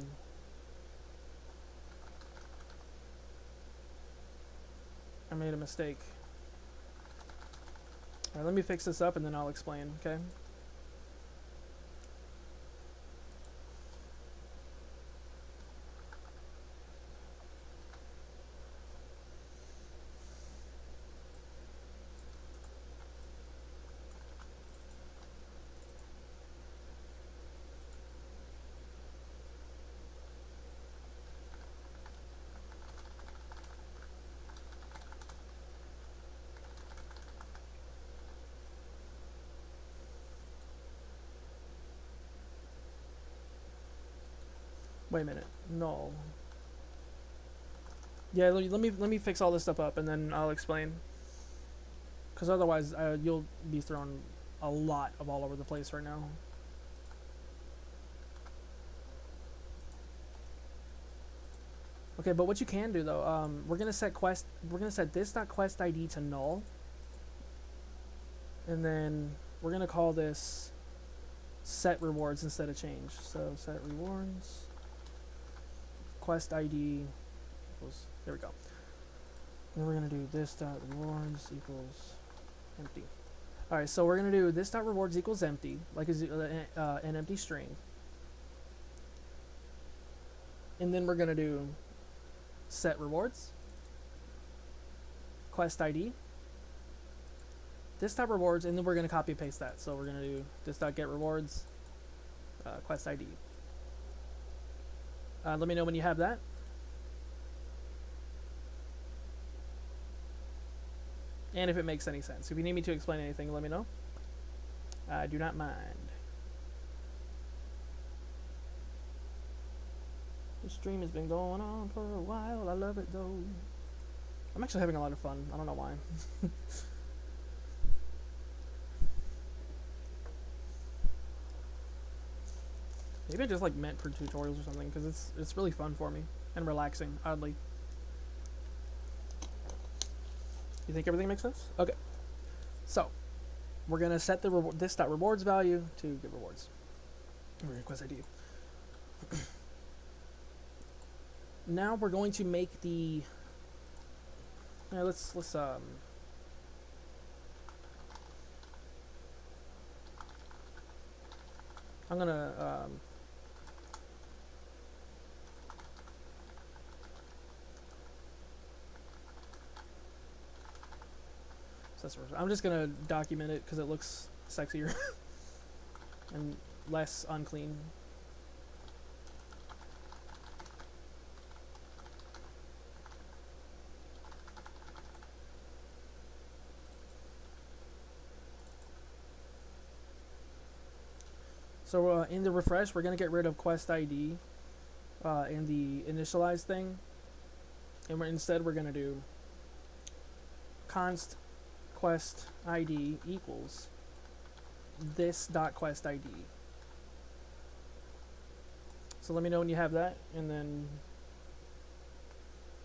Speaker 1: made a mistake. Alright, let me fix this up and then I'll explain, okay? Wait a minute. No. Yeah, let me fix all this stuff up and then I'll explain. Because otherwise, you'll be thrown a lot of all over the place right now. Okay, but what you can do though, we're gonna set this.quest ID to null, and then we're gonna call this set rewards instead of change. So set rewards quest ID equals, there we go. And we're gonna do this.rewards equals empty. All right, so we're gonna do this.rewards equals empty, like an empty string, and then we're gonna do set rewards quest ID this.rewards, and then we're gonna copy and paste that. So we're gonna do this.getRewards quest ID. Let me know when you have that. And if it makes any sense. If you need me to explain anything, let me know. I do not mind. This stream has been going on for a while. I love it though. I'm actually having a lot of fun. I don't know why. Maybe I just like meant for tutorials or something, because it's really fun for me and relaxing, oddly. You think everything makes sense? Okay. So we're gonna set the this.rewards value to get rewards. Request ID. Now we're going to make the. Yeah, let's I'm gonna I'm just gonna document it because it looks sexier and less unclean. So in the refresh, we're gonna get rid of quest ID and the initialize thing, and instead we're gonna do const quest ID equals this dot quest ID. So let me know when you have that, and then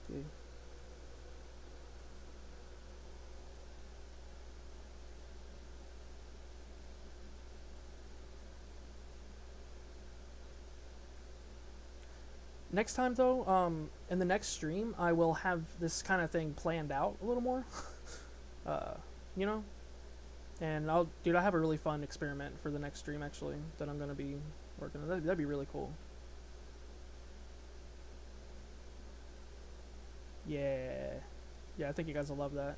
Speaker 1: okay. Next time though, in the next stream, I will have this kind of thing planned out a little more. You know, and I have a really fun experiment for the next stream actually that I'm gonna be working on. That'd be really cool. Yeah, I think you guys will love that.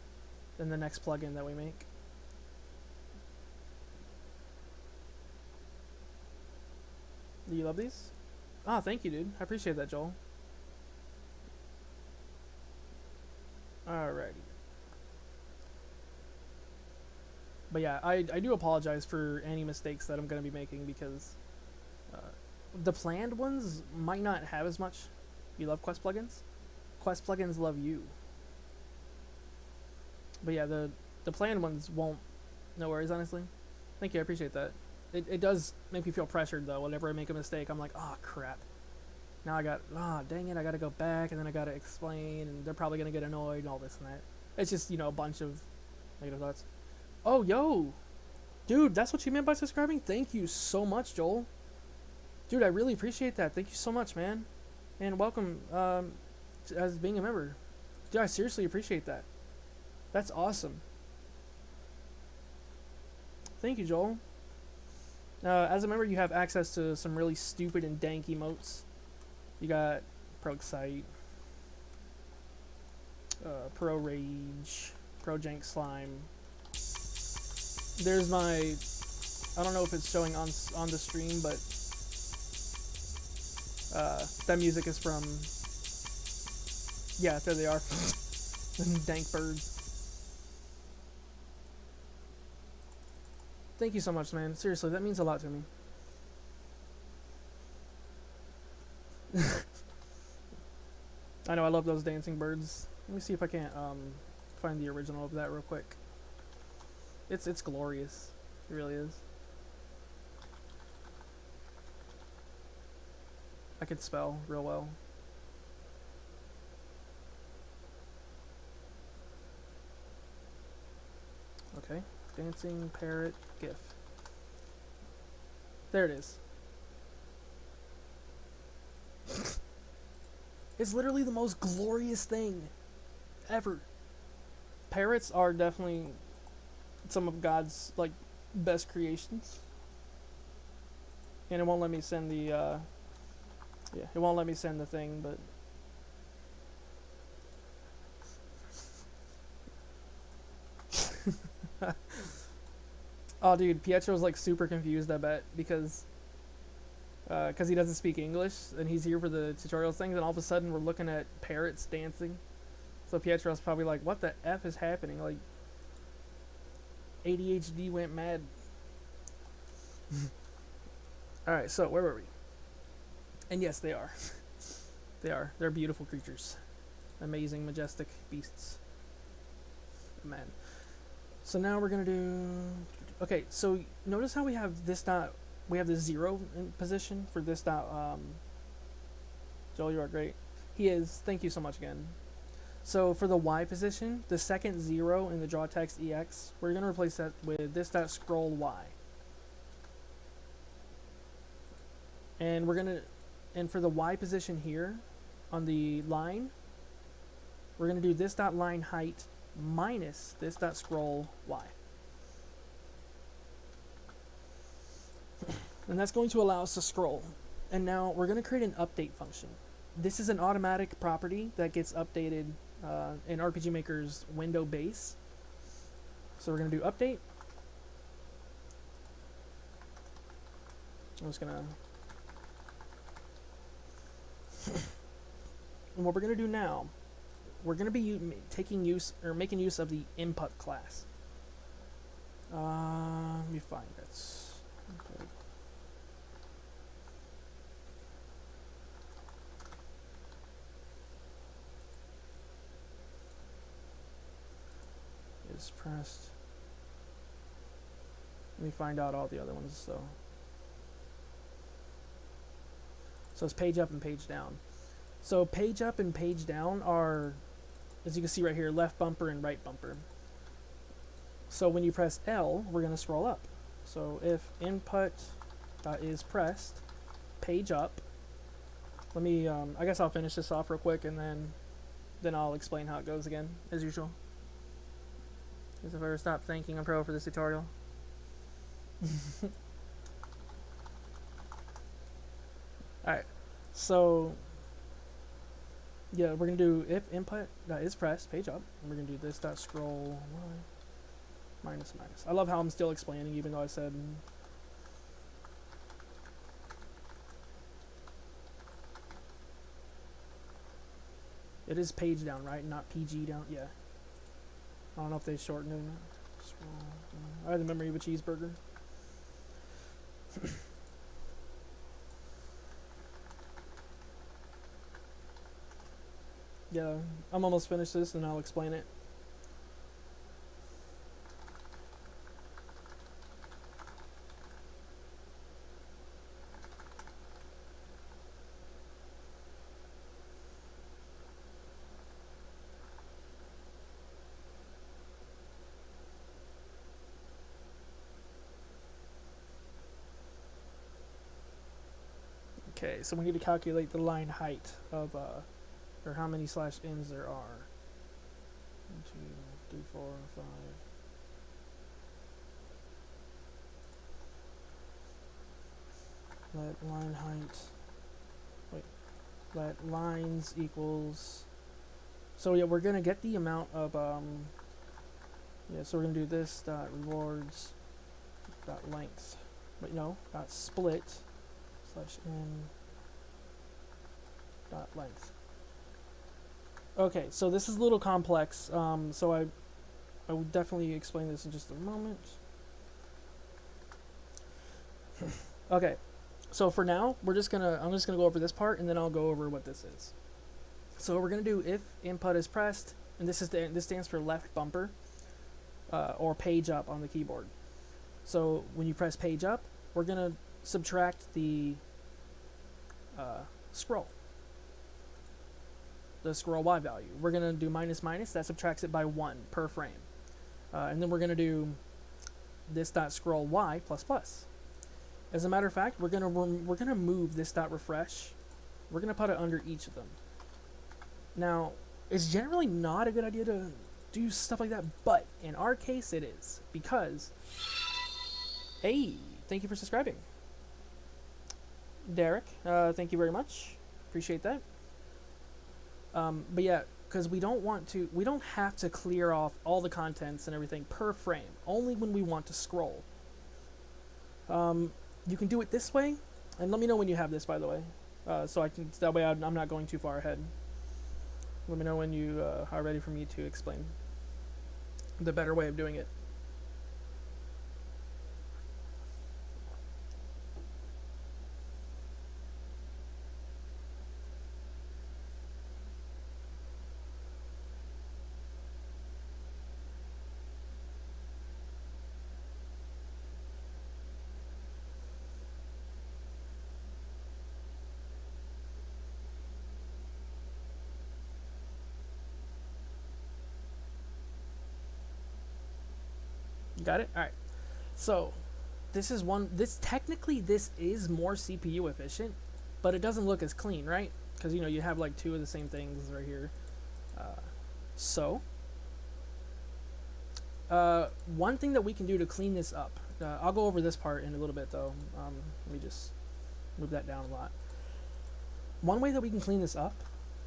Speaker 1: In the next plugin that we make. Do you love these? Ah, thank you, dude. I appreciate that, Joel. Alrighty. But yeah, I do apologize for any mistakes that I'm going to be making because the planned ones might not have as much. You love Quest plugins? Quest plugins love you. But yeah, the planned ones won't. No worries, honestly. Thank you, I appreciate that. It does make me feel pressured though. Whenever I make a mistake, I'm like, oh crap. Now I got, dang it, I gotta go back and then I gotta explain and they're probably gonna get annoyed and all this and that. It's just, you know, a bunch of negative thoughts. Oh, yo! Dude, that's what you meant by subscribing? Thank you so much, Joel. Dude, I really appreciate that. Thank you so much, man. And welcome as being a member. Dude, I seriously appreciate that. That's awesome. Thank you, Joel. As a member, you have access to some really stupid and dank emotes. You got Prog Sight, Pro Rage, Pro Jank Slime. There's my, I don't know if it's showing on the stream, but that music is from, yeah, there they are. Dank birds. Thank you so much, man. Seriously, that means a lot to me. I know, I love those dancing birds. Let me see if I can't find the original of that real quick. It's glorious. It really is. I can spell real well. Okay. Dancing parrot GIF. There it is. It's literally the most glorious thing ever. Parrots are definitely some of God's like best creations. And it won't let me send the yeah, it won't let me send the thing, but oh dude, Pietro's like super confused, I bet, because he doesn't speak English and he's here for the tutorials things, and all of a sudden we're looking at parrots dancing. So Pietro's probably like, what the F is happening? Like ADHD went mad. Alright, so where were we? And yes, they are. They are. They're beautiful creatures. Amazing, majestic beasts. Man. So now we're gonna do... Okay, so notice how we have this dot... We have the 0 in position for this dot... Joel, you are great. He is. Thank you so much again. So for the Y position, the second 0 in the draw text EX, we're gonna replace that with this dot scroll Y. And we're gonna... And for the Y position here on the line, we're going to do this dot line height minus this dot scroll Y. And that's going to allow us to scroll. And now we're going to create an update function. This is an automatic property that gets updated in RPG Maker's window base. So we're going to do update. I'm just going to... And what we're going to do now, we're going to be making use of the input class. Let me find it. Okay. Is pressed. Let me find out all the other ones though. So it's page up and page down. So page up and page down are, as you can see right here, left bumper and right bumper. So when you press L, we're going to scroll up. So if input is pressed, page up. Let me, I guess I'll finish this off real quick and then I'll explain how it goes again, as usual. Because if I ever stop thanking a pro for this tutorial. Alright, so yeah, we're going to do if input is pressed, page up, and we're going to do this dot scroll minus minus. I love how I'm still explaining even though I said it is page down, right? Not PG down. Yeah. I don't know if they shortened it. I have the memory of a cheeseburger. Yeah, I'm almost finished this and I'll explain it. Okay, so we need to calculate the line height of, or how many slash ins there are. 1, 2, 3, 4, 5. Let line height, wait, let lines equals, so yeah, we're gonna get the amount of, yeah, so we're gonna do this dot rewards dot length, but no, dot split slash in dot length. Okay, so this is a little complex, so I will definitely explain this in just a moment. Okay, so for now, I'm just gonna go over this part, and then I'll go over what this is. So we're gonna do if input is pressed, and this stands for left bumper, or page up on the keyboard. So when you press page up, we're gonna subtract the scroll Y value. We're gonna do minus minus, that subtracts it by 1 per frame, and then we're gonna do this dot scroll Y plus plus. As a matter of fact, we're gonna move this dot refresh. We're gonna put it under each of them. Now, it's generally not a good idea to do stuff like that, but in our case it is, because, hey, thank you for subscribing, Derek. Thank you very much. Appreciate that. But yeah, because we don't have to clear off all the contents and everything per frame, only when we want to scroll. You can do it this way, and let me know when you have this, by the way, so that way I'm not going too far ahead. Let me know when you are ready for me to explain the better way of doing it. Got it? Alright. So, technically this is more CPU efficient, but it doesn't look as clean, right? Because you know you have like two of the same things right here. So one thing that we can do to clean this up, I'll go over this part in a little bit though. Let me just move that down a lot. One way that we can clean this up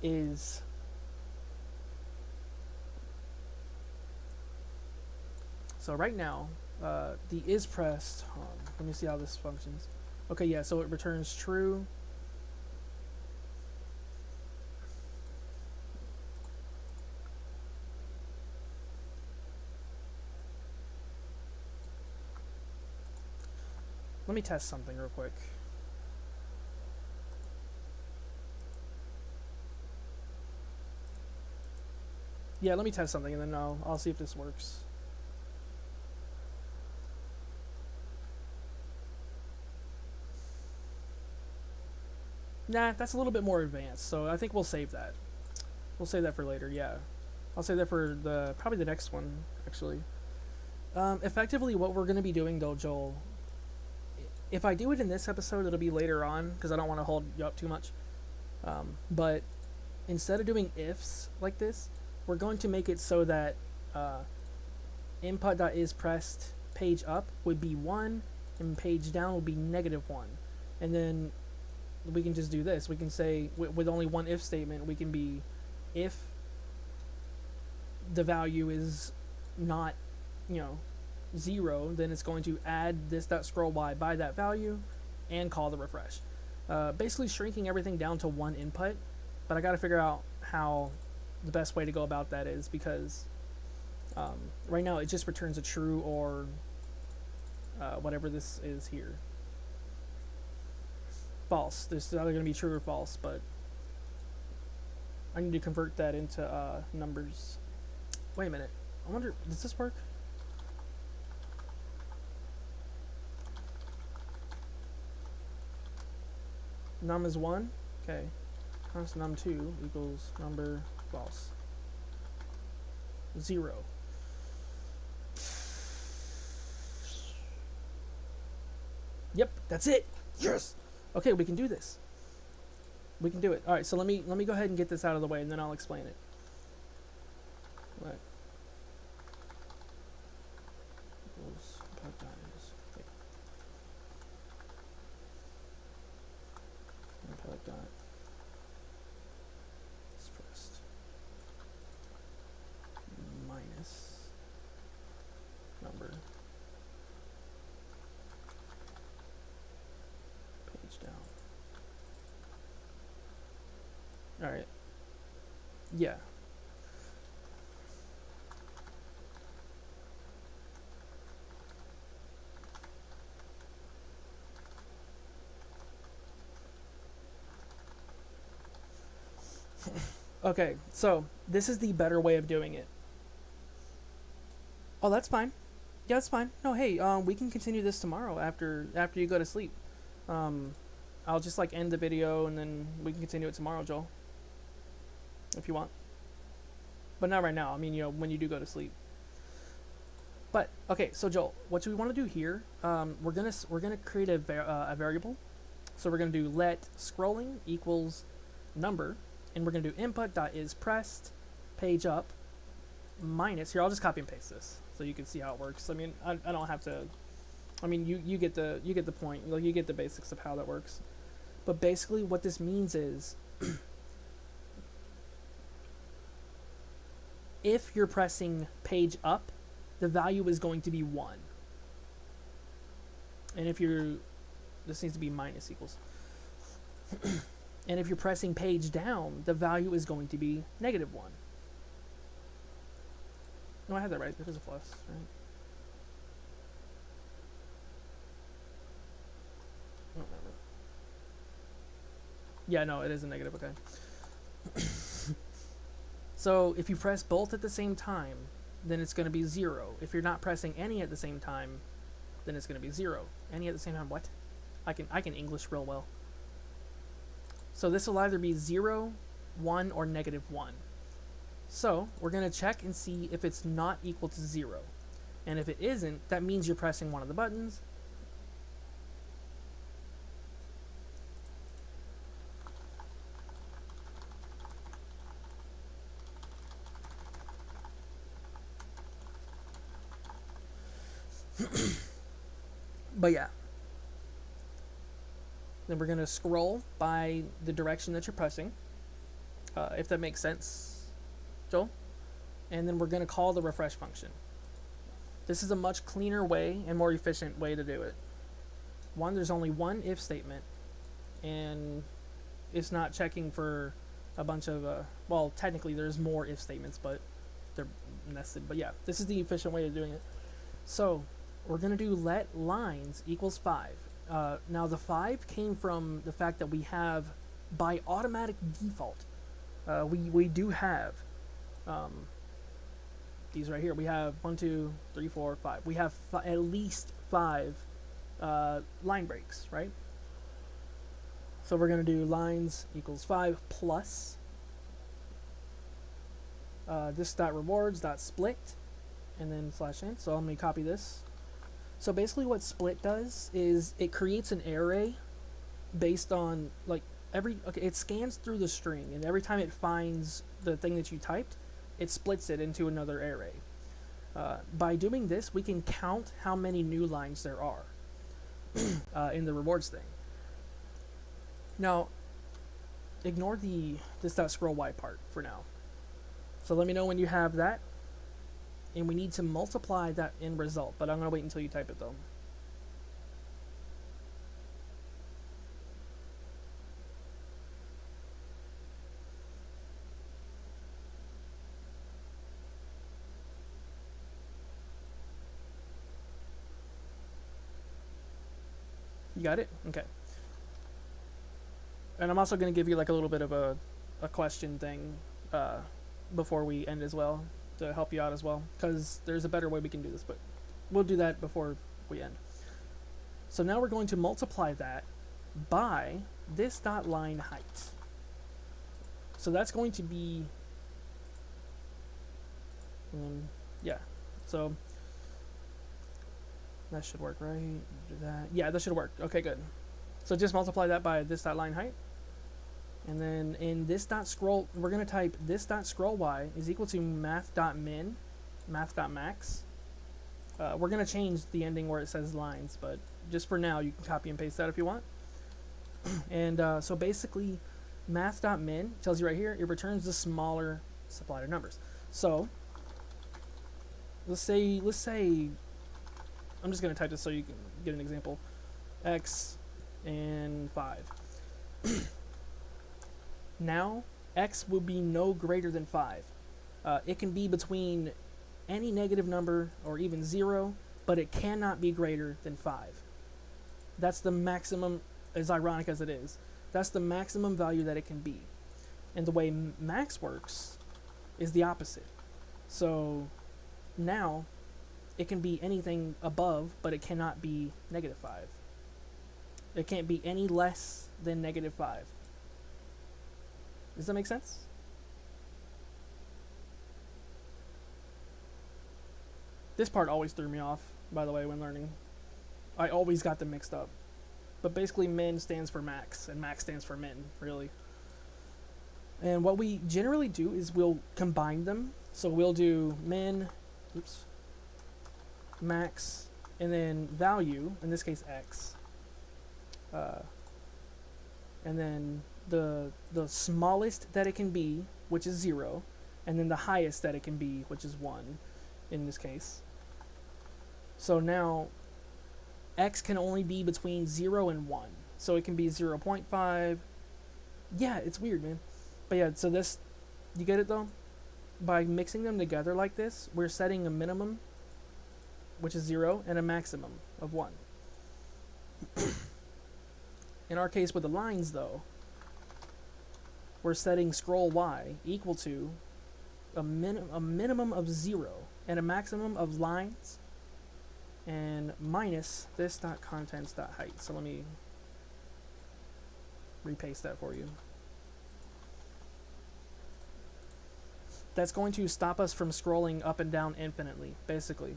Speaker 1: is so right now the is pressed. Let me see how this functions. Okay, yeah, so it returns true. Let me test something real quick. Yeah, let me test something and then I'll see if this works. Nah, that's a little bit more advanced, so I think we'll save that. We'll save that for later, yeah. I'll save that for probably the next one, actually. Effectively, what we're going to be doing, though, Joel, if I do it in this episode, it'll be later on, because I don't want to hold you up too much. But instead of doing ifs like this, we're going to make it so that input.isPressed page up would be 1, and page down would be -1. And then we can just do this. We can say, with only one if statement, we can be, if the value is not, 0, then it's going to add this.scrollY by that value and call the refresh. Basically shrinking everything down to one input, but I got to figure out how the best way to go about that is, because right now it just returns a true or whatever this is here. False. This is either going to be true or false, but I need to convert that into numbers. Wait a minute. I wonder, does this work? Num is 1. Okay. Times num2 equals number false. 0. Yep, that's it. Yes. Okay, we can do this. We can do it. All right, so let me go ahead and get this out of the way, and then I'll explain it. Right. Expressed minus number page down. All right. Yeah. Okay, so this is the better way of doing it. Oh, that's fine. Yeah, that's fine. No, hey, we can continue this tomorrow after you go to sleep. I'll just like end the video and then we can continue it tomorrow, Joel, if you want. But not right now. I mean, when you do go to sleep. But okay, so Joel, what do we want to do here? We're gonna create a variable. So we're gonna do let scrolling equals number. And we're going to do input.isPressed page up minus, here I'll just copy and paste this so you can see how it works. I mean, I don't have to, I mean, you get the point, like you get the basics of how that works. But basically what this means is if you're pressing page up, the value is going to be 1. And if this needs to be minus equals. And if you're pressing page down, the value is going to be -1. No, I had that right. That is a plus, right? I don't remember. Yeah, no, it is a negative, okay. So if you press both at the same time, then it's going to be 0. If you're not pressing any at the same time, then it's going to be 0. Any at the same time, what? I can English real well. So this will either be 0, 1, or -1. So we're going to check and see if it's not equal to 0. And if it isn't, that means you're pressing one of the buttons. But yeah. Then we're going to scroll by the direction that you're pressing, if that makes sense, Joel. And then we're going to call the refresh function. This is a much cleaner way and more efficient way to do it. One, there's only one if statement, and it's not checking for a bunch of, well, technically there's more if statements, but they're nested. But yeah, this is the efficient way of doing it. So we're going to do let lines equals 5. Now the 5 came from the fact that we have, by automatic default, we do have these right here. We have 1, 2, 3, 4, 5. We have at least 5 line breaks, right? So we're going to do lines equals 5 plus this dot rewards dot split, and then /n. So let me copy this. So basically what split does is it creates an array based on, like, it scans through the string, and every time it finds the thing that you typed, it splits it into another array. By doing this, we can count how many new lines there are in the rewards thing. Now, ignore this .scroll y part for now. So let me know when you have that. And we need to multiply that end result, but I'm going to wait until you type it though. You got it? Okay. And I'm also going to give you like a little bit of a question thing before we end as well, to help you out as well, because there's a better way we can do this, but we'll do that before we end. So now we're going to multiply that by this dot line height. So that's going to be, yeah, so that should work, right? Do that. Yeah, that should work. Okay, good. So just multiply that by this dot line height. And then in this dot scroll, we're going to type this dot scroll y is equal to math.min, math.max. We're going to change the ending where it says lines, but just for now, you can copy and paste that if you want. And so basically, math.min tells you right here, it returns the smaller supply of numbers. So let's say, I'm just going to type this so you can get an example. X and 5. Now, x will be no greater than 5. It can be between any negative number or even 0, but it cannot be greater than 5. That's the maximum, as ironic as it is. That's the maximum value that it can be. And the way max works is the opposite. So now, it can be anything above, but it cannot be negative 5. It can't be any less than negative 5. Does that make sense? This part always threw me off, by the way, when learning. I always got them mixed up. But basically, min stands for max, and max stands for min, really. And what we generally do is we'll combine them. So we'll do min, max, and then value, in this case x. And then the smallest that it can be, which is 0, and then the highest that it can be, which is 1 in this case. So now x can only be between 0 and 1. So it can be 0.5. Yeah, it's weird, man. But yeah, so this, you get it though? By mixing them together like this, we're setting a minimum, which is 0, and a maximum of 1. In our case with the lines though, we're setting scroll y equal to a minimum of 0 and a maximum of lines, and minus this dot contents dot height. So let me repaste that for you. That's going to stop us from scrolling up and down infinitely, basically.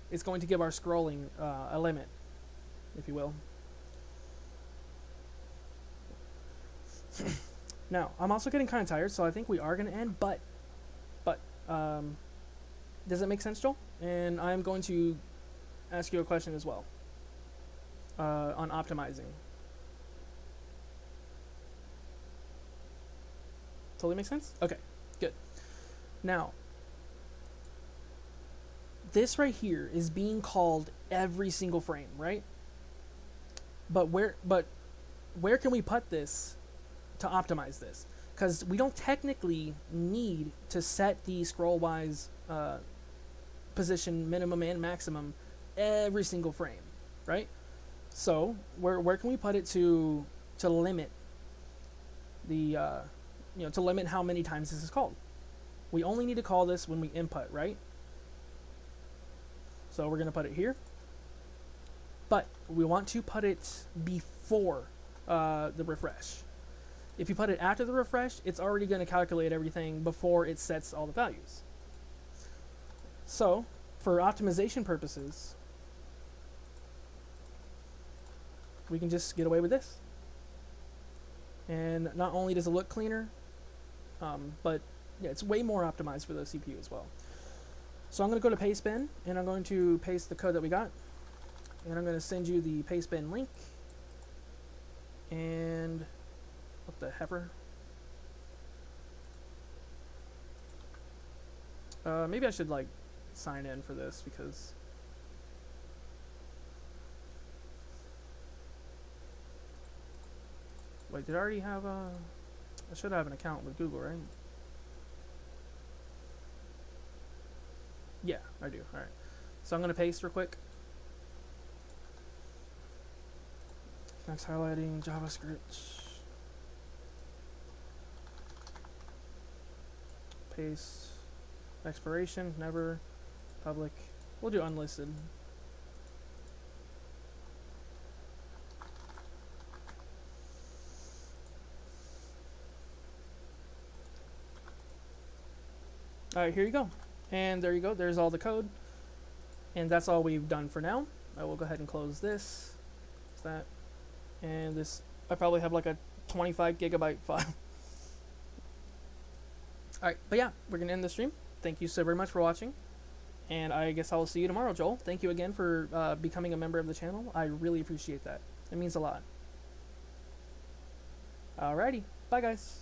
Speaker 1: It's going to give our scrolling a limit, if you will. Now, I'm also getting kind of tired, so I think we are going to end, but Does that make sense, Joel? And I'm going to ask you a question as well on optimizing. Totally makes sense? Okay, good. Now, this right here is being called every single frame, right? But where can we put this to optimize this? Because we don't technically need to set the scroll-wise position minimum and maximum every single frame, right? So where can we put it to limit the to limit how many times this is called? We only need to call this when we input, right? So we're gonna put it here, but we want to put it before the refresh. If you put it after the refresh, it's already going to calculate everything before it sets all the values. So, for optimization purposes, we can just get away with this. And not only does it look cleaner, but yeah, it's way more optimized for the CPU as well. So I'm going to go to Pastebin, and I'm going to paste the code that we got. And I'm going to send you the Pastebin link. And what the heifer? Maybe I should like sign in for this because wait, did I already have a? I should have an account with Google, right? Yeah, I do. All right. So I'm gonna paste real quick. Next, highlighting JavaScript. Paste. Expiration, never. Public. We'll do unlisted. Alright, here you go. And there you go. There's all the code. And that's all we've done for now. I will go ahead and close this. That. And this, I probably have like a 25 gigabyte file. Alright, but yeah, we're going to end the stream. Thank you so very much for watching. And I guess I will see you tomorrow, Joel. Thank you again for becoming a member of the channel. I really appreciate that. It means a lot. Alrighty. Bye, guys.